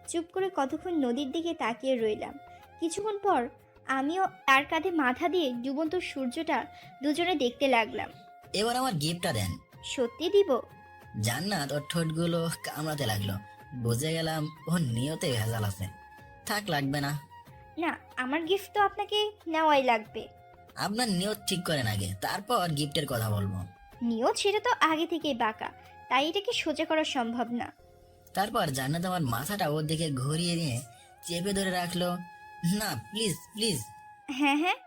চুপ করে কতক্ষণ নদীর দিকে তাকিয়ে রইলাম। কিছুক্ষণ পর আমিও তার কাঁধে মাথা দিয়ে ডুবন্ত সূর্যটা দুজনে দেখতে লাগলাম। এবার আমার গিফটটা দেন। সত্যি দিব? জান্নাত ওর ঠোঁটগুলো কামড়াতে লাগলো। বুঝে গেলাম ওর নিয়তে ভেজাল আছে। থাক, লাগবে না। না, আমার গিফট তো আপনাকে নেওয়াই লাগবে। আপনার নিয়ত ঠিক করেন আগে, তারপর গিফটের কথা বলবো। নিয়ত সেটা তো আগে থেকেই বাঁকা, তাই এটাকে সোজা করা সম্ভব না। তারপর জান্নাত আমার মাথাটা ওর দিকে ঘুরিয়ে নিয়ে চেপে ধরে রাখলো। না প্লিজ প্লিজ। হ্যাঁ হ্যাঁ।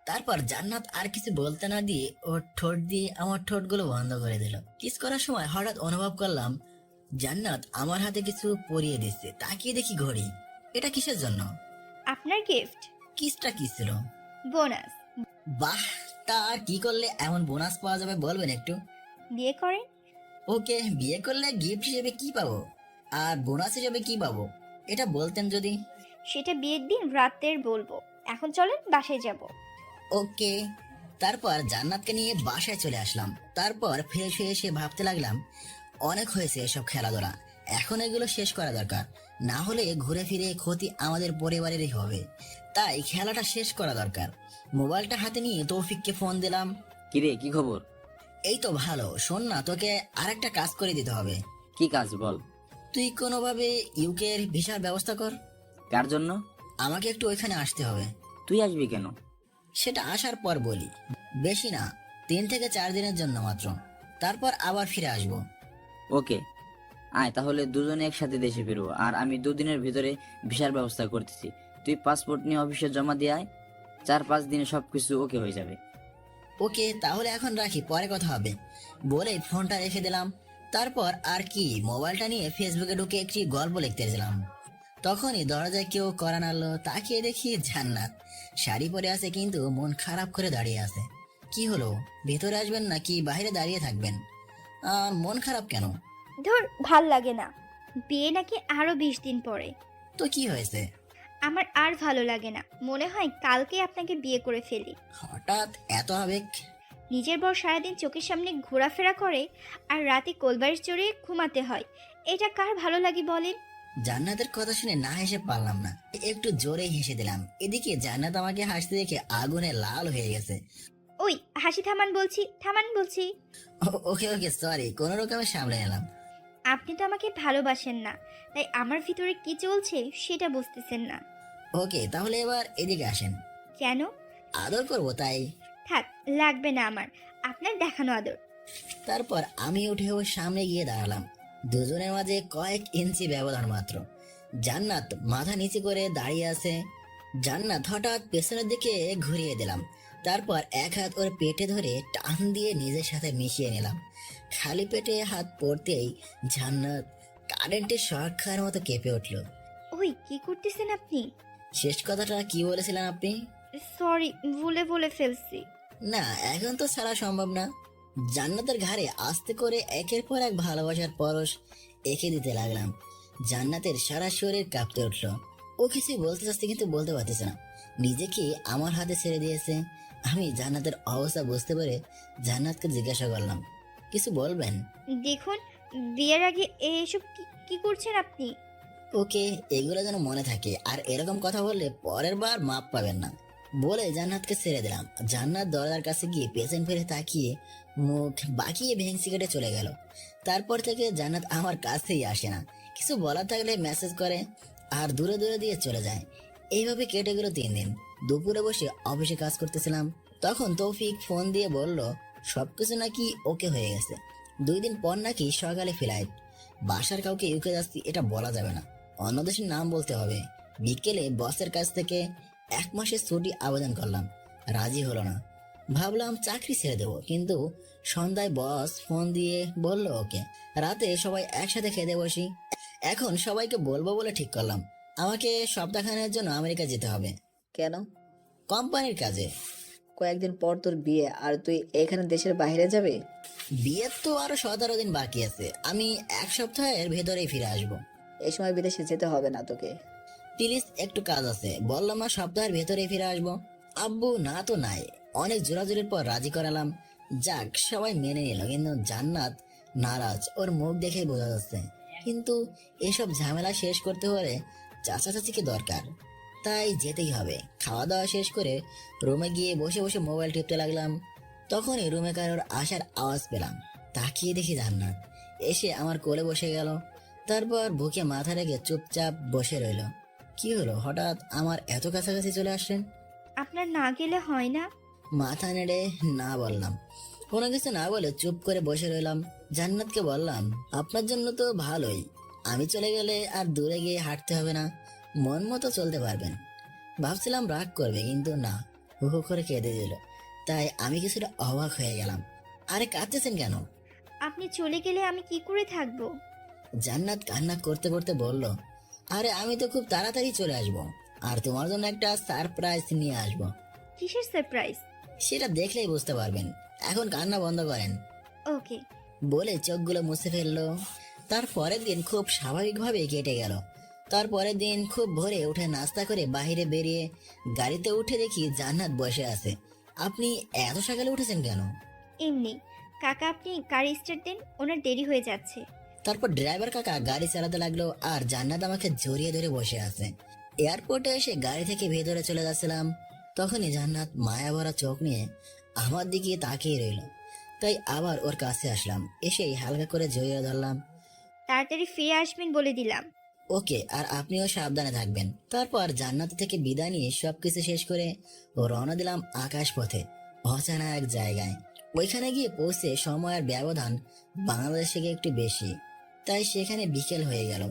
তারপর জান্নাত আর কিছু বলতে না দিয়ে ওর ঠোঁট দিয়ে আমার ঠোঁটগুলো বন্ধ করে দিল। কিস করার সময় হঠাৎ অনুভব করলাম জান্নাত আমার হাতে কিছু পরিয়ে দিচ্ছে। তাকিয়ে দেখি ঘড়ি। এটা কিসের জন্য? আপনার গিফট। কিসটা কি ছিল? বোনাস। বাহ, তা আর কি করলে এমন বোনাস পাওয়া যাবে বলবেন একটু? বিয়ে করেন? ওকে, বিয়ে করলে গিফট হিসেবে কি পাবো আর বোনাস হিসেবে কি পাবো এটা বলতেন যদি। সেটা বিয়ের দিন রাতের বলবো, এখন চলেন বাসায় যাব। ওকে। তারপর জান্নাতকে নিয়ে বাসায় চলে আসলাম। তারপর ফ্রেশ হয়ে এসে ভাবতে লাগলাম অনেক হয়েছে এসব খেলাধুলা, এখন এগুলো শেষ করা দরকার, না হলে ঘুরে ফিরে ক্ষতি আমাদের পরিবারেরই হবে। তাই খেলাটা শেষ করা দরকার। মোবাইলটা হাতে নিয়ে তৌফিককে ফোন দিলাম। কিরে, কি খবর? এই তো ভালো। শোন না, তোকে আরেকটা কাজ করে দিতে হবে। কি কাজ বল? তুই কোনোভাবে ইউকে এর ভিসার ব্যবস্থা কর। কার জন্য? আমাকে একটু ওইখানে আসতে হবে। তুই আসবি কেন? সেটা আসার পর বলি, বেশি না, 3 থেকে 4 দিনের জন্য মাত্র, তারপর আবার ফিরে আসবো। ওকে, আয় তাহলে দুজনে একসাথে দেশে ফিরবো। আর আমি 2 দিনের ভিতরে ভিসার ব্যবস্থা করতেছি। তুই পাসপোর্ট নিয়ে অফিসে জমা দিয়ে আয়। 4-5 দিনে সবকিছু ওকে হয়ে যাবে। ওকে, তাহলে এখন রাখি, পরে কথা হবে বলে ফোনটা রেখে দিলাম। তারপর আর কি, মোবাইলটা নিয়ে ফেসবুকে ঢুকে একটি গল্প লিখতে দিলাম। তখনই দরজায় কেউ কড়া নাড়লো। তাকিয়ে দেখি জান্নাত শাড়ি পরে আছে, কিন্তু মন খারাপ করে দাঁড়িয়ে আছে। কি হলো, ভেতরে আসবেন নাকি বাইরে দাঁড়িয়ে থাকবেন? মন খারাপ কেন? ধর, ভাল লাগে না। বিয়ে নাকি আরো 20 দিন পরে। তো কি হয়েছে? আমার আর ভালো লাগে না, মনে হয় কালকে আপনাকে বিয়ে করে ফেলি। হঠাৎ এত আবেগ? নিজের বর সারাদিন চোখের সামনে ঘোরাফেরা করে আর রাতে কোলবালিশ চড়িয়ে ঘুমাতে হয়, এটা কার ভালো লাগে বলেন? জান্নাতের কথা শুনে না হেসে পারলাম না, একটু জোরেই হেসে দিলাম। এদিকে জান্নাত আমাকে হাসতে দেখে আগুনে লাল হয়ে গেছে। ওই হাসি থামান বলছি, থামান বলছি। ওকে ওকে, সরি, কোন রকমে সামলে নিলাম। আপনি তো আমাকে ভালোবাসেন না, তাই আমার ভিতরে কি চলছে সেটা বুঝতেছেন না। ওকে, তাহলে এবার এদিকে আসেন। কেন? আদর করবো তাই। থাক, লাগবে না আমার আপনার দেখানো আদর। তারপর আমি উঠে ওর সামনে গিয়ে দাঁড়ালাম। দুজনের মাঝে কয়েক ইঞ্চি ব্যবধান মাত্র। জান্নাত মাথা নিচে করে দাঁড়িয়ে আছে। জান্নাত হঠাৎ পেছনের দিকে ঘুরিয়ে দিলাম। তারপর এক হাত ওর পেটে ধরে টান দিয়ে নিজের সাথে মিশিয়ে নিলাম। খালি পেটে হাত পড়তেই জান্নাত কারেন্টের শর্ট খাওয়ার মতো কেঁপে উঠল। ওই কি করতেছেন আপনি? শেষ কথাটা কি বলেছিলেন আপনি? সরি, ভুলে বলে ফেলছি। না, এখন তো ছাড়া সম্ভব না। জান্নাতের ঘাড়ে আস্তে করে একের পর এক ভালোবাসার পরশ এঁকে দিতে লাগলাম। জান্নাতের সারা শরীর কাঁপতে উঠলো। ও কিছু বলতে চাচ্ছে কিন্তু বলতে পারতেছে না, নিজেকে আমার হাতে ছেড়ে দিয়েছে। আমি জান্নাতের অবস্থা বুঝতে পেরে জান্নাতকে জিজ্ঞাসা করলাম, কিছু বলবেন? দেখুন, বিয়ের আগে এসব কি করছেন আপনি? ওকে, এগুলো যেন মনে থাকে, আর এরকম কথা বললে পরের বার মাপ পাবেন না বলে জান্নাতকে ছেড়ে দিলাম। জান্নাত দরজার কাছে গিয়ে পেছন ফিরে তাকিয়ে মুখ বাঁকিয়ে ভেংসি কেটে চলে গেল। তারপর থেকে জান্নাত আমার কাছেই আসে না, কিছু বলার থাকলে মেসেজ করে আর দূরে দূরে দিয়ে চলে যায়। এইভাবে কেটে গেল 3 দিন। দুপুরে বসে অফিসে কাজ করতেছিলাম, তখন তৌফিক ফোন দিয়ে বলল সবকিছু নাকি ওকে হয়ে গেছে। 2 দিন পর নাকি সকালে ফ্লাইট। বাসার কাউকে ইউকে যাচ্ছি এটা বলা যাবে না, অন্য দেশের নাম বলতে হবে। বিকেলে বসের কাছ থেকে 1 মাসের ছুটি আবেদন করলাম, রাজি হলো না। ভাবলাম চাকরি ছেড়ে দেবো, কিন্তু সন্ধ্যায় বস ফোন দিয়ে বলল ওকে। রাতে সবাই একসাথে খেতে বসি। এখন সবাইকে বলবো বলে ঠিক করলাম আমাকে সপ্তাহখানেক জন্য আমেরিকা যেতে হবে। কেন? কোম্পানির কাজে। কয়েকদিন পর তোর বিয়ে, আর তুই এখানে দেশের বাইরে যাবে? বিয়ের তো আরো 17 দিন বাকি আছে, আমি 1 সপ্তাহের ভেতরেই ফিরে আসবো। এই সময় বিদেশে যেতে হবে না তোকে। প্লিজ একটু কাজ আছে, বললাম না সপ্তাহের ভেতরে ফিরে আসবো। আব্বু না তো নাই, অনেক জোরাজোরির পর রাজি করালাম। যাক, সবাই মেনে নিল, কিন্তু জান্নাত নারাজ, ওর মুখ দেখে বোঝা যাচ্ছে। কিন্তু এসব ঝামেলা শেষ করতে হলে চাচা চাচিকে দরকার, তাই যেতেই হবে। খাওয়া দাওয়া শেষ করে রুমে গিয়ে বসে বসে মোবাইল টিপতে লাগলাম। তখনই রুমে কারোর আসার আওয়াজ পেলাম। তাকিয়ে দেখি জান্নাত এসে আমার কোলে বসে গেল। তারপর বুকে মাথা রেখে চুপচাপ বসে রইল। কি হলো, হঠাৎ আমার এত কাছাকাছি চলে আসলেন? আপনার না গেলে হয় না? মাথা নেড়ে না বললাম। কোনো কিছু না বলে চুপ করে বসে রইলাম। জান্নাতকে বললাম, আপনার জন্য তো ভালোই, আমি চলে গেলে আর দূরে গিয়ে হাঁটতে হবে না, মন মতো চলতে পারবেন। ভাবছিলাম রাগ করবে, কিন্তু না, হু হু করে কেঁদে দিল। তাই আমি কিছুটা অবাক হয়ে গেলাম। আরে কাঁদতেছেন কেন? আপনি চলে গেলে আমি কি করে থাকবো? জান্নাত কান্না করতে করতে বলল, আরে আমি তো খুব তাড়াতাড়ি চলে আসবো, আর তোমার জন্য একটা সারপ্রাইজ নিয়ে আসবো। কিসের সারপ্রাইজ? সেটা দেখলেই বুঝতে পারবেন, এখন কান্না বন্ধ করেন। ওকে। বলে চোখগুলো মুছে ফেললো। তার পরের দিন খুব স্বাভাবিকভাবে কেটে গেল। তারপরের দিন খুব ভোরে উঠে নাস্তা করে বাইরে বেরিয়ে গাড়িতে উঠে দেখি জান্নাত বসে আছে। আপনি এত সকালে উঠেছেন কেন? এমনি। কাকা আপনি গাড়ি স্টার্ট দেন, ওনার দেরি হয়ে যাচ্ছে। তারপর ড্রাইভার কাকা গাড়ি চালাতে লাগলো, আর জান্নাত আমাকে জড়িয়ে ধরে বসে আছে। এয়ারপোর্টে এসে গাড়ি থেকে ভেতরে চলে যাচ্ছিলাম, তখনই জান্নাত মায়া ভরা চোখ নিয়ে আমার দিকে তাকিয়ে রইল। তাই আবার ওর কাছে আসলাম, এসেই হালকা করে জড়িয়ে ধরলাম। তাড়াতাড়ি ফিরে আসবেন বলে দিলাম। ওকে, আর আপনিও সাবধানে থাকবেন। তারপর জান্নাত থেকে বিদায় নিয়ে সবকিছু শেষ করে রওনা দিলাম আকাশ পথে, অচেনা এক জায়গায়। ওইখানে গিয়ে পৌঁছে সময়ের ব্যবধান বাংলাদেশ থেকে একটু বেশি, তাই সেখানে বিকেল হয়ে গেল।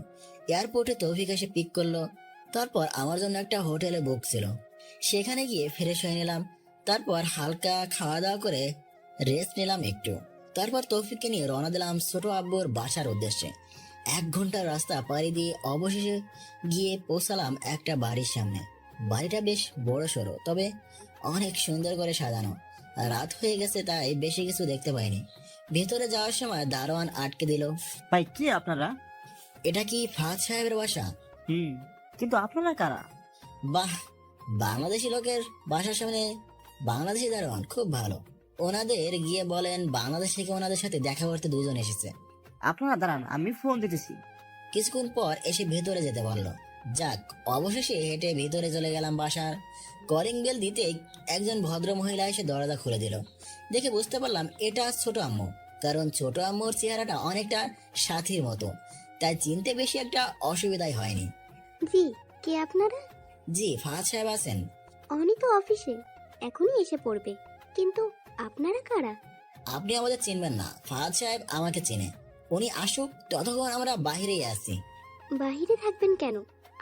এয়ারপোর্টে তৌফিক এসে পিক করলো। তারপর আমার জন্য একটা হোটেলে বুক ছিল, সেখানে গিয়ে ফ্রেশ হয়ে নিলাম। তারপর হালকা খাওয়া দাওয়া করে রেস্ট নিলাম একটু। তারপর তৌফিককে নিয়ে রওনা দিলাম ছোট আব্বুর বাসার উদ্দেশ্যে। 1 ঘন্টার রাস্তা পাড়ি দিয়ে অবশেষে গিয়ে পৌঁছালাম একটা বাড়ির সামনে। বাড়িটা বেশ বড় সড়ো, তবে অনেক সুন্দর করে সাজানো। রাত হয়ে গেছে তাই বেশি কিছু দেখতে পাইনি। ভেতরে যাওয়ার সময় দারোয়ান আটকে দিল। ভাই কি আপনারা? এটা কি ফাহাদ সাহেবের বাসা? কিন্তু আপনারা কারা? বাহ, বাংলাদেশি লোকের বাসার সামনে বাংলাদেশি দারোয়ান, খুব ভালো। ওনাদের গিয়ে বলেন বাংলাদেশ থেকে ওনাদের সাথে দেখা করতে 2 জন এসেছে। আপনারা দাঁড়ান, আমি ফোন দিতেছি। কিছুক্ষণ পর এসে ভেতরে যেতে বলল। যাক, অবশেষে হেঁটে ভেতরে চলে গেলাম বাসার। কলিং বেল দিতেই একজন ভদ্র মহিলা এসে দরজা খুলে দিল। দেখে বুঝতে পারলাম এটা ছোট আম্মু, কারণ ছোট আম্মুর চেহারাটা অনেকটা সাথীর মতো, তাই চিনতে বেশি একটা অসুবিধাই হয়নি। জি, কে আপনারা? জি, ফাহাদ সাহেব আছেন? অনি তো অফিসে, এখনই এসে পড়বে। কিন্তু আপনারা কারা? আপনি আমাদের চিনবেন না, ফাহাদ সাহেব আমাকে চিনে। উনি আসুক, ততক্ষণ আমরা বাহিরেই আছি। বাহিরে থাকবেন কেন?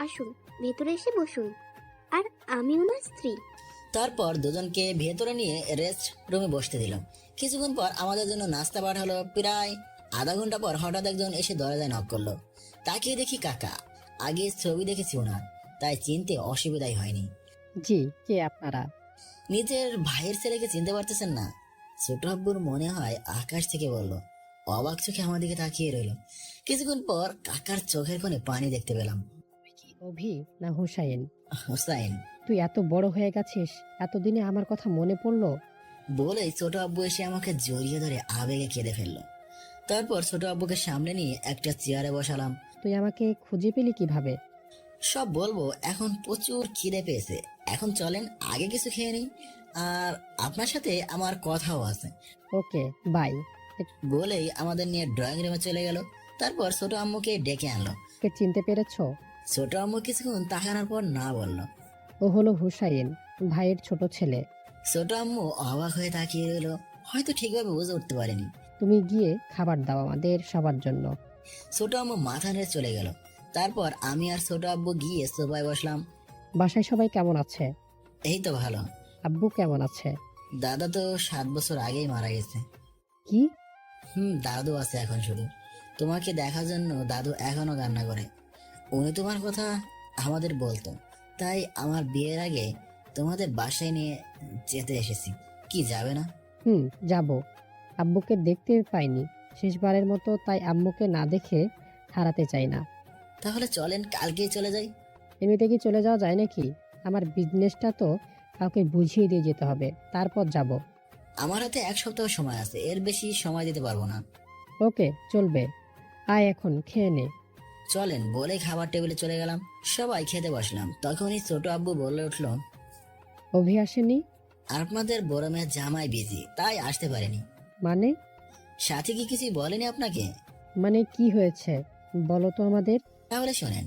আসুন, ভেতরে এসে বসুন। আর আমি ওনার স্ত্রী। তারপর দুজনকে ভেতরে নিয়ে রেস্ট রুমে বসতে দিল। কিছুক্ষণ পর আমাদের জন্য নাস্তা পাঠালো। প্রায় আধা ঘন্টা পর হঠাৎ একজন এসে দরজায় নক করলো। তাকিয়ে দেখি কাকা। আগে ছবি দেখেছি ওনার, তাই চিনতে অসুবিধাই হয়নি। জি, কে আপনারা? নিজের ভাইয়ের ছেলেকে চিনতে পারতেছেন না? ছোট আব্বুর মনে হয় আকাশ থেকে বলল। অবাক চোখে আমার দিকে তাকিয়ে রইল। কিছুক্ষণ পর কাকার চোখের কোণে পানি দেখতে পেলাম। অভি না হুসাইন? হুসাইন। তুই এত বড় হয়ে গেছিস, এতদিনে আমার কথা মনে পড়লো? বলেই ছোট আব্বু এসে আমাকে জড়িয়ে ধরে আবেগে কেঁদে ফেললো। তারপর ছোট আব্বুকে সামনে নিয়ে একটা চেয়ারে বসালাম। তুই আমাকে খুঁজে পেলি কিভাবে? সব বলবো, এখন প্রচুর খিদে পেয়েছে। এখন চলেন আগে কিছু খেয়ে নিই, আর আপনার সাথে আমার কথাও আছে। ওকে, বাই। বলেই আমাদের নিয়ে ড্রয়িং রুমে চলে গেল। তারপর ছোট আম্মুকে ডেকে আনলো। কে চিনতে পেরেছো? ছোট আম্মু কিছুক্ষণ তাকানোর পর না বলল। ও হলো হুসাইন, ভাইয়ের ছোট ছেলে। ছোট আম্মু অবাক হয়ে তাকিয়ে রইল, হয়তো ঠিকভাবে বুঝে উঠতে পারেনি। তুমি গিয়ে খাবার দাও আমাদের সবার জন্য। ছোট আম্মু মাথা নেড়ে চলে গেল। তারপর আমি আর ছোট আব্বু গিয়ে সোফায় বসলাম। বাসায় সবাই কেমন আছে? এই তো ভালো। আব্বু কেমন আছে? দাদা তো 7 বছর আগেই মারা গেছে। কি? দাদু আছে এখন শুধু। তোমাকে দেখার জন্য দাদু এখনো কান্না করে। উনি তোমার কথা আমাদের বলতো, তাই আমার বিয়ের আগে তোমাদের বাসায় নিয়ে যেতে এসেছি। কি যাবে না? যাব। আব্বুকে দেখতে পাইনি শেষবারের মতো, তাই আম্মুকে না দেখে হারাতে চাই না। তাহলে চলেন কালকেই চলে যাই। এমনিতে কি চলে যাওয়া যায় নাকি? আমার বিজনেসটা তো কাউকে বুঝিয়ে দিয়ে যেতে হবে, তারপর যাব। আমার হাতে 1 সপ্তাহ সময় আছে, এর বেশি সময় দিতে পারবো না। ওকে, চলবে। আয় এখন খেয়ে নে। চলেন বলে খাবার টেবিলে চলে গেলাম। সবাই খেতে বসলাম। তখনই ছোট আব্বু বলে উঠলো, অভি আসেনি? আপনাদের বড় মেয়ের জামাই বিজি, তাই আসতে পারেনি। মানে? সাথী কি কিছু বলেনি আপনাকে? মানে কি হয়েছে বলো তো আমাদের। তাহলে শোনেন,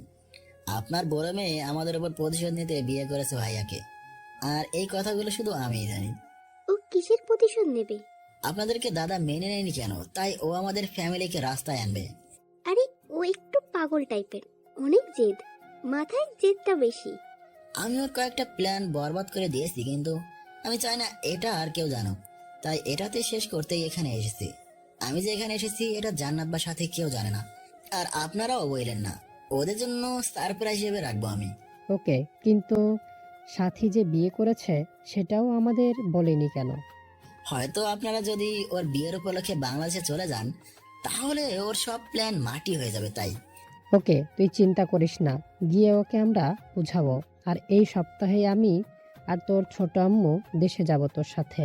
আপনার বড় মেয়ে আমাদের উপর প্রতিশোধ নিতে বিয়ে করেছে ভাইয়াকে, আর এই কথাগুলো শুধু আমিই জানি। ও কিসের প্রতিশোধ নেবে? আপনাদেরকে দাদা মেনে নেয়নি কেন, তাই ও আমাদের ফ্যামিলিকে রাস্তায় আনবে। আরে ও একটু পাগল টাইপের, অনেক জেদ, মাথায় জেদটা বেশি। আমি ওর কয়েকটা প্ল্যান বরবাদ করে দিয়েছি, কিন্তু আমি চাই না এটা আর কেউ জানুক, তাই এটাতে শেষ করতেই এখানে এসেছি। আমি যে এখানে এসেছি এটা জান্নাত বা সাথে কেউ জানে না, আর আপনারাও বললেন না। ওদের জন্য সারপ্রাইজ হিসেবে রাখবো আমি। ওকে, কিন্তু সাথী যে বিয়ে করেছে সেটাও আমাদের বলেনি কেন? হয়তো আপনারা যদি ওর বিয়ের উপলক্ষে বাংলাদেশে চলে যান, তাহলে ওর সব প্ল্যান মাটি হয়ে যাবে। তাই ওকে, তুই চিন্তা করিস না, গিয়ে ওকে আমরা বুঝাবো। আর এই সপ্তাহে আমি আর তোর ছোট আম্মু দেশে যাব তোর সাথে।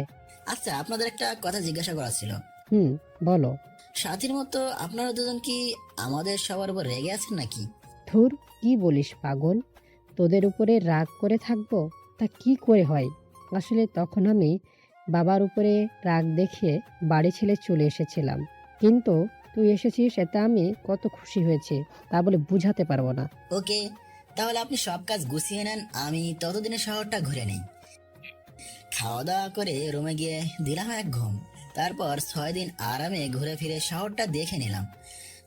আচ্ছা, আপনাদের একটা কথা জিজ্ঞাসা করার ছিল। বলো। সাথীর মতো আপনারা দুজন কি আমাদের সবার উপর রেগে আছেন নাকি? ধুর, কি বলিস পাগল, তোদের উপরে রাগ করে থাকবো? তা কি করে হয়? আসলে তখন আমি বাবার উপরে রাগ দেখিয়ে বাড়ি ছেড়ে চলে এসেছিলাম, কিন্তু তুই এসেছিস এতে আমি কত খুশি হয়েছি তা বলে বুঝাতে পারবো না। ওকে, তাহলে আপনি সব কাজ গুছিয়ে নেন, আমি ততদিনে শহরটা ঘুরে নেই। খাওয়া দাওয়া করে রুমে গিয়ে দিলাম এক ঘুম। তারপর 6 দিন আরামে ঘুরে ফিরে শহরটা দেখে নিলাম।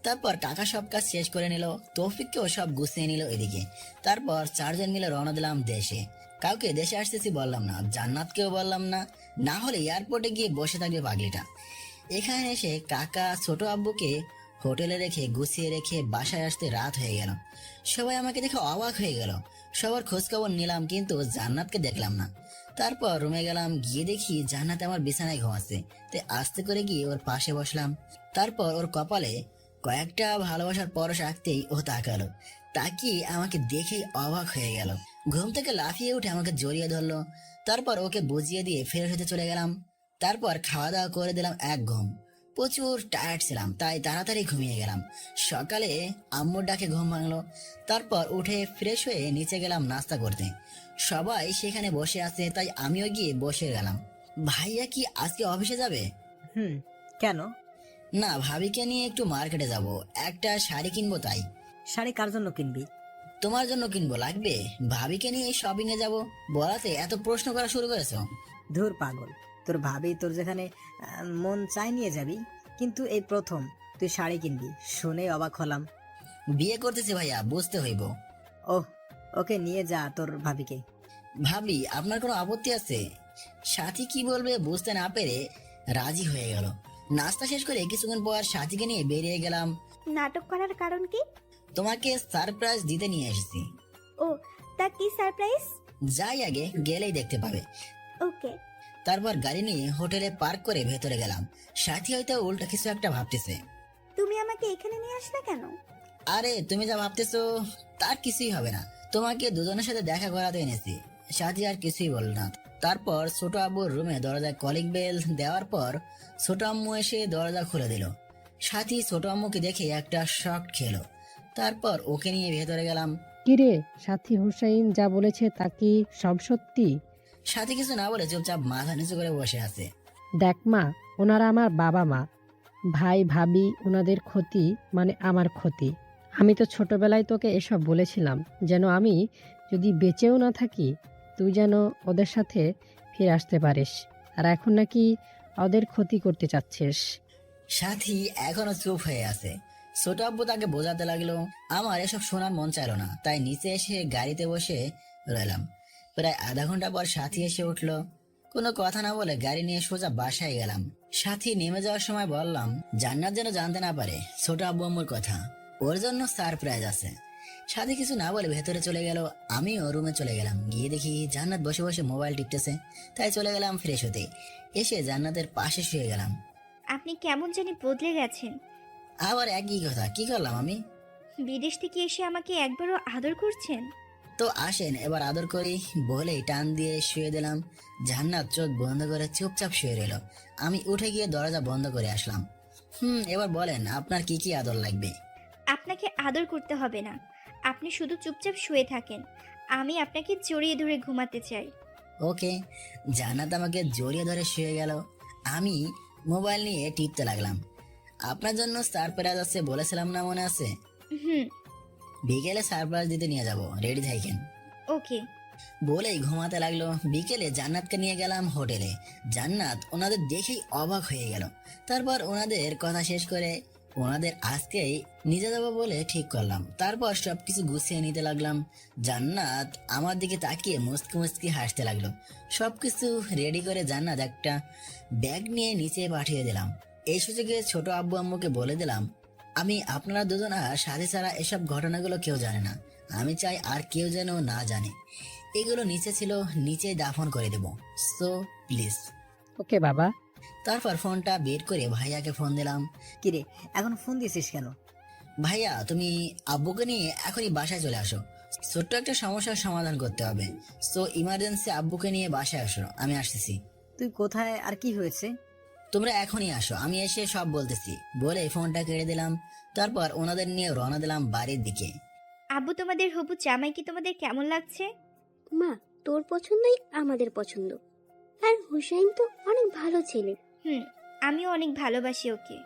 তারপর কাকা সব কাজ শেষ করে নিল, তৌফিককেও সব গুছিয়ে নিল এদিকে। তারপর 4 জন মিলে রওনা দিলাম দেশে। কাউকে দেশে আসতেছি বললাম না, জান্নাতকেও বললাম না, না হলে এয়ারপোর্টে গিয়ে বসে থাকবে পাগলিটা। এখানে এসে কাকা ছোট আব্বুকে হোটেলে রেখে গুছিয়ে রেখে বাসায় আসতে রাত হয়ে গেল। সবাই আমাকে দেখে অবাক হয়ে গেল। সবার খোঁজ খবর নিলাম, কিন্তু জান্নাতকে দেখলাম না। তারপর রুমে গেলাম, গিয়ে দেখি জান্নাত আমার বিছানায় ঘুমাচ্ছে। তাই আস্তে করে গিয়ে ওর পাশে বসলাম। তারপর ওর কপালে কয়েকটা ভালোবাসার পরশ আঁকতেই ও তাকালো। তাকিয়ে আমাকে দেখেই অবাক হয়ে গেল। ঘুম থেকে লাফিয়ে উঠে আমাকে জড়িয়ে ধরলো। তারপর ওকে বুঝিয়ে দিয়ে ফ্রেশ হতে চলে গেলাম। তারপর খাওয়া দাওয়া করে দিলাম এক ঘুম। প্রচুর টায়ার্ড ছিলাম, তাই তাড়াতাড়ি ঘুমিয়ে গেলাম। সকালে আম্মুর ডাকে ঘুম ভাঙলো। তারপর উঠে ফ্রেশ হয়ে নিচে গেলাম নাস্তা করতে। সবাই সেখানে বসে আছে, তাই আমিও গিয়ে বসে গেলাম। ভাইয়া কি আজকে অফিসে যাবে? কেন? না, ভাবিকে নিয়ে একটু মার্কেটে যাব, একটা শাড়ি কিনবো তাই। শাড়ি কার জন্য কিনবি? তোমার জন্য কিনবো, লাগবে? ভাবিকে নিয়ে শপিং এ যাবো বলাতে এত প্রশ্ন করা শুরু করেছো? ধুর পাগল, তোর ভাবি তোর যেখানে মন চাই নিয়ে যাবি, কিন্তু এই প্রথম তুই শাড়ি কিনবি শুনে অবাক হলাম। বিয়ে করতেছি ভাইয়া, বুঝতে হইব। ওহ, ওকে নিয়ে যা তোর ভাবিকে। ভাবি, আপনার কোনো আপত্তি আছে? সাথী কি বলবে বুঝতে না পেরে রাজি হয়ে গেল। নাস্তা শেষ করে কিছুক্ষণ পর সাথীকে নিয়ে বেরিয়ে গেলাম। নাটক করার কারণ কি? তোমাকে সারপ্রাইজ দিতে নিয়ে এসেছি। ও, তা কি সারপ্রাইজ? যাই, আগে গেলেই দেখতে পাবে। ওকে। তারপর গাড়ি নিয়ে হোটেলে পার্ক করে ভেতরে গেলাম। সাথী হয়তো উল্টা কিছু একটা ভাবতেছে। তুমি আমাকে এখানে নিয়ে আসলে কেন? আরে তুমি যা ভাবতেছো তার কিছুই হবে না, তোমাকে দুজনের সাথে দেখা করাতে এনেছি। সাথী আর কিছুই বলল না। তারপর ছোট আব্বুর রুমে দরজায় কলিং বেল দেওয়ার পর ছোট আম্মু এসে দরজা খুলে দিল। সাথী ছোট আম্মুকে দেখে একটা শক খেলো। তারপর ওকে নিয়ে ভেতরে গেলাম। কিরে, সাথী হুসাইন যা বলেছে তা কি সব সত্যি? সাথী কিছু না বলে চুপচাপ মাথা নিচু করে বসে আছে। দেখ মা, ওনারা আমার বাবা মা, ভাই ভাবি, ওনাদের ক্ষতি মানে আমার ক্ষতি। আমি তো ছোটবেলায় তোকে এসব বলেছিলাম যেন আমি যদি বেঁচেও না থাকি তুই যেন ওদের সাথে ফিরে আসতে পারিস, আর এখন নাকি ওদের ক্ষতি করতে চাচ্ছিস। সাথী এখনো চুপ হয়ে আছে। ছোট আব্বু তাকে বোঝাতে লাগলো। আমার এসব শোনার মন চাইলো না, তাই নিচে এসে গাড়িতে বসে রইলাম। প্রায় আধা ঘন্টা পর সাথী এসে উঠলো। কোনো কথা না বলে গাড়ি নিয়ে সোজা বাসায় গেলাম। সাথী নেমে যাওয়ার সময় বললাম জান্নাত যেন জানতে না পারে ছোট আব্বু আম্মুর কথা, ওর জন্য সারপ্রাইজ আছে। সাথী কিছু না বলে ভেতরে চলে গেল। আমিও রুমে চলে গেলাম। গিয়ে দেখি জান্নাত বসে বসে মোবাইল টিপতেছে, তাই চলে গেলাম ফ্রেশ হতে। এসে জান্নাতের পাশে শুয়ে গেলাম। আপনি কেমন জানি বদলে গেছেন। আবার একই কথা, কি করলাম আমি? বিদেশ থেকে এসে আমাকে একবারও আদর করছেন? তো আসেন এবার আদর করি বলেই টান দিয়ে শুয়ে দিলাম। জান্নাত চোখ বন্ধ করে চুপচাপ শুয়ে রইল। আমি উঠে গিয়ে দরজা বন্ধ করে আসলাম। এবার বলেন আপনার কি কি আদর লাগবে? আপনাকে আদর করতে হবে না, আপনি শুধু চুপচাপ শুয়ে থাকেন। আমি আপনাকে জড়িয়ে ধরে ঘুমাতে চাই। ওকে। জান্নাত আমাকে জড়িয়ে ধরে শুয়ে গেল। আমি মোবাইল নিয়ে টিপতে লাগলাম। আপনার জন্য সারপ্রাইজ আছে বলেছিলাম না, মনে আছে? হুম। বিকেলে সারপ্রাইজ দিতে নিয়ে যাব, রেডি থাকেন। ওকে। বলেই ঘুমাতে লাগলো। বিকেলে জান্নাতকে নিয়ে গেলাম হোটেলে। জান্নাত ওনাদের দেখেই অবাক হয়ে গেল। তারপর ওনাদের কথা শেষ করে ওনাদের আজকেই নিয়ে যাবো বলে ঠিক করলাম। তারপর সবকিছু গুছিয়ে নিতে লাগলাম। জান্নাত আমার দিকে তাকিয়ে মুচকি মুচকি হাসতে লাগলো। সবকিছু রেডি করে জান্নাত একটা ব্যাগ নিয়ে নিচে পাঠিয়ে দিলাম। এই সুযোগে ছোট আব্বু আম্মুকে বলে দিলাম, আমি আপনারা দুজন আর সাথে ছাড়া এসব ঘটনাগুলো কেউ জানে না। আমি চাই আর কেউ যেন না জানে। এগুলো নিচে ছিল, নিচে দাফন করে দেব। So please. ওকে বাবা। তারপর ফোনটা বের করে ভাইয়াকে ফোন দিলাম। কিরে, এখন ফোন দিয়েছিস কেন? ভাইয়া তুমি আব্বুকে নিয়ে এখনই বাসায় চলে আসো, ছোট্ট একটা সমস্যার সমাধান করতে হবে। সো ইমার্জেন্সি আব্বুকে নিয়ে বাসায় আসো, আমি আসতেছি। তুই কোথায় আর কি হয়েছে? তোমরা এখনই আসো, আমি এসে সব বলতেছি বলে ফোনটা কেটে দিলাম। তারপর ওনাদের নিয়ে রওনা দিলাম বাড়ির দিকে। আব্বু, তোমাদের হবু জামাই কি তোমাদের কেমন লাগছে? মা, তোর পছন্দই আমাদের পছন্দ। আর হুসাইন তো অনেক ভালো ছেলে। আমিও অনেক ভালোবাসি ওকে।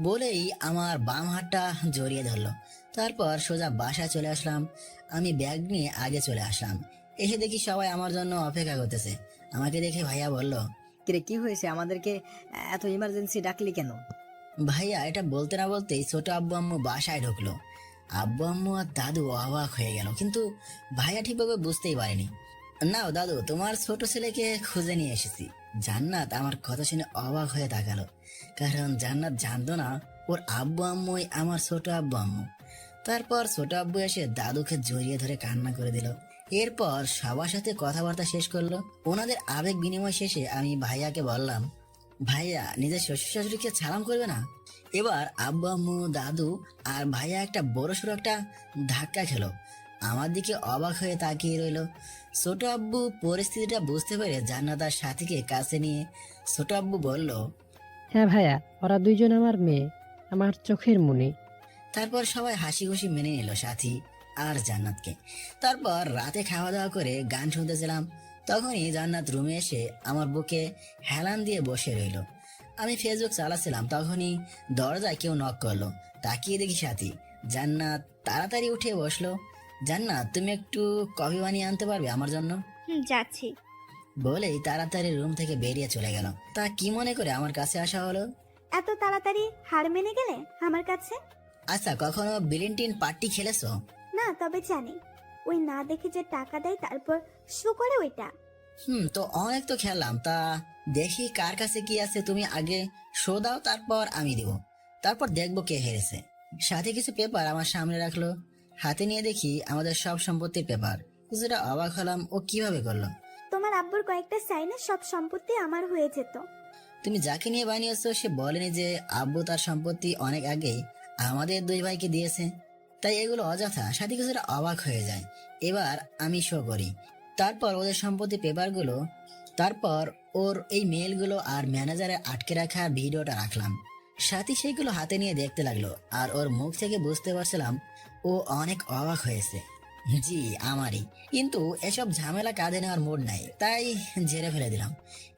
বলেই আমার বাম হাতটা জড়িয়ে ধরলো। তারপর সোজা বাসায় চলে আসলাম। আমি ব্যাগ নিয়ে আগে চলে আসলাম। এসে দেখি সবাই আমার জন্য অপেক্ষা করতেছে। আমাকে দেখে ভাইয়া বলল, কিরে, কি হয়েছে? আমাদেরকে এত ইমার্জেন্সি ডাকলি কেন? ভাইয়া এটা বলতে না বলতেই ছোট আব্বু আম্মু বাসায় ঢুকলো। আব্বু আম্মু আর দাদু অবাক হয়ে গেল, কিন্তু ভাইয়া ঠিকভাবে বুঝতেই পারেনি। নাও দাদু, তোমার ছোট ছেলেকে খুঁজে নিয়ে এসেছি। জান্নাত আমার কথা শুনে অবাক হয়ে তাকালো, কারণ জান্নাত জানতো না ওর আব্বু আম্মুই আমার ছোট আব্বু আম্মু। তারপর ছোট আব্বু এসে দাদুকে জড়িয়ে ধরে কান্না করে দিল। এরপর সবার সাথে কথাবার্তা শেষ করলো। ওনাদের আবেগ বিনিময় শেষে আমি ভাইয়াকে বললাম, ভাইয়া নিজের শ্বশুর শাশুড়িকে সালাম করবে না? এবার আব্বু আম্মু দাদু আর ভাইয়া একটা বড়সড় একটা ধাক্কা খেলো। আমার দিকে অবাক হয়ে তাকিয়ে রইলো। ছোট আব্বু পরিস্থিতিটা বুঝতে পেরে জান্নাতার সাথীকে কাছে নিয়ে ছোট আব্বু বলল, হ্যাঁ ভাইয়া, ওরা দুইজন আমার মেয়ে, আমার চোখের মনি। তারপর সবাই হাসি খুশি মেনে নিল সাথী আর জান্নাতকে। তারপর রাতে খাওয়া দাওয়া করে গান শুনতেছিলাম। তখনই জান্নাত রুমে এসে আমার বুকে হেলান দিয়ে বসে রইল। আমি ফেসবুক চালাচ্ছিলাম, তখনই দরজায় কেউ নক করলো। তাকিয়ে দেখি সাথী। জান্নাত তাড়াতাড়ি উঠে বসলো। জান্নাত, তুমি একটু কফি বানিয়ে আনতে পারবে আমার জন্য? যাচ্ছি। বলেই তাড়াতাড়ি রুম থেকে বেরিয়ে চলে গেল। তা কি মনে করে আমার কাছে আসা হলো? এত তাড়াতাড়ি হার মেনে গেলে আমার কাছে? আচ্ছা, কখনো বিলিন্টিন পার্টি খেলেছো? না, তবে জানি ওই না দেখে যে টাকা দেয় তারপর শো করে ওইটা। তো অনেক তো খেললাম। তা দেখি কার কাছে কি আছে। তুমি আগে শো দাও, তারপর আমি দিব। তারপর দেখবো কে হেরেছে। সাথে কিছু পেপার আমার সামনে রাখলো। হাতে নিয়ে দেখি আমাদের সব সম্পত্তির পেপার। কিছুটা অবাক হলাম, ও কিভাবে করলো? তোমার আব্বুর কয়েকটা সাইনে সব সম্পত্তি আমার হয়ে যেত। তুমি যাকে নিয়ে বানিয়েছো সে বলেনি যে আব্বু তার সম্পত্তি অনেক আগেই আমাদের দুই ভাইকে দিয়েছে? তাই এগুলো অযথা। সাথে কিছুটা অবাক হয়ে যায়। এবার আমি শো করি। তারপর ওদের সম্পত্তি পেপারগুলো, তারপর ওর এই মেলগুলো আর ম্যানেজারের আটকে রাখা ভিডিওটা রাখলাম। সাথী সেইগুলো হাতে নিয়ে দেখতে লাগলো, আর ওর মুখ থেকে বুঝতে পারছিলাম ও অনেক অবাক হয়েছে। জি, আমারই। কিন্তু এসব ঝামেলা কাঁধে নেওয়ার মুড নাই, তাই ঝেড়ে ফেলে দিলাম।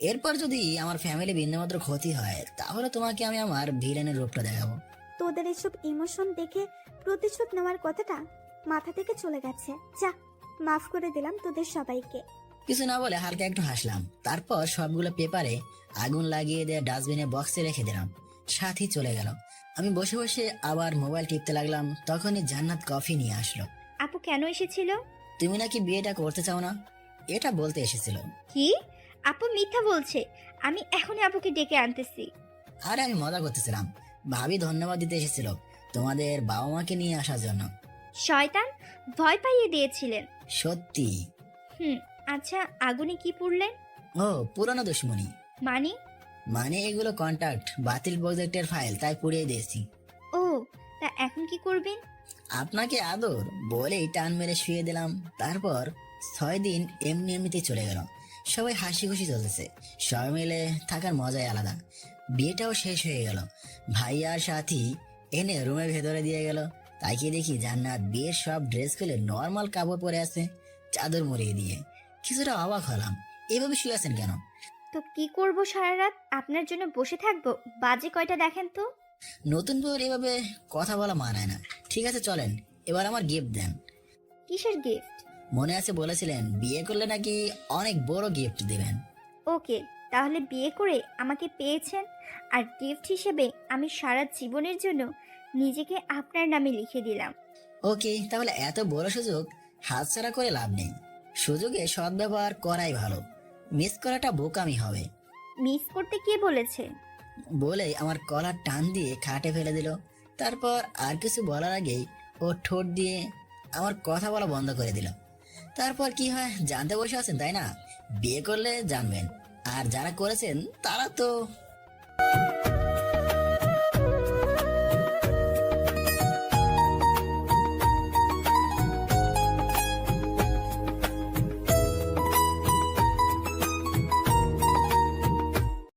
এরপর যদি আমার ফ্যামিলি বিন্দুমাত্র ক্ষতি হয়, তাহলে তোমাকে আমি আমার ভিলেনের রূপটা দেখাবো। তোদের এসব ইমোশন দেখে প্রতিশোধ নেওয়ার কথাটা মাথা থেকে চলে গেছে। যা, মাফ করে দিলাম তোদের সবাইকে। কিছু না বলে হালকা একটু হাসলাম। তারপর সবগুলো পেপারে আগুন লাগিয়ে দিয়ে ডাস্টবিনে বক্সে রেখে দিলাম। সাথী চলে গেল। আমি বসে বসে আবার মোবাইল টিপতে লাগলাম। তখনই জান্নাত কফি নিয়ে আসলো। আপু কেন এসেছিল? তুমি নাকি বিয়েটা করতে চাও না, এটা বলতে এসেছিল। কি? আপু মিথ্যা বলছে। আমি এখনই আপুকে ডেকে আনতেছি। আরে আমি মজা করতেছিলাম। ভাবি ধন্যবাদ দিতে এসেছিল তোমাদের বাবা মাকে নিয়ে আসার জন্য। শয়তান, ভয় পাইয়ে দিয়েছিলেন। সত্যি? আচ্ছা, আগুনে কি পুড়লেন? ও, পুরনো দুশ্মনী। মানে এগুলো কন্ট্যাক্ট বাতিল প্রজেক্টের ফাইল, তাই পুড়িয়ে দিয়েছি। ও, তা এখন কি করবেন? আপনাকে আদর বলেই টান মেরে শুয়ে দিলাম। তারপর 6 দিন এমনি এমনিতে চলে গেল। সবাই হাসি খুশি চলতেছে, সবাই মিলে থাকার মজাই আলাদা। বিয়েটাও শেষ হয়ে গেল। ভাইয়া আর সাথী এনে রুমের ভেতরে দিয়ে গেল। তাকিয়ে দেখি জান্নাত বিয়ের সব ড্রেস খুলে নর্মাল কাপড় পরে আছে, চাদর মুড়িয়ে দিয়ে। কিছুটা অবাক হলাম, এভাবে শুয়ে আছেন কেন? তো কি করব সারা রাত? আপনার জন্য বসে থাকবো? বাজে কয়টা দেখেন তো। নতুন বউর এভাবে কথা বলা মানায় না। ঠিক আছে চলেন, এবার আমার গিফট দেন। কিসের গিফট? মনে আছে বলেছিলেন বিয়ে করলে নাকি অনেক বড় গিফট দিবেন। ওকে, তাহলে বিয়ে করে আমাকে পেয়েছেন, আর গিফট হিসেবে আমি সারা জীবনের জন্য নিজেকে আপনার নামে লিখে দিলাম। ওকে, তাহলে এত বড় সুযোগ হাতছাড়া করে লাভ নেই। সুযোগে সদ্ব্যবহার করাই ভালো, মিস করাটা বোকামি হবে। মিস করতে কে বলেছে? বলেই আমার কলার টান দিয়ে খাটে ফেলে দিল। তারপর আর কিছু বলার আগেই ও ঠোঁট দিয়ে আমার কথা বলা বন্ধ করে দিল। তারপর কি হয় জানতে বসে আছেন তাই না? বিয়ে করলে জানবেন, আর যারা করেছেন তারা তো